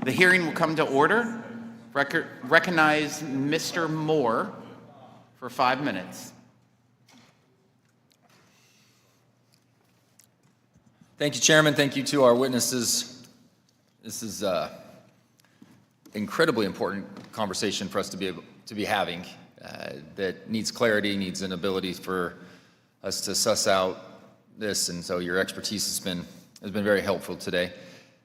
The hearing will come to order. Recognize Mr. Moore for 5 minutes. Thank you, Chairman. Thank you to our witnesses. This is an incredibly important conversation for us to be having that needs clarity, needs an ability for us to suss out this, and so your expertise has been very helpful today.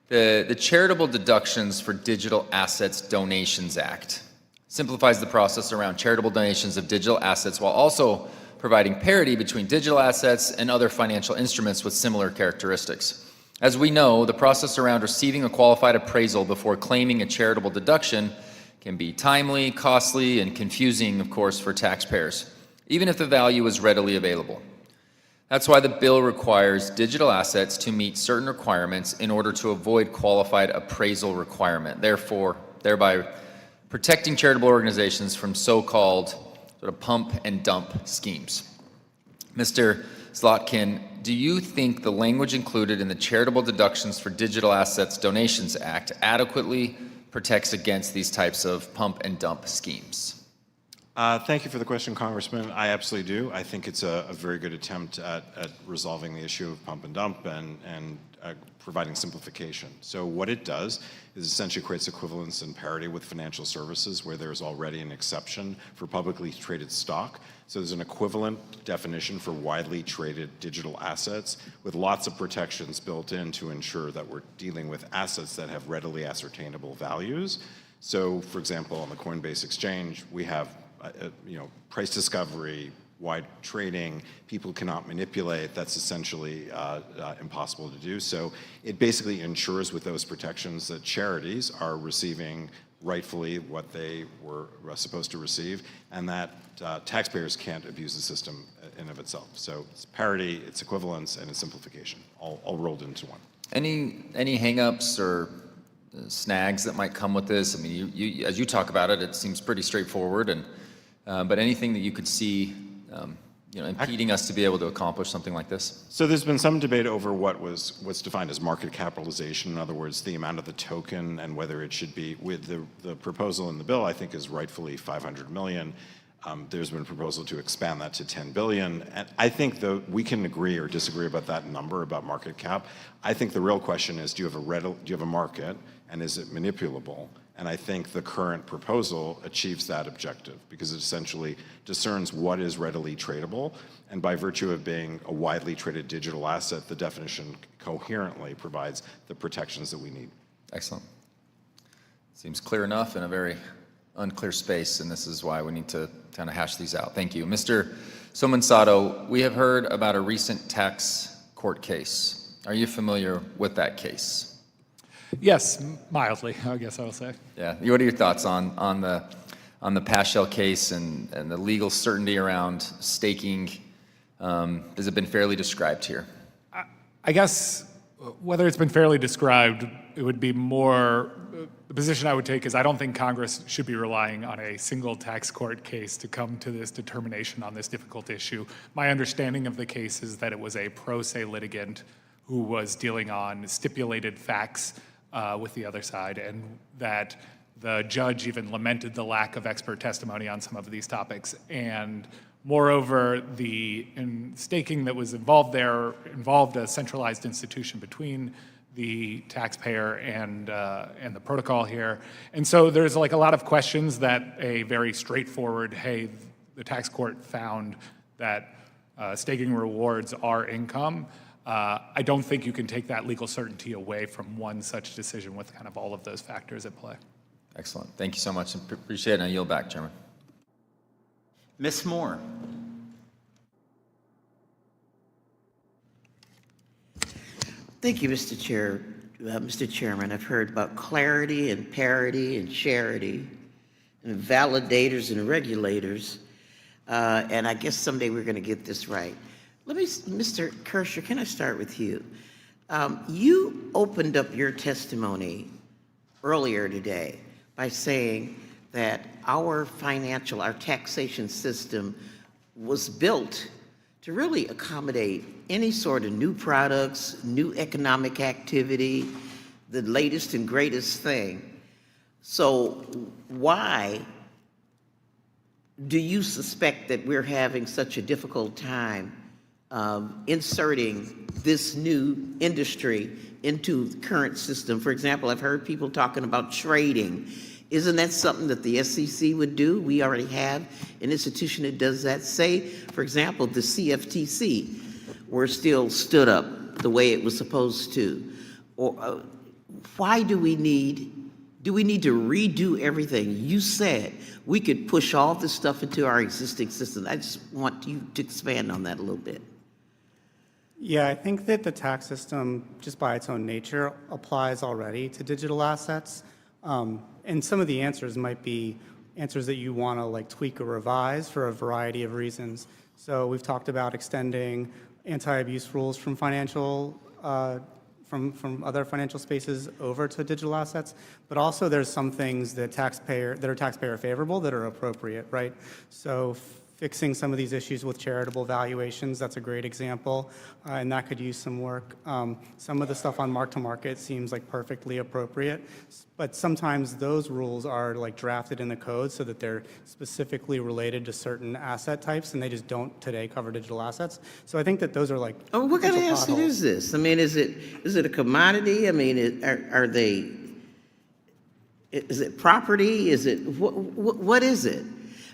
The Charitable Deductions for Digital Assets Donations Act simplifies the process around charitable donations of digital assets while also providing parity between digital assets and other financial instruments with similar characteristics. As we know, the process around receiving a qualified appraisal before claiming a charitable deduction can be timely, costly, and confusing, of course, for taxpayers, even if the value is readily available. That's why the bill requires digital assets to meet certain requirements in order to avoid qualified appraisal requirement, thereby protecting charitable organizations from so-called sort of pump and dump schemes. Mr. Slotkin, do you think the language included in the Charitable Deductions for Digital Assets Donations Act adequately protects against these types of pump and dump schemes? Thank you for the question, Congressman. I absolutely do. I think it's a very good attempt at resolving the issue of pump and dump and providing simplification. So what it does is essentially creates equivalence and parity with financial services where there's already an exception for publicly traded stock. So there's an equivalent definition for widely traded digital assets with lots of protections built in to ensure that we're dealing with assets that have readily ascertainable values. So, for example, on the Coinbase exchange, we have price discovery, wide trading, people cannot manipulate. That's essentially impossible to do. So it basically ensures with those protections that charities are receiving rightfully what they were supposed to receive, and that taxpayers can't abuse the system in of itself. So it's parity, it's equivalence, and it's simplification, all rolled into one. Any hang-ups or snags that might come with this? I mean, you as you talk about it, it seems pretty straightforward, and but anything that you could see impeding us to be able to accomplish something like this? So there's been some debate over what's defined as market capitalization. In other words, the amount of the token and whether it should be, with the proposal in the bill, I think is rightfully 500 million. There's been a proposal to expand that to 10 billion. And I think we can agree or disagree about that number, about market cap. I think the real question is, do you have a market, and is it manipulable? And I think the current proposal achieves that objective because it essentially discerns what is readily tradable. And by virtue of being a widely traded digital asset, the definition coherently provides the protections that we need. Excellent. Seems clear enough in a very unclear space, and this is why we need to kind of hash these out. Thank you. Mr. Somonsato, we have heard about a recent tax court case. Are you familiar with that case? Yes, mildly, I guess I will say. Yeah. What are your thoughts on the Paschal case and the legal certainty around staking? Has it been fairly described here? I guess whether it's been fairly described, it would be more, the position I would take is I don't think Congress should be relying on a single tax court case to come to this determination on this difficult issue. My understanding of the case is that it was a pro se litigant who was dealing on stipulated facts with the other side, and that the judge even lamented the lack of expert testimony on some of these topics. And moreover, the staking that was involved there involved a centralized institution between the taxpayer and the protocol here. And so there's like a lot of questions that a very straightforward, hey, the tax court found that staking rewards are income. I don't think you can take that legal certainty away from one such decision with kind of all of those factors at play. Excellent. Thank you so much. Appreciate it. And I yield back, Chairman. Ms. Moore. Thank you, Mr. Chair. Mr. Chairman, I've heard about clarity and parity and charity and validators and regulators, and I guess someday we're going to get this right. Mr. Kershaw, can I start with you? You opened up your testimony earlier today by saying that our taxation system was built to really accommodate any sort of new products, new economic activity, the latest and greatest thing. So why do you suspect that we're having such a difficult time inserting this new industry into the current system? For example, I've heard people talking about trading. Isn't that something that the SEC would do? We already have an institution that does that. Say, for example, the CFTC were still stood up the way it was supposed to. Or why do we need to redo everything? You said we could push all this stuff into our existing system. I just want you to expand on that a little bit. Yeah, I think that the tax system, just by its own nature, applies already to digital assets. And some of the answers might be answers that you want to like tweak or revise for a variety of reasons. So we've talked about extending anti-abuse rules from financial from other financial spaces over to digital assets, but also there's some things that are taxpayer favorable that are appropriate, right? So fixing some of these issues with charitable valuations, that's a great example, and that could use some work. Some of the stuff on mark-to-market seems like perfectly appropriate, but sometimes those rules are like drafted in the code so that they're specifically related to certain asset types, and they just don't today cover digital assets. So I think that those are like what kind of asset is this? I mean, is it a commodity? I mean, is it property? Is it, what is it?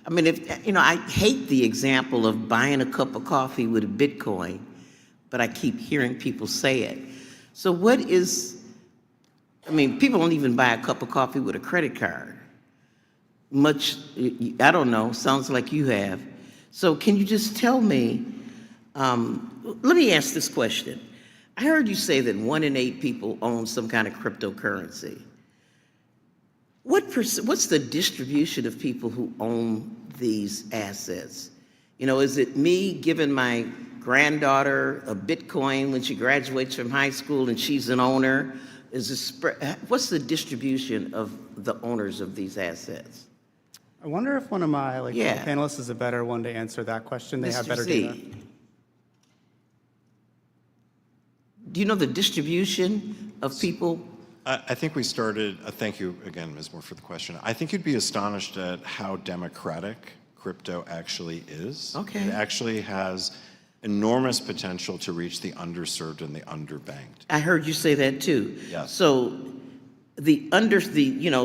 I mean, I hate the example of buying a cup of coffee with a Bitcoin, but I keep hearing people say it. So people don't even buy a cup of coffee with a credit card. I don't know, sounds like you have. So can you just tell me, let me ask this question. I heard you say that 1 in 8 people own some kind of cryptocurrency. What's the distribution of people who own these assets? Is it me giving my granddaughter a Bitcoin when she graduates from high school and she's an owner? What's the distribution of the owners of these assets? I wonder if one of my panelists is a better one to answer that question. They have better data. Do you know the distribution of people? I think we started, thank you again, Ms. Moore, for the question. I think you'd be astonished at how democratic crypto actually is. Okay. It actually has enormous potential to reach the underserved and the underbanked. I heard you say that too. Yes. So the underserved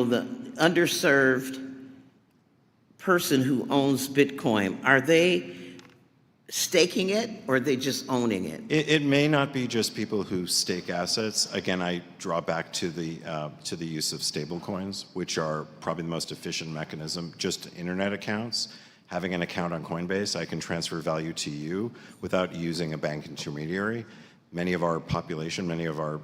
person who owns Bitcoin, are they staking it, or are they just owning it? It may not be just people who stake assets. Again, I draw back to the use of stablecoins, which are probably the most efficient mechanism. Just internet accounts. Having an account on Coinbase, I can transfer value to you without using a bank intermediary. Many of our population, many of our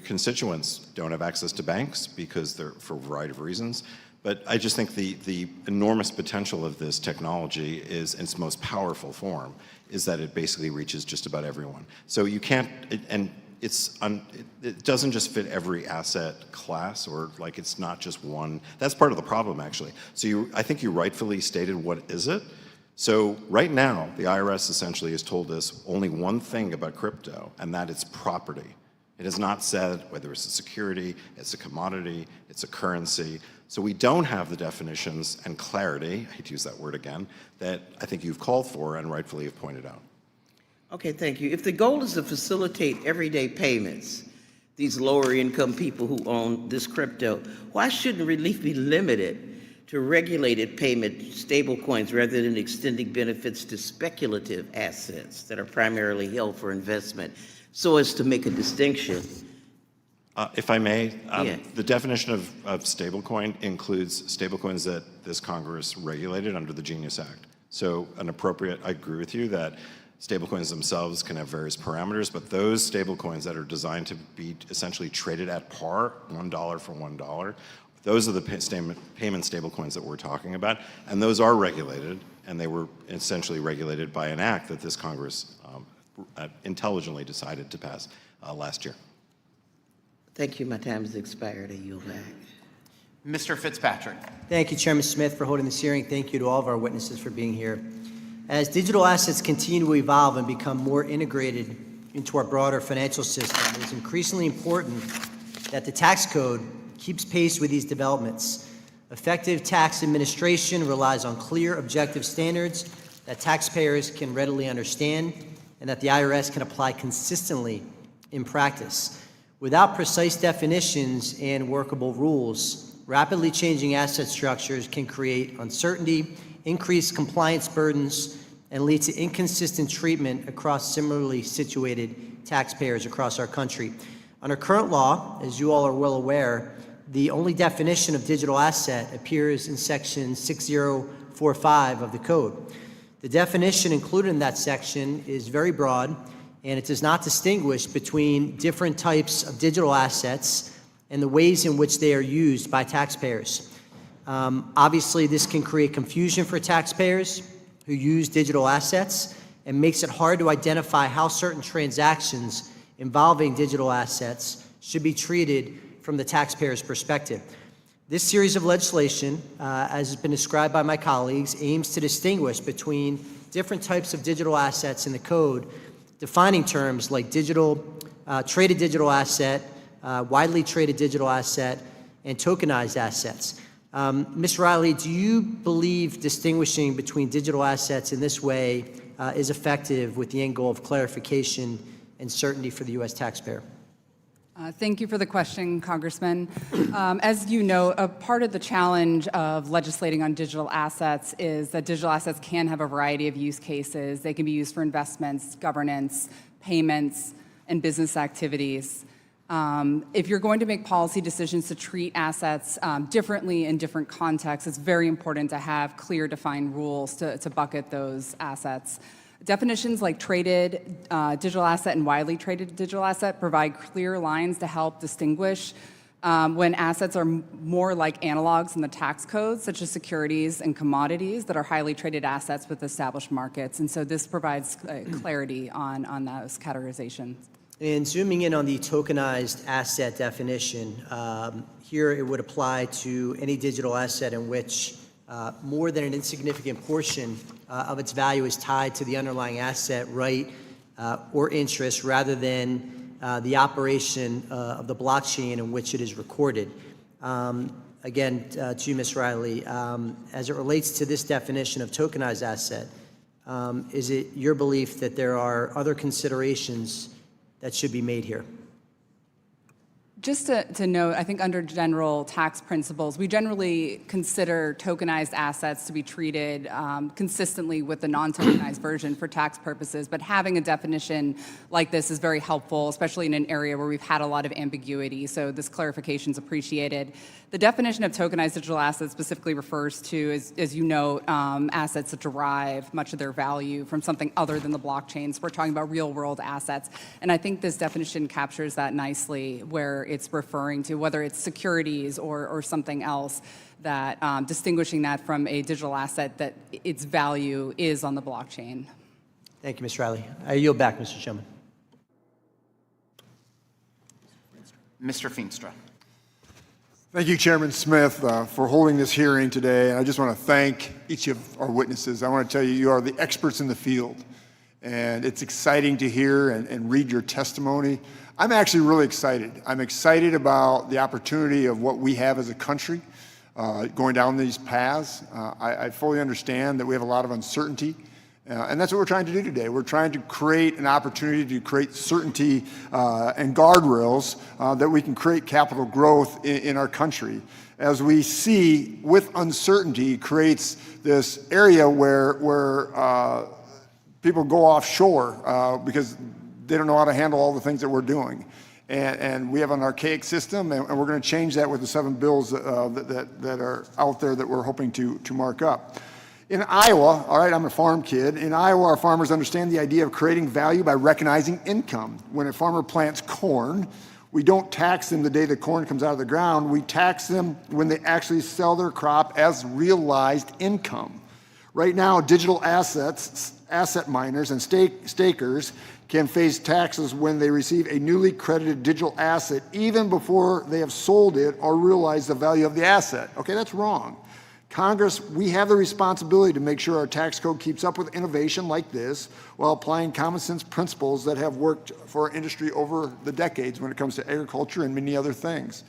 constituents don't have access to banks because they're for a variety of reasons. But I just think the enormous potential of this technology is, in its most powerful form, is that it basically reaches just about everyone. So you can't, it doesn't just fit every asset class, or like it's not just one. That's part of the problem, actually. So I think you rightfully stated, what is it? So right now, the IRS essentially has told us only one thing about crypto, and that it's property. It has not said whether it's a security, it's a commodity, it's a currency. So we don't have the definitions and clarity, I hate to use that word again, that I think you've called for and rightfully have pointed out. Okay, thank you. If the goal is to facilitate everyday payments, these lower income people who own this crypto, why shouldn't relief be limited to regulated payment stablecoins rather than extending benefits to speculative assets that are primarily held for investment, so as to make a distinction? If I may, the definition of stablecoin includes stablecoins that this Congress regulated under the Genius Act. So I agree with you that stablecoins themselves can have various parameters, but those stablecoins that are designed to be essentially traded at par, $1 for $1, those are the payment stablecoins that we're talking about, and those are regulated, and they were essentially regulated by an act that this Congress intelligently decided to pass last year. Thank you. My time has expired. I yield back. Mr. Fitzpatrick. Thank you, Chairman Smith, for holding this hearing. Thank you to all of our witnesses for being here. As digital assets continue to evolve and become more integrated into our broader financial system, it is increasingly important that the tax code keeps pace with these developments. Effective tax administration relies on clear, objective standards that taxpayers can readily understand and that the IRS can apply consistently in practice. Without precise definitions and workable rules, rapidly changing asset structures can create uncertainty, increase compliance burdens, and lead to inconsistent treatment across similarly situated taxpayers across our country. Under current law, as you all are well aware, the only definition of digital asset appears in Section 6045 of the Code. The definition included in that section is very broad, and it does not distinguish between different types of digital assets and the ways in which they are used by taxpayers. Obviously, this can create confusion for taxpayers who use digital assets and makes it hard to identify how certain transactions involving digital assets should be treated from the taxpayer's perspective. This series of legislation, as has been described by my colleagues, aims to distinguish between different types of digital assets in the code, defining terms like traded digital asset, widely traded digital asset, and tokenized assets. Ms. Riley, do you believe distinguishing between digital assets in this way is effective with the end goal of clarification and certainty for the U.S. taxpayer? Thank you for the question, Congressman. As you know, a part of the challenge of legislating on digital assets is that digital assets can have a variety of use cases. They can be used for investments, governance, payments, and business activities. If you're going to make policy decisions to treat assets differently in different contexts, it's very important to have clear, defined rules to bucket those assets. Definitions like traded digital asset and widely traded digital asset provide clear lines to help distinguish when assets are more like analogs in the tax code, such as securities and commodities that are highly traded assets with established markets. And so this provides clarity on those categorizations. And zooming in on the tokenized asset definition, here it would apply to any digital asset in which more than an insignificant portion of its value is tied to the underlying asset, right, or interest, rather than the operation of the blockchain in which it is recorded. Again, to you, Ms. Riley, as it relates to this definition of tokenized asset, is it your belief that there are other considerations that should be made here? Just to note, I think under general tax principles, we generally consider tokenized assets to be treated consistently with the non-tokenized version for tax purposes, but having a definition like this is very helpful, especially in an area where we've had a lot of ambiguity, so this clarification is appreciated. The definition of tokenized digital assets specifically refers to, as you know, assets that derive much of their value from something other than the blockchain. So we're talking about real-world assets, and I think this definition captures that nicely, where it's referring to whether it's securities or something else, that distinguishing that from a digital asset that its value is on the blockchain. Thank you, Ms. Riley. I yield back, Mr. Chairman. Mr. Feenstra. Thank you, Chairman Smith, for holding this hearing today. And I just want to thank each of our witnesses. I want to tell you, you are the experts in the field. And it's exciting to hear and read your testimony. I'm actually really excited. I'm excited about the opportunity of what we have as a country going down these paths. I fully understand that we have a lot of uncertainty. And that's what we're trying to do today. We're trying to create an opportunity to create certainty and guardrails that we can create capital growth in our country. As we see, with uncertainty creates this area where people go offshore because they don't know how to handle all the things that we're doing. And we have an archaic system, and we're going to change that with the 7 bills that are out there that we're hoping to mark up. In Iowa, all right, I'm a farm kid. In Iowa, our farmers understand the idea of creating value by recognizing income. When a farmer plants corn, we don't tax them the day the corn comes out of the ground. We tax them when they actually sell their crop as realized income. Right now, digital asset miners and stakers can face taxes when they receive a newly credited digital asset even before they have sold it or realized the value of the asset. Okay, that's wrong. Congress, we have the responsibility to make sure our tax code keeps up with innovation like this while applying common sense principles that have worked for our industry over the decades when it comes to agriculture and many other things.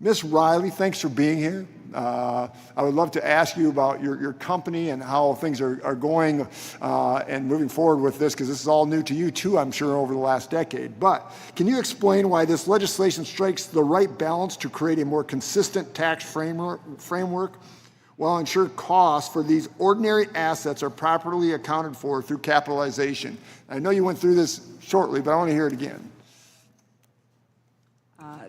Ms. Riley, thanks for being here. I would love to ask you about your company and how things are going and moving forward with this, because this is all new to you too, I'm sure, over the last decade. But can you explain why this legislation strikes the right balance to create a more consistent tax framework while ensure costs for these ordinary assets are properly accounted for through capitalization? I know you went through this shortly, but I want to hear it again.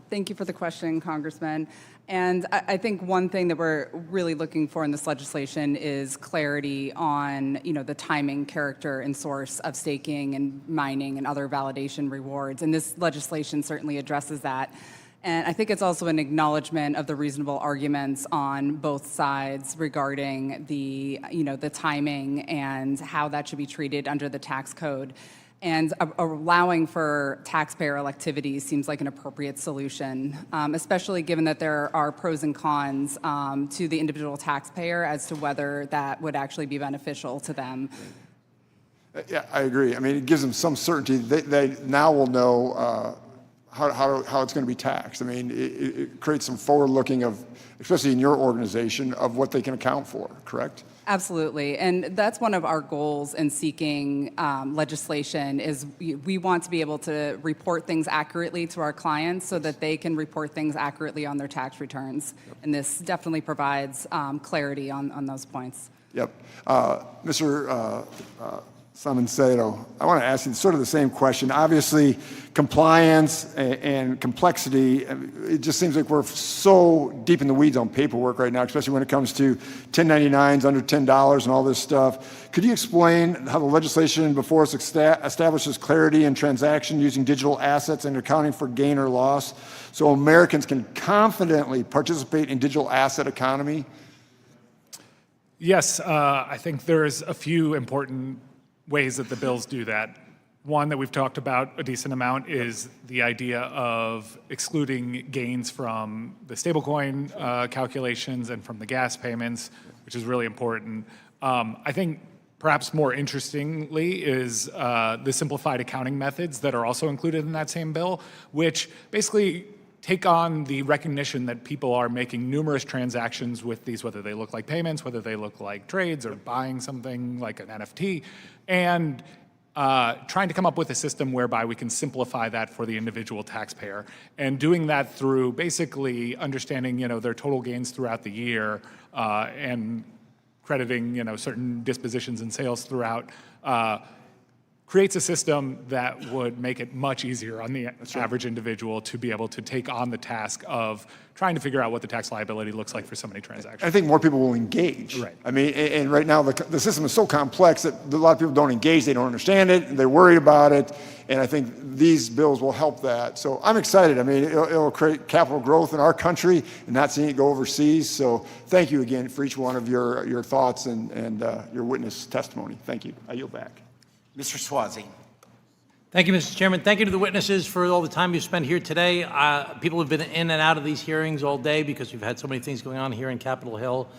Thank you for the question, Congressman. And I think one thing that we're really looking for in this legislation is clarity on, the timing, character, and source of staking and mining and other validation rewards. And this legislation certainly addresses that. And I think it's also an acknowledgement of the reasonable arguments on both sides regarding the timing and how that should be treated under the tax code. And allowing for taxpayer electivity seems like an appropriate solution, especially given that there are pros and cons to the individual taxpayer as to whether that would actually be beneficial to them. Yeah, I agree. I mean, it gives them some certainty. They now will know how it's going to be taxed. I mean, it creates some forward-looking of, especially in your organization, of what they can account for, correct? Absolutely, and that's one of our goals in seeking legislation is we want to be able to report things accurately to our clients so that they can report things accurately on their tax returns. Yep. And this definitely provides clarity on those points. Yep. Mr. Samancero, I want to ask you sort of the same question. Obviously, compliance and complexity, it just seems like we're so deep in the weeds on paperwork right now, especially when it comes to 1099s under $10 and all this stuff. Could you explain how the legislation before us establishes clarity in transaction using digital assets and accounting for gain or loss so Americans can confidently participate in digital asset economy? Yes, I think there's a few important ways that the bills do that. One that we've talked about a decent amount is the idea of excluding gains from the stablecoin calculations and from the gas payments, which is really important. I think perhaps more interestingly is the simplified accounting methods that are also included in that same bill, which basically take on the recognition that people are making numerous transactions with these, whether they look like payments, whether they look like trades or buying something like an NFT, and trying to come up with a system whereby we can simplify that for the individual taxpayer, and doing that through basically understanding, their total gains throughout the year and crediting, certain dispositions and sales throughout. Creates a system that would make it much easier on the average individual to be able to take on the task of trying to figure out what the tax liability looks like for so many transactions. I think more people will engage. Right. I mean, and right now the system is so complex that a lot of people don't engage, they don't understand it, they're worried about it, and I think these bills will help that. So I'm excited. I mean, it'll create capital growth in our country and not seeing it go overseas. So thank you again for each one of your thoughts and your witness testimony. Thank you. I yield back. Mr. Swazi. Thank you, Mr. Chairman. Thank you to the witnesses for all the time you've spent here today. People have been in and out of these hearings all day because we've had so many things going on here in Capitol Hill.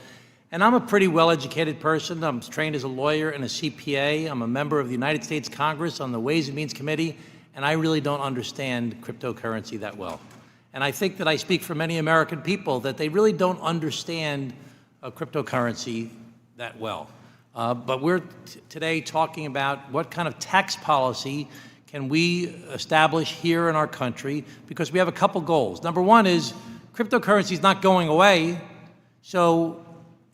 And I'm a pretty well-educated person. I'm trained as a lawyer and a CPA. I'm a member of the United States Congress on the Ways and Means Committee, and I really don't understand cryptocurrency that well. And I think that I speak for many American people that they really don't understand cryptocurrency that well. But we're today talking about what kind of tax policy can we establish here in our country, because we have a couple goals. Number one is cryptocurrency is not going away, so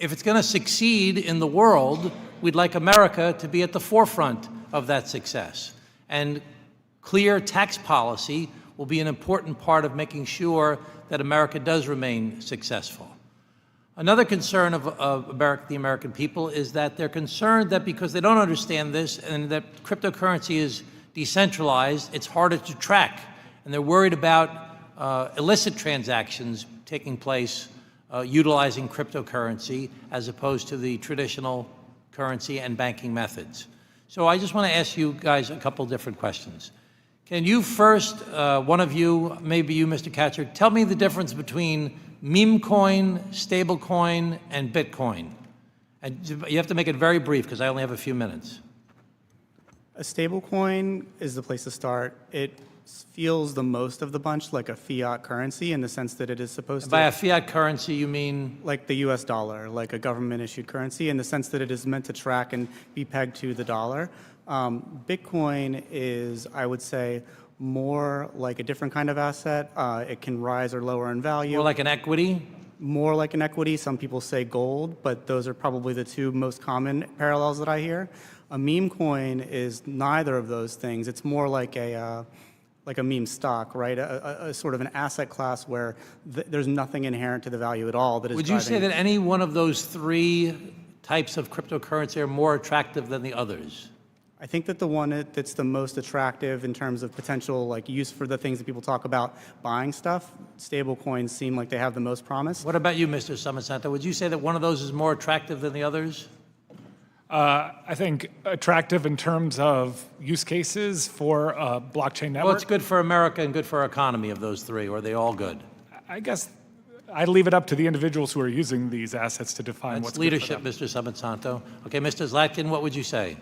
if it's going to succeed in the world, we'd like America to be at the forefront of that success. And clear tax policy will be an important part of making sure that America does remain successful. Another concern of the American people is that they're concerned that because they don't understand this and that cryptocurrency is decentralized, it's harder to track. And they're worried about illicit transactions taking place utilizing cryptocurrency as opposed to the traditional currency and banking methods. So I just want to ask you guys a couple different questions. Can you first, one of you, maybe you, Mr. Katcher, tell me the difference between meme coin, stable coin, and Bitcoin. And you have to make it very brief because I only have a few minutes. A stablecoin is the place to start. It feels the most of the bunch like a fiat currency in the sense that it is supposed to... By a fiat currency, you mean? Like the US dollar, like a government-issued currency, in the sense that it is meant to track and be pegged to the dollar. Bitcoin is, I would say, more like a different kind of asset. It can rise or lower in value. More like an equity? More like an equity. Some people say gold, but those are probably the two most common parallels that I hear. A meme coin is neither of those things. It's more like a meme stock, right? A sort of an asset class where there's nothing inherent to the value at all that is Would you say that any one of those three types of cryptocurrency are more attractive than the others? I think that the one that's the most attractive in terms of potential like use for the things that people talk about buying stuff, stable coins seem like they have the most promise. What about you, Mr. Samasanto? Would you say that one of those is more attractive than the others? I think attractive in terms of use cases for a blockchain network. Well, it's good for America and good for our economy of those three, or are they all good? I guess I leave it up to the individuals who are using these assets to define what's leadership, good for them. Mr. Samasanto. Okay, Mr. Zlatkin, what would you say?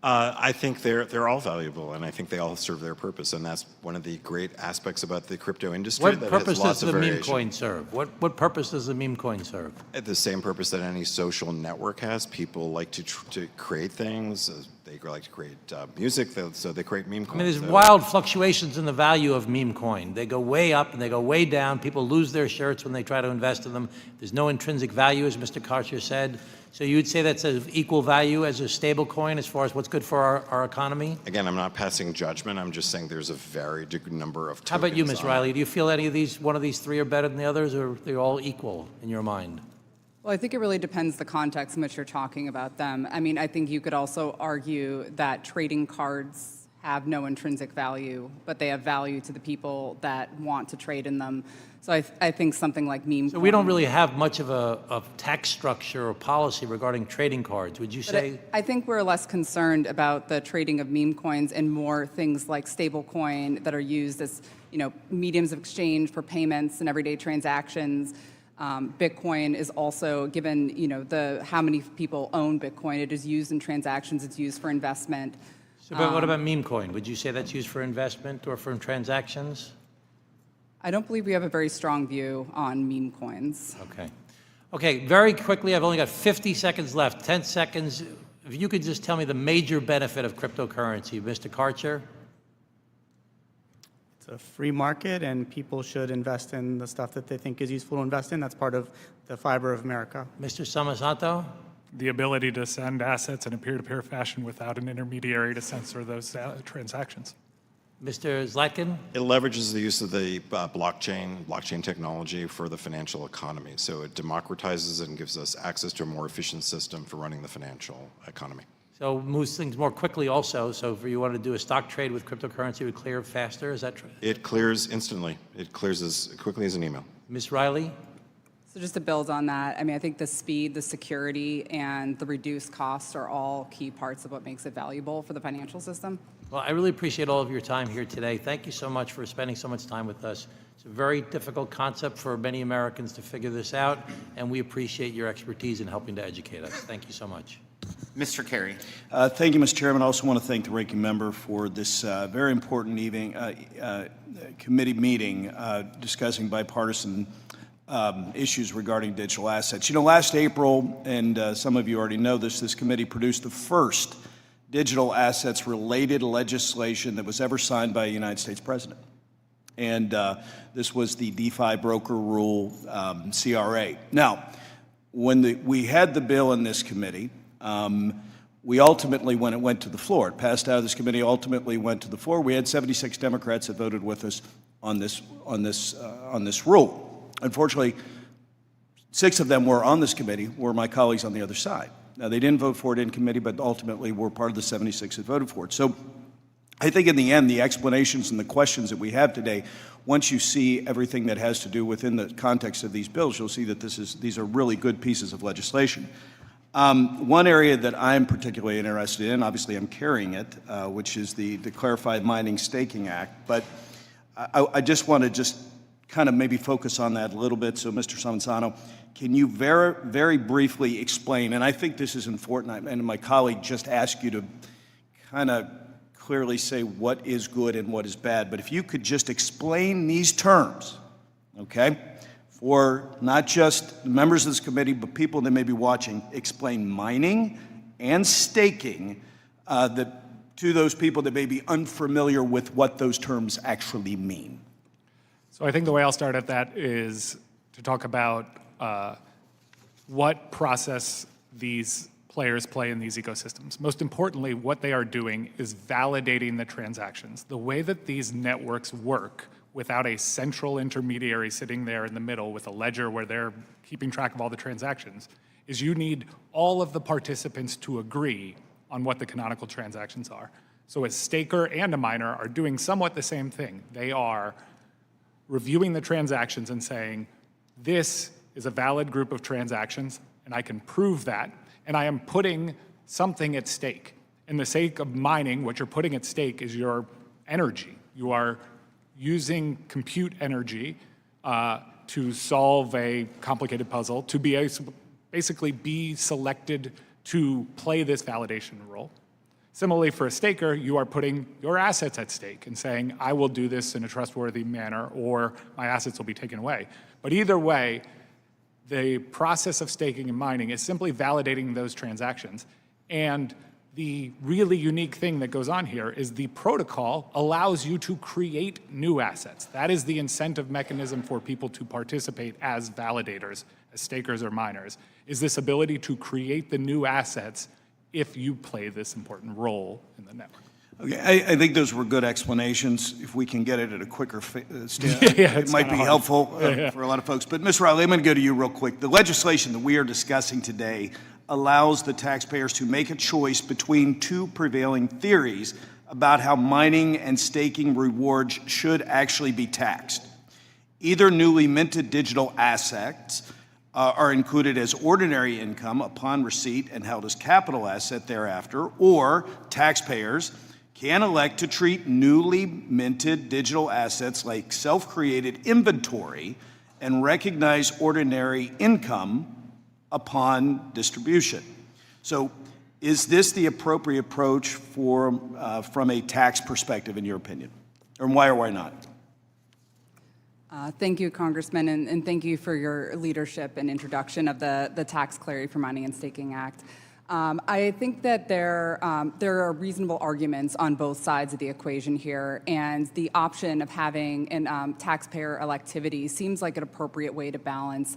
I think they're all valuable, and I think they all serve their purpose, and that's one of the great aspects about the crypto industry. What that purpose has lots does of the meme variation. coin serve? What purpose does the meme coin serve? The same purpose that any social network has. People like to create things. They like to create music, so they create meme coins. I mean, there's So- wild fluctuations in the value of meme coin. They go way up and they go way down. People lose their shirts when they try to invest in them. There's no intrinsic value, as Mr. Karcher said. So you would say that's of equal value as a stable coin as far as what's good for our economy? Again, I'm not passing judgment. I'm just saying there's a varied number of How about you, tokens Ms. on Riley? Do you feel any of these, one of these three are better than the others, or they're all equal in your mind? Well, I think it really depends the context in which you're talking about them. I mean, I think you could also argue that trading cards have no intrinsic value, but they have value to the people that want to trade in them. So I think something like meme. So we don't really have much of a tax structure or policy regarding trading cards, would you say? I think we're less concerned about the trading of meme coins and more things like stable coin that are used as, mediums of exchange for payments and everyday transactions. Bitcoin is also, given, how many people own Bitcoin, it is used in transactions, it's used for investment. So, but what about meme coin? Would you say that's used for investment or for transactions? I don't believe we have a very strong view on meme coins. Okay. Okay, very quickly, I've only got 50 seconds left, 10 seconds. If you could just tell me the major benefit of cryptocurrency, Mr. Karcher? It's a free market, and people should invest in the stuff that they think is useful to invest in. That's part of the fiber of America. Mr. Samasanto? The ability to send assets in a peer-to-peer fashion without an intermediary to censor those transactions. Mr. Zlatkin? It leverages the use of the blockchain technology for the financial economy. So it democratizes and gives us access to a more efficient system for running the financial economy. So moves things more quickly also. So if you want to do a stock trade with cryptocurrency, it would clear faster. Is that true? It clears instantly. It clears as quickly as an email. Ms. Riley? So just to build on that, I mean, I think the speed, the security, and the reduced costs are all key parts of what makes it valuable for the financial system. Well, I really appreciate all of your time here today. Thank you so much for spending so much time with us. It's a very difficult concept for many Americans to figure this out, and we appreciate your expertise in helping to educate us. Thank you so much. Mr. Kerry. Thank you, Mr. Chairman. I also want to thank the ranking member for this very important committee meeting discussing bipartisan issues regarding digital assets. Last April, and some of you already know this committee produced the first digital assets related legislation that was ever signed by a United States president. And this was the DeFi broker rule, CRA. Now, when we had the bill in this committee, we ultimately, when it went to the floor, it passed out of this committee, ultimately went to the floor. We had 76 Democrats that voted with us on this rule. Unfortunately, 6 of them were on this committee, were my colleagues on the other side. Now, they didn't vote for it in committee, but ultimately were part of the 76 that voted for it. So I think in the end, the explanations and the questions that we have today, once you see everything that has to do within the context of these bills, you'll see that these are really good pieces of legislation. One area that I'm particularly interested in, obviously I'm carrying it, which is the Clarified Mining Staking Act, but I just want to kind of maybe focus on that a little bit. So, Mr. Samansano, can you very briefly explain, and I think this is important, and my colleague just asked you to kind of clearly say what is good and what is bad, but if you could just explain these terms, okay, for not just members of this committee, but people that may be watching, explain mining and staking to those people that may be unfamiliar with what those terms actually mean. So I think the way I'll start at that is to talk about what process these players play in these ecosystems. Most importantly, what they are doing is validating the transactions. The way that these networks work without a central intermediary sitting there in the middle with a ledger where they're keeping track of all the transactions is you need all of the participants to agree on what the canonical transactions are. So a staker and a miner are doing somewhat the same thing. They are reviewing the transactions and saying, this is a valid group of transactions, and I can prove that, and I am putting something at stake. In the sake of mining, what you're putting at stake is your energy. You are using compute energy to solve a complicated puzzle, to basically be selected to play this validation role. Similarly, for a staker, you are putting your assets at stake and saying, I will do this in a trustworthy manner, or my assets will be taken away. But either way, the process of staking and mining is simply validating those transactions. And the really unique thing that goes on here is the protocol allows you to create new assets. That is the incentive mechanism for people to participate as validators, as stakers or miners, is this ability to create the new assets if you play this important role in the network. Okay, I think those were good explanations. If we can get it at a quicker it might be helpful for a lot of folks. But Ms. Riley, I'm going to go to you real quick. The legislation that we are discussing today allows the taxpayers to make a choice between two prevailing theories about how mining and staking rewards should actually be taxed. Either newly minted digital assets are included as ordinary income upon receipt and held as capital asset thereafter, or taxpayers can elect to treat newly minted digital assets like self-created inventory and recognize ordinary income upon distribution. So is this the appropriate approach from a tax perspective, in your opinion? Or why or why not? Thank you, Congressman, and thank you for your leadership and introduction of the Tax Clarity for Mining and Staking Act. I think that there are reasonable arguments on both sides of the equation here, and the option of having taxpayer electivity seems like an appropriate way to balance.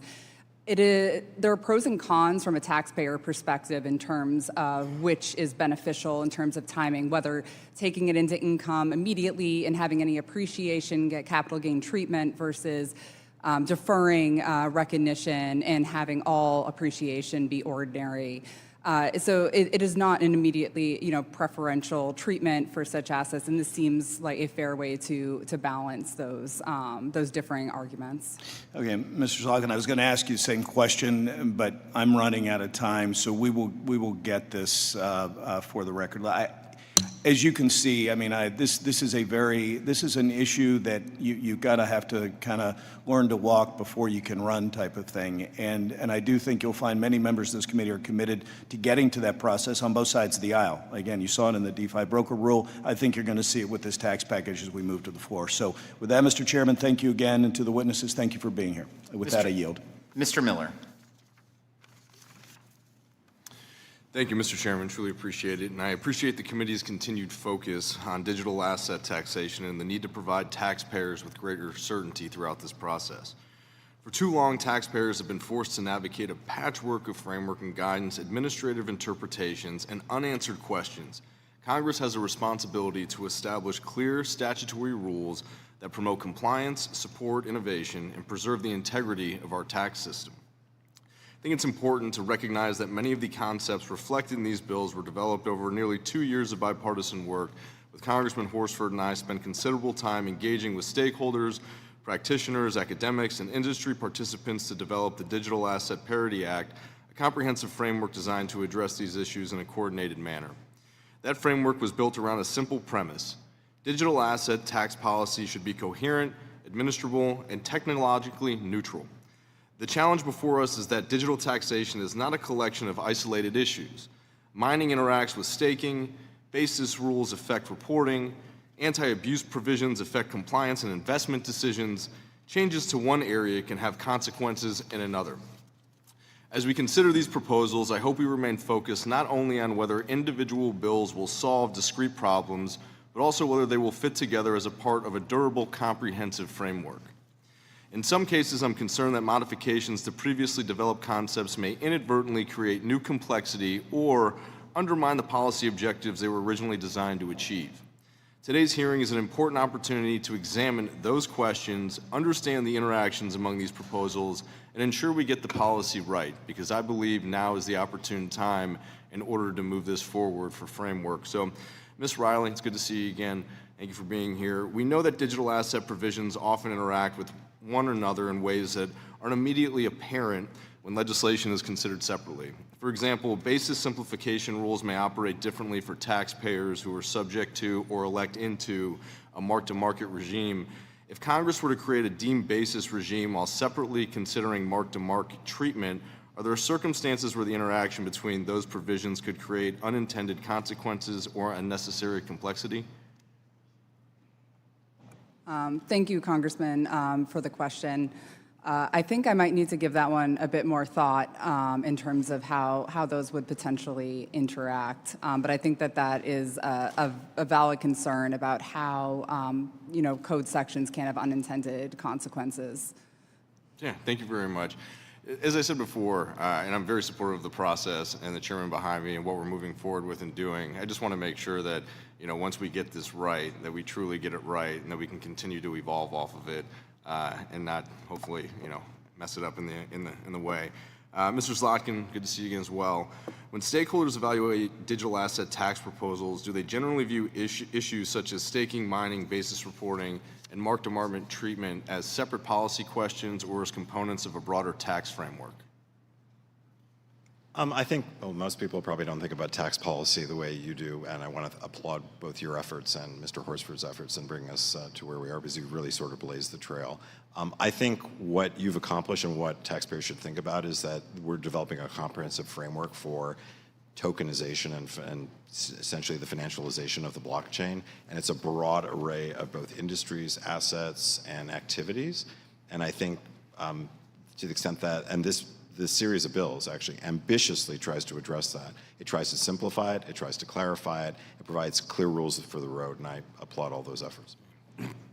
There are pros and cons from a taxpayer perspective in terms of which is beneficial in terms of timing, whether taking it into income immediately and having any appreciation get capital gain treatment versus deferring recognition and having all appreciation be ordinary. So it is not an immediately, preferential treatment for such assets, and this seems like a fair way to balance those differing arguments. Okay, Mr. Zalkin, I was going to ask you the same question, but I'm running out of time, so we will get this for the record. As you can see, I mean, this is an issue that you've got to have to kind of learn to walk before you can run type of thing. And I do think you'll find many members of this committee are committed to getting to that process on both sides of the aisle. Again, you saw it in the DeFi broker rule. I think you're going to see it with this tax package as we move to the floor. So with that, Mr. Chairman, thank you again. And to the witnesses, thank you for being here. With that, I yield. Mr. Miller. Thank you, Mr. Chairman. Truly appreciate it. And I appreciate the committee's continued focus on digital asset taxation and the need to provide taxpayers with greater certainty throughout this process. For too long, taxpayers have been forced to navigate a patchwork of framework and guidance, administrative interpretations, and unanswered questions. Congress has a responsibility to establish clear statutory rules that promote compliance, support innovation, and preserve the integrity of our tax system. I think it's important to recognize that many of the concepts reflected in these bills were developed over nearly 2 years of bipartisan work, with Congressman Horsford and I spent considerable time engaging with stakeholders, practitioners, academics, and industry participants to develop the Digital Asset Parity Act, a comprehensive framework designed to address these issues in a coordinated manner. That framework was built around a simple premise. Digital asset tax policy should be coherent, administrable, and technologically neutral. The challenge before us is that digital taxation is not a collection of isolated issues. Mining interacts with staking, basis rules affect reporting, anti-abuse provisions affect compliance and investment decisions. Changes to one area can have consequences in another. As we consider these proposals, I hope we remain focused not only on whether individual bills will solve discrete problems, but also whether they will fit together as a part of a durable, comprehensive framework. In some cases, I'm concerned that modifications to previously developed concepts may inadvertently create new complexity or undermine the policy objectives they were originally designed to achieve. Today's hearing is an important opportunity to examine those questions, understand the interactions among these proposals, and ensure we get the policy right, because I believe now is the opportune time in order to move this forward for framework. So, Ms. Riley, it's good to see you again. Thank you for being here. We know that digital asset provisions often interact with one another in ways that aren't immediately apparent when legislation is considered separately. For example, basis simplification rules may operate differently for taxpayers who are subject to or elect into a mark-to-market regime. If Congress were to create a deemed basis regime while separately considering mark-to-market treatment, are there circumstances where the interaction between those provisions could create unintended consequences or unnecessary complexity? Thank you, Congressman, for the question. I think I might need to give that one a bit more thought in terms of how those would potentially interact. But I think that is a valid concern about how code sections can have unintended consequences. Yeah, thank you very much. As I said before, and I'm very supportive of the process and the chairman behind me and what we're moving forward with and doing, I just want to make sure that once we get this right, that we truly get it right, and that we can continue to evolve off of it, and not hopefully mess it up in the way. Mr. Slotkin, good to see you again as well. When stakeholders evaluate digital asset tax proposals, do they generally view issues such as staking, mining, basis reporting, and mark-to-market treatment as separate policy questions or as components of a broader tax framework? I think most people probably don't think about tax policy the way you do, and I want to applaud both your efforts and Mr. Horsford's efforts in bringing us to where we are, because you really sort of blazed the trail. I think what you've accomplished and what taxpayers should think about is that we're developing a comprehensive framework for tokenization and essentially the financialization of the blockchain, and it's a broad array of both industries, assets, and activities. And I think to the extent that, and this series of bills actually ambitiously tries to address that. It tries to simplify it, it tries to clarify it, it provides clear rules for the road, and I applaud all those efforts.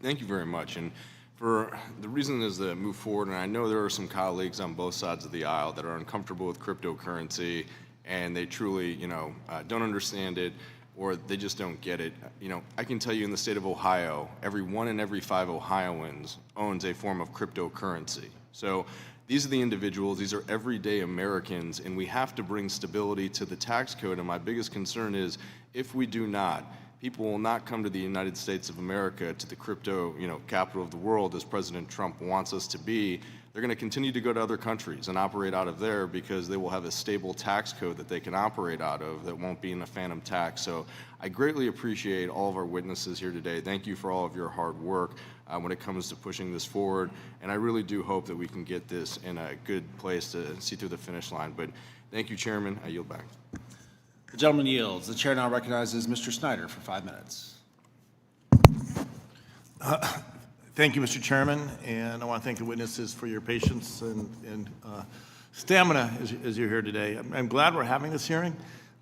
Thank you very much. And for the reason is to move forward, and I know there are some colleagues on both sides of the aisle that are uncomfortable with cryptocurrency, and they truly, don't understand it, or they just don't get it. I can tell you in the state of Ohio, every 1 in every 5 Ohioans owns a form of cryptocurrency. So these are the individuals, these are everyday Americans, and we have to bring stability to the tax code. And my biggest concern is if we do not, people will not come to the United States of America, to the crypto, capital of the world, as President Trump wants us to be. They're going to continue to go to other countries and operate out of there because they will have a stable tax code that they can operate out of that won't be in a phantom tax. So I greatly appreciate all of our witnesses here today. Thank you for all of your hard work when it comes to pushing this forward. And I really do hope that we can get this in a good place to see through the finish line. But thank you, Chairman. I yield back. The gentleman yields. The chair now recognizes Mr. Snyder for 5 minutes. Thank you, Mr. Chairman, and I want to thank the witnesses for your patience and stamina as you're here today. I'm glad we're having this hearing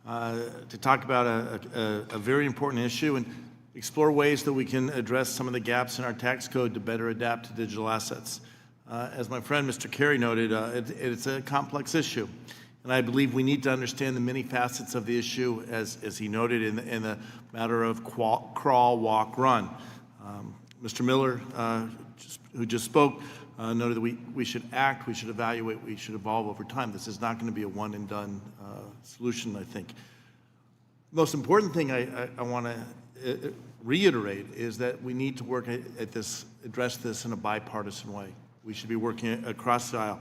to talk about a very important issue and explore ways that we can address some of the gaps in our tax code to better adapt to digital assets. As my friend Mr. Carey noted, it's a complex issue, and I believe we need to understand the many facets of the issue, as he noted, in the matter of crawl, walk, run. Mr. Miller, who just spoke, noted that we should act, we should evaluate, we should evolve over time. This is not going to be a one-and-done solution, I think. The most important thing I want to reiterate is that we need to work at this, address this in a bipartisan way. We should be working across the aisle.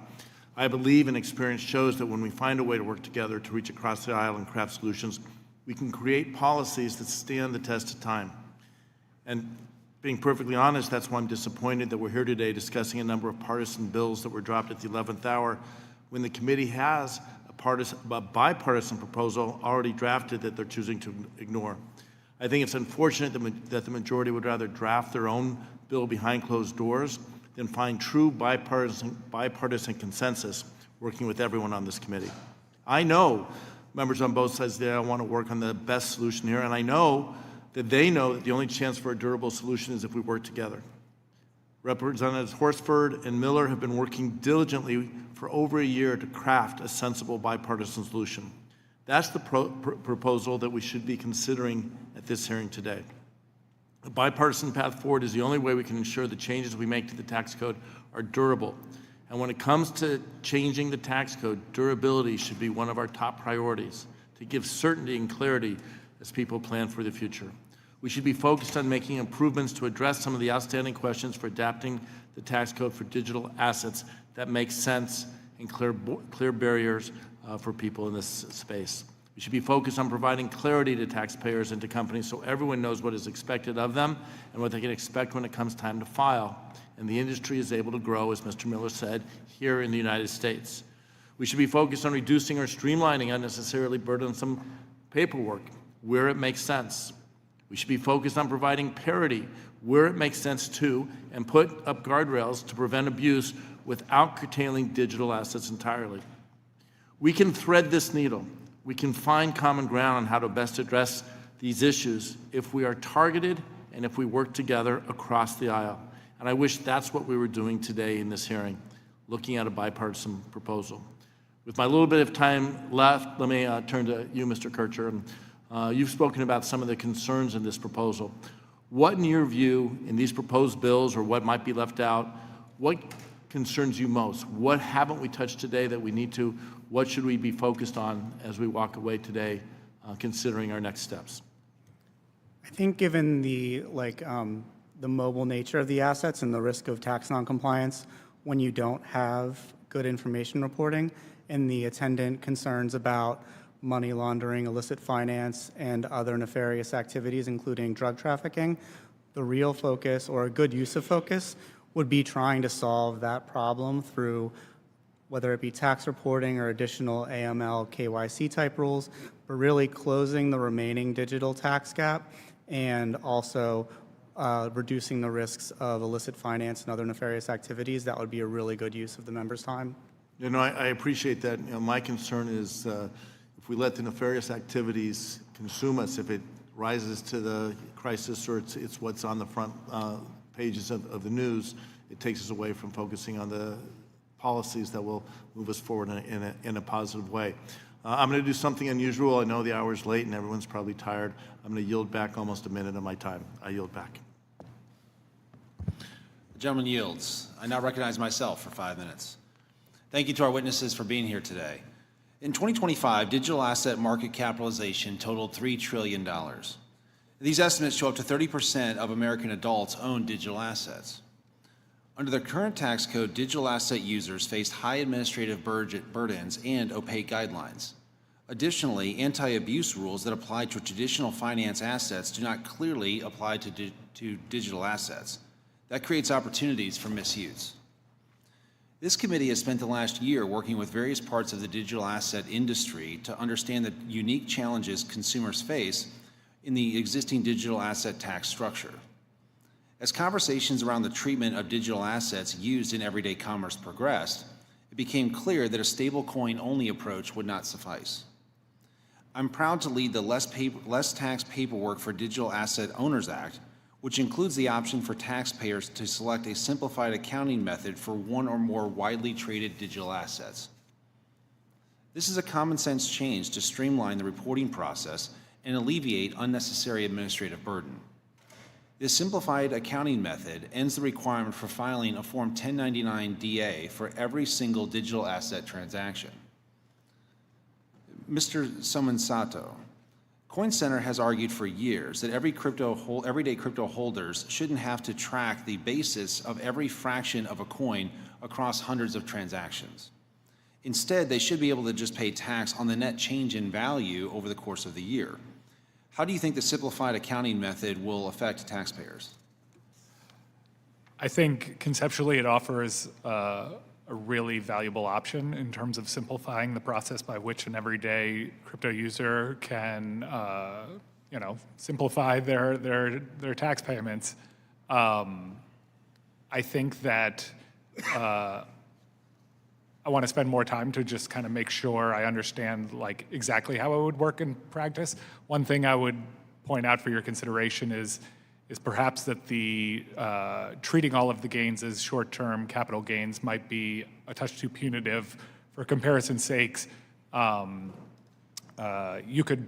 I believe and experience shows that when we find a way to work together to reach across the aisle and craft solutions, we can create policies that stand the test of time. And Being perfectly honest, that's why I'm disappointed that we're here today discussing a number of partisan bills that were dropped at the 11th hour when the committee has a bipartisan proposal already drafted that they're choosing to ignore. I think it's unfortunate that the majority would rather draft their own bill behind closed doors than find true bipartisan consensus working with everyone on this committee. I know members on both sides there want to work on the best solution here, and I know that they know that the only chance for a durable solution is if we work together. Representatives Horsford and Miller have been working diligently for over a year to craft a sensible bipartisan solution. That's the proposal that we should be considering at this hearing today. A bipartisan path forward is the only way we can ensure the changes we make to the tax code are durable. And when it comes to changing the tax code, durability should be one of our top priorities to give certainty and clarity as people plan for the future. We should be focused on making improvements to address some of the outstanding questions for adapting the tax code for digital assets that make sense and clear barriers for people in this space. We should be focused on providing clarity to taxpayers and to companies so everyone knows what is expected of them and what they can expect when it comes time to file. And the industry is able to grow, as Mr. Miller said, here in the United States. We should be focused on reducing or streamlining unnecessarily burdensome paperwork where it makes sense. We should be focused on providing parity where it makes sense too, and put up guardrails to prevent abuse without curtailing digital assets entirely. We can thread this needle. We can find common ground on how to best address these issues if we are targeted and if we work together across the aisle. And I wish that's what we were doing today in this hearing, looking at a bipartisan proposal. With my little bit of time left, let me turn to you, Mr. Kircher. You've spoken about some of the concerns in this proposal. What, in your view, in these proposed bills or what might be left out, what concerns you most? What haven't we touched today that we need to? What should we be focused on as we walk away today, considering our next steps? I think given the mobile nature of the assets and the risk of tax noncompliance when you don't have good information reporting and the attendant concerns about money laundering, illicit finance, and other nefarious activities, including drug trafficking, the real focus, or a good use of focus, would be trying to solve that problem through whether it be tax reporting or additional AML, KYC type rules, but really closing the remaining digital tax gap and also reducing the risks of illicit finance and other nefarious activities. That would be a really good use of the members' time. You know, I appreciate that. You know, my concern is if we let the nefarious activities consume us, if it rises to the crisis or it's what's on the front pages of the news, it takes us away from focusing on the policies that will move us forward in a positive way. I'm going to do something unusual. I know the hour's late and everyone's probably tired. I'm going to yield back almost a minute of my time. I yield back. The gentleman yields. I now recognize myself for 5 minutes. Thank you to our witnesses for being here today. In 2025, digital asset market capitalization totaled $3 trillion. These estimates show up to 30% of American adults own digital assets. Under the current tax code, digital asset users face high administrative burdens and opaque guidelines. Additionally, anti-abuse rules that apply to traditional finance assets do not clearly apply to digital assets. That creates opportunities for misuse. This committee has spent the last year working with various parts of the digital asset industry to understand the unique challenges consumers face in the existing digital asset tax structure. As conversations around the treatment of digital assets used in everyday commerce progressed, it became clear that a stablecoin-only approach would not suffice. I'm proud to lead the Less Tax Paperwork for Digital Asset Owners Act, which includes the option for taxpayers to select a simplified accounting method for one or more widely traded digital assets. This is a common sense change to streamline the reporting process and alleviate unnecessary administrative burden. This simplified accounting method ends the requirement for filing a Form 1099-DA for every single digital asset transaction. Mr. Somensato, Coin Center has argued for years that everyday crypto holders shouldn't have to track the basis of every fraction of a coin across hundreds of transactions. Instead, they should be able to just pay tax on the net change in value over the course of the year. How do you think the simplified accounting method will affect taxpayers? I think conceptually it offers a really valuable option in terms of simplifying the process by which an everyday crypto user can, simplify their tax payments. I think that I want to spend more time to just kind of make sure I understand like exactly how it would work in practice. One thing I would point out for your consideration is perhaps that the treating all of the gains as short-term capital gains might be a touch too punitive. For comparison's sakes, you could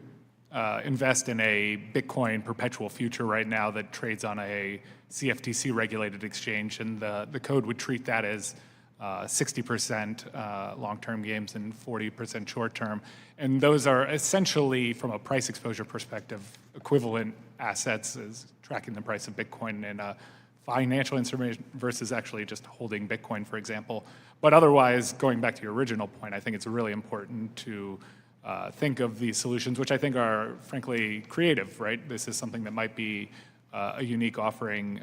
invest in a Bitcoin perpetual future right now that trades on a CFTC-regulated exchange, and the code would treat that as 60% long-term gains and 40% short-term. And those are essentially, from a price exposure perspective, equivalent assets as tracking the price of Bitcoin in a financial instrument versus actually just holding Bitcoin, for example. But otherwise, going back to your original point, I think it's really important to think of these solutions, which I think are, frankly, creative, right? This is something that might be a unique offering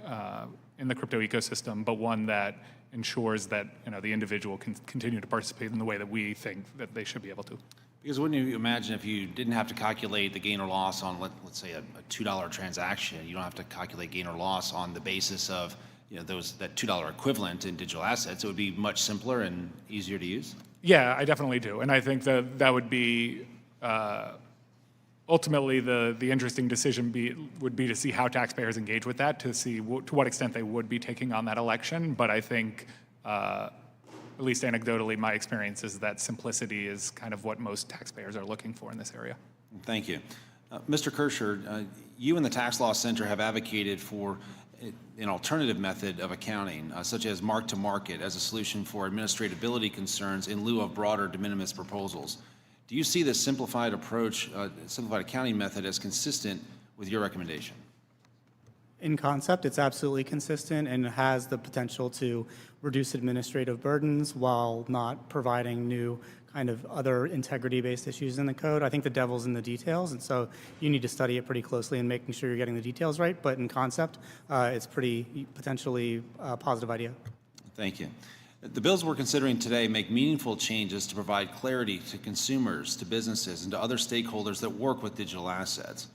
in the crypto ecosystem, but one that ensures that the individual can continue to participate in the way that we think that they should be able to. Because wouldn't you imagine if you didn't have to calculate the gain or loss on, let's say, a $2 transaction, you don't have to calculate gain or loss on the basis of that $2 equivalent in digital assets, it would be much simpler and easier to use? Yeah, I definitely do. And I think that would be ultimately the interesting decision would be to see how taxpayers engage with that, to see to what extent they would be taking on that election. But I think, at least anecdotally, my experience is that simplicity is kind of what most taxpayers are looking for in this area. Thank you. Mr. Kircher, you and the Tax Law Center have advocated for an alternative method of accounting, such as mark-to-market, as a solution for administratability concerns in lieu of broader de minimis proposals. Do you see this simplified approach, simplified accounting method, as consistent with your recommendation? In concept, it's absolutely consistent and has the potential to reduce administrative burdens while not providing new kind of other integrity-based issues in the code. I think the devil's in the details, and so you need to study it pretty closely and making sure you're getting the details right. But in concept, it's pretty potentially a positive idea. Thank you. The bills we're considering today make meaningful changes to provide clarity to consumers, to businesses, and to other stakeholders that work with digital assets.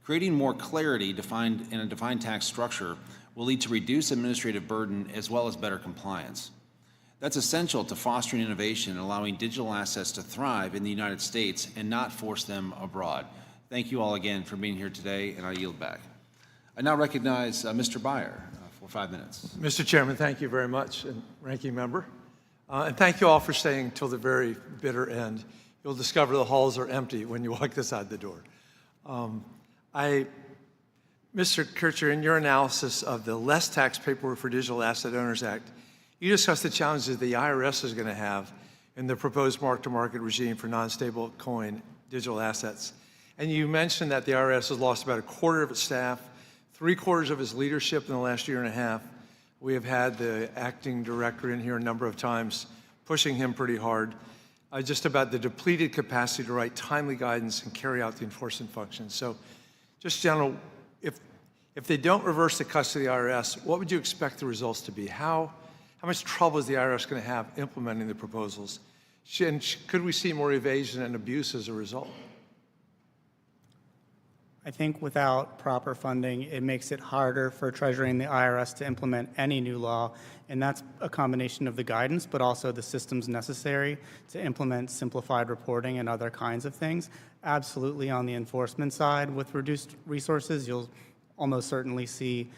Creating more clarity in a defined tax structure will lead to reduced administrative burden as well as better compliance. That's essential to fostering innovation and allowing digital assets to thrive in the United States and not force them abroad. Thank you all again for being here today, and I yield back. I now recognize Mr. Byer for 5 minutes. Mr. Chairman, thank you very much, and Ranking Member. And thank you all for staying until the very bitter end. You'll discover the halls are empty when you walk this out the door. Mr. Kircher, in your analysis of the Less Tax Paperwork for Digital Asset Owners Act, you discussed the challenges the IRS is going to have in the proposed mark-to-market regime for non-stable coin digital assets. And you mentioned that the IRS has lost about a quarter of its staff, 3/4 of its leadership in the last year and a half. We have had the acting director in here a number of times, pushing him pretty hard, just about the depleted capacity to write timely guidance and carry out the enforcement functions. So just general, if they don't reverse the cuts to the IRS, what would you expect the results to be? How much trouble is the IRS going to have implementing the proposals? And could we see more evasion and abuse as a result? I think without proper funding, it makes it harder for Treasury and the IRS to implement any new law, and that's a combination of the guidance, but also the systems necessary to implement simplified reporting and other kinds of things. Absolutely, on the enforcement side, with reduced resources, you'll almost certainly see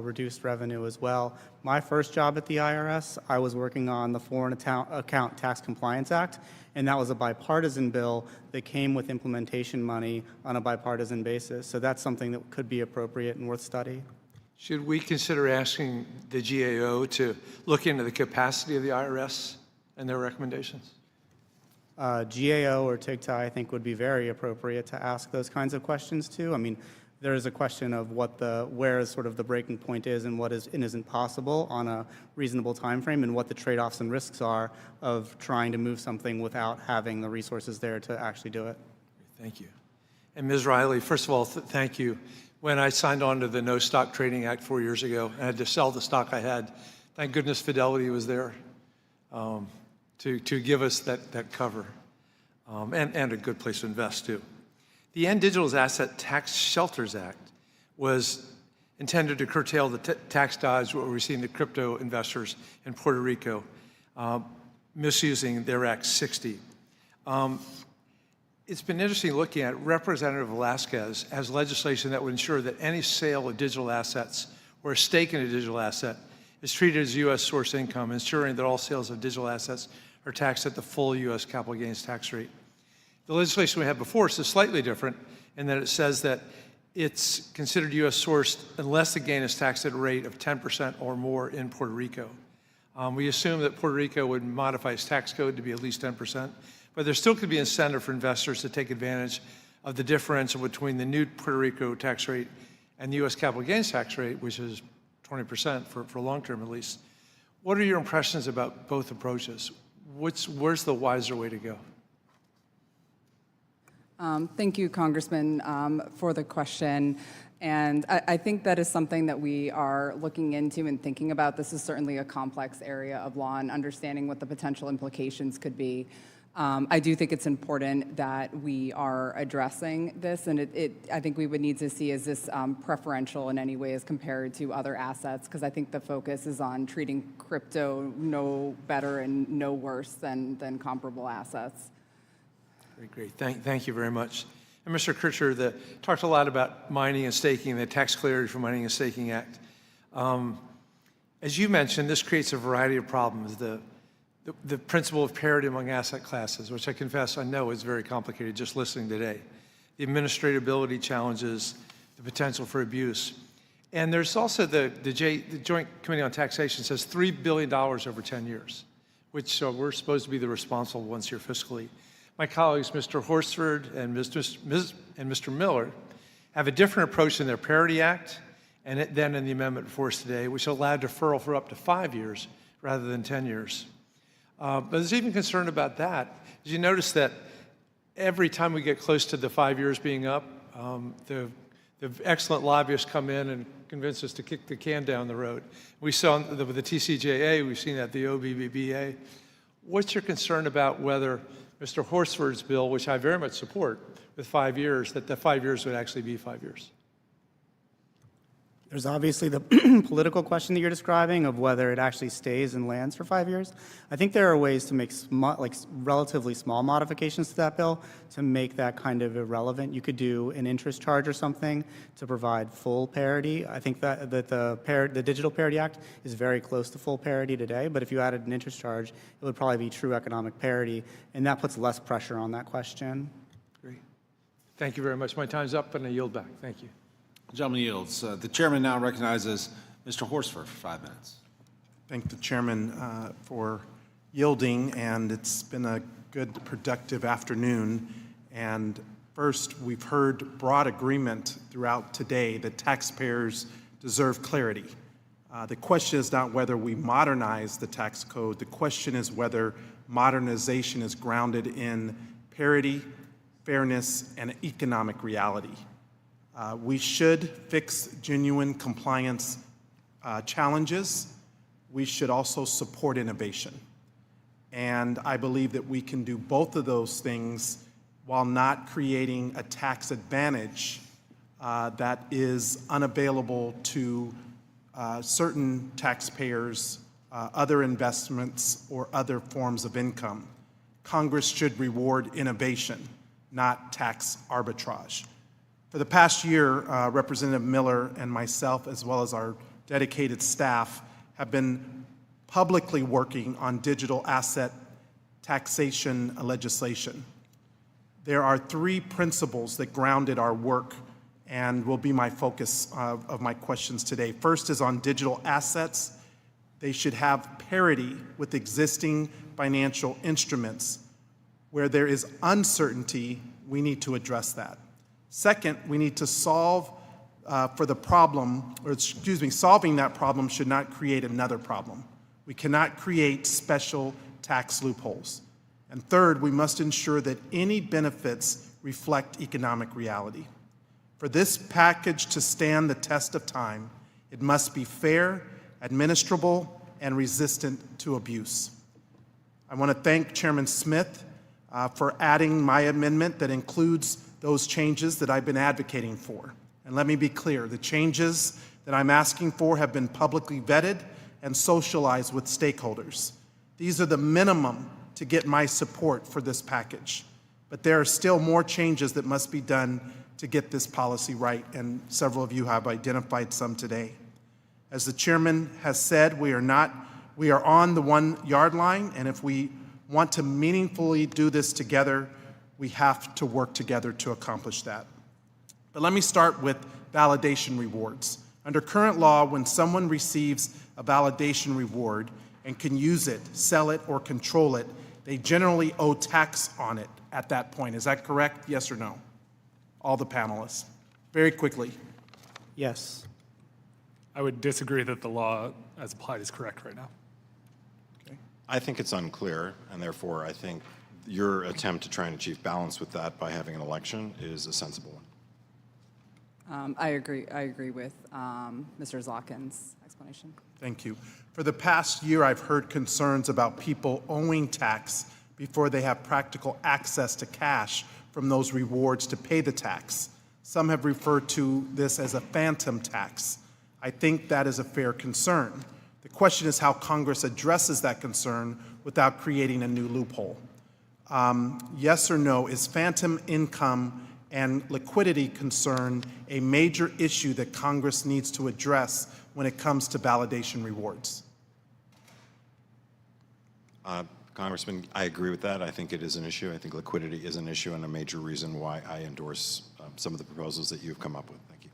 reduced revenue as well. My first job at the IRS, I was working on the Foreign Account Tax Compliance Act, and that was a bipartisan bill that came with implementation money on a bipartisan basis. So that's something that could be appropriate and worth study. Should we consider asking the GAO to look into the capacity of the IRS and their recommendations? GAO or TIGTA, I think, would be very appropriate to ask those kinds of questions too. I mean, there is a question of where sort of the breaking point is and what is and isn't possible on a reasonable time frame, and what the trade-offs and risks are of trying to move something without having the resources there to actually do it. Thank you. And Ms. Riley, first of all, thank you when I signed on to the No Stock Trading Act 4 years ago. I had to sell the stock I had. Thank goodness Fidelity was there to give us that cover and a good place to invest too. The End Digital Asset Tax Shelters Act was intended to curtail the tax dodge what we're seeing the crypto investors in Puerto Rico misusing their Act 60. It's been interesting looking at Representative Velasquez as legislation that would ensure that any sale of digital assets or a stake in a digital asset is treated as U.S. source income, ensuring that all sales of digital assets are taxed at the full U.S. capital gains tax rate. The legislation we have before us is slightly different in that it says that it's considered U.S. sourced unless the gain is taxed at a rate of 10% or more in Puerto Rico. We assume that Puerto Rico would modify its tax code to be at least 10%, but there still could be incentive for investors to take advantage of the differential between the new Puerto Rico tax rate and the U.S. capital gains tax rate, which is 20% for long term at least. What are your impressions about both approaches? Where's the wiser way to go? Thank you, Congressman, for the question. And I think that is something that we are looking into and thinking about. This is certainly a complex area of law and understanding what the potential implications could be. I do think it's important that we are addressing this, and I think we would need to see, is this preferential in any way as compared to other assets? Because I think the focus is on treating crypto no better and no worse than comparable assets. Great. Thank you very much. And Mr. Kircher talked a lot about mining and staking, the Tax Clarity for Mining and Staking Act. As you mentioned, this creates a variety of problems. The principle of parity among asset classes, which I confess I know is very complicated just listening today. The administratability challenges, the potential for abuse. And there's also the Joint Committee on Taxation says $3 billion over 10 years, which we're supposed to be the responsible ones here fiscally. My colleagues, Mr. Horsford and Mr. Miller, have a different approach in their Parity Act than in the amendment before us today, which allowed deferral for up to 5 years rather than 10 years. But there's even concern about that. As you notice that every time we get close to the 5 years being up, the excellent lobbyists come in and convince us to kick the can down the road. We saw with the TCJA, we've seen that the OBBBA. What's your concern about whether Mr. Horsford's bill, which I very much support, with 5 years, that the 5 years would actually be 5 years? There's obviously the political question that you're describing of whether it actually stays and lands for 5 years. I think there are ways to make relatively small modifications to that bill to make that kind of irrelevant. You could do an interest charge or something to provide full parity. I think that the Digital Parity Act is very close to full parity today, but if you added an interest charge, it would probably be true economic parity, and that puts less pressure on that question. Great. Thank you very much. My time's up, and I yield back. Thank you. The gentleman yields. The chairman now recognizes Mr. Horsford for 5 minutes. Thank the chairman for yielding, and it's been a good, productive afternoon. And first, we've heard broad agreement throughout today that taxpayers deserve clarity. The question is not whether we modernize the tax code. The question is whether modernization is grounded in parity, fairness, and economic reality. We should fix genuine compliance challenges. We should also support innovation. And I believe that we can do both of those things while not creating a tax advantage that is unavailable to certain taxpayers, other investments, or other forms of income. Congress should reward innovation, not tax arbitrage. For the past year, Representative Miller and myself, as well as our dedicated staff, have been publicly working on digital asset taxation legislation. There are 3 principles that grounded our work and will be my focus of my questions today. First is on digital assets. They should have parity with existing financial instruments. Where there is uncertainty, we need to address that. Second, we need to solve for the problem, solving that problem should not create another problem. We cannot create special tax loopholes. And third, we must ensure that any benefits reflect economic reality. For this package to stand the test of time, it must be fair, administrable, and resistant to abuse. I want to thank Chairman Smith for adding my amendment that includes those changes that I've been advocating for. And let me be clear, the changes that I'm asking for have been publicly vetted and socialized with stakeholders. These are the minimum to get my support for this package. But there are still more changes that must be done to get this policy right, and several of you have identified some today. As the chairman has said, we are on the 1 yard line, and if we want to meaningfully do this together, we have to work together to accomplish that. But let me start with validation rewards. Under current law, when someone receives a validation reward and can use it, sell it, or control it, they generally owe tax on it at that point. Is that correct? Yes or no? All the panelists. Very quickly. Yes. I would disagree that the law as applied is correct right now. Okay. I think it's unclear, and therefore I think your attempt to try and achieve balance with that by having an election is a sensible one. I agree with Mr. Zlotkin's explanation. Thank you. For the past year, I've heard concerns about people owing tax before they have practical access to cash from those rewards to pay the tax. Some have referred to this as a phantom tax. I think that is a fair concern. The question is how Congress addresses that concern without creating a new loophole. Yes or no, is phantom income and liquidity concern a major issue that Congress needs to address when it comes to validation rewards? Congressman, I agree with that. I think it is an issue. I think liquidity is an issue and a major reason why I endorse some of the proposals that you've come up with. Thank you.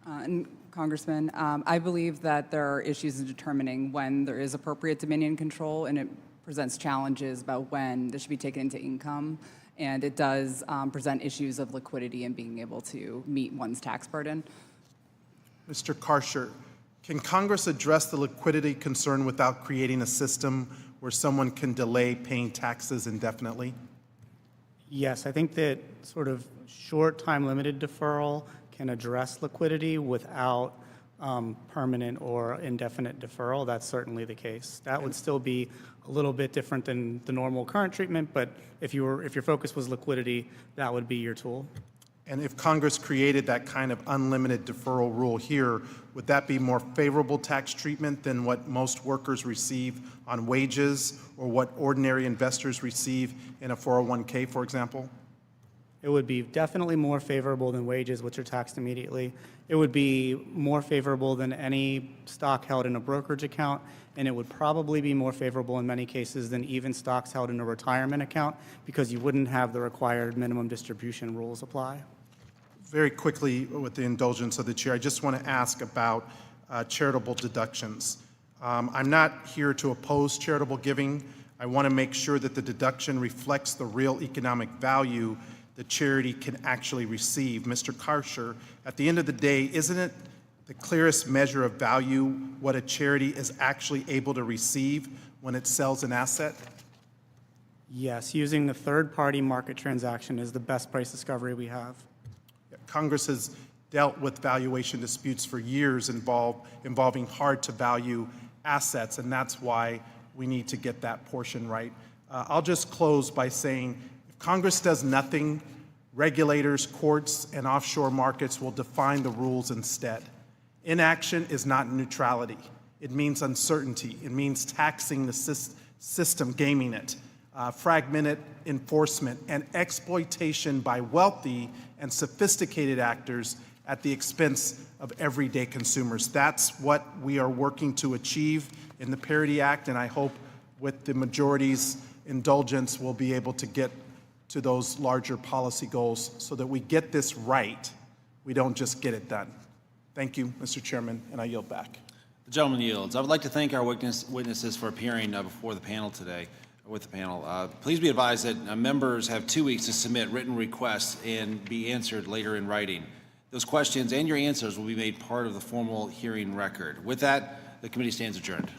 And Congressman, I believe that there are issues in determining when there is appropriate dominion control, and it presents challenges about when this should be taken into income, and it does present issues of liquidity and being able to meet one's tax burden. Mr. Karsher, can Congress address the liquidity concern without creating a system where someone can delay paying taxes indefinitely? Yes, I think that sort of short time limited deferral can address liquidity without permanent or indefinite deferral. That's certainly the case. That would still be a little bit different than the normal current treatment, but if your focus was liquidity, that would be your tool. And if Congress created that kind of unlimited deferral rule here, would that be more favorable tax treatment than what most workers receive on wages or what ordinary investors receive in a 401k, for example? It would be definitely more favorable than wages, which are taxed immediately. It would be more favorable than any stock held in a brokerage account, and it would probably be more favorable in many cases than even stocks held in a retirement account, because you wouldn't have the required minimum distribution rules apply. Very quickly, with the indulgence of the chair, I just want to ask about charitable deductions. I'm not here to oppose charitable giving. I want to make sure that the deduction reflects the real economic value the charity can actually receive. Mr. Karsher, at the end of the day, isn't it the clearest measure of value what a charity is actually able to receive when it sells an asset? Yes, using the third-party market transaction is the best price discovery we have. Congress has dealt with valuation disputes for years involving hard-to-value assets, and that's why we need to get that portion right. I'll just close by saying, if Congress does nothing, regulators, courts, and offshore markets will define the rules instead. Inaction is not neutrality. It means uncertainty. It means taxing the system, gaming it, fragmented enforcement, and exploitation by wealthy and sophisticated actors at the expense of everyday consumers. That's what we are working to achieve in the Parity Act, and I hope with the majority's indulgence we'll be able to get to those larger policy goals so that we get this right. We don't just get it done. Thank you, Mr. Chairman, and I yield back. The gentleman yields. I would like to thank our witnesses for appearing before the panel today. With the panel. Please be advised that members have 2 weeks to submit written requests and be answered later in writing. Those questions and your answers will be made part of the formal hearing record. With that, the committee stands adjourned.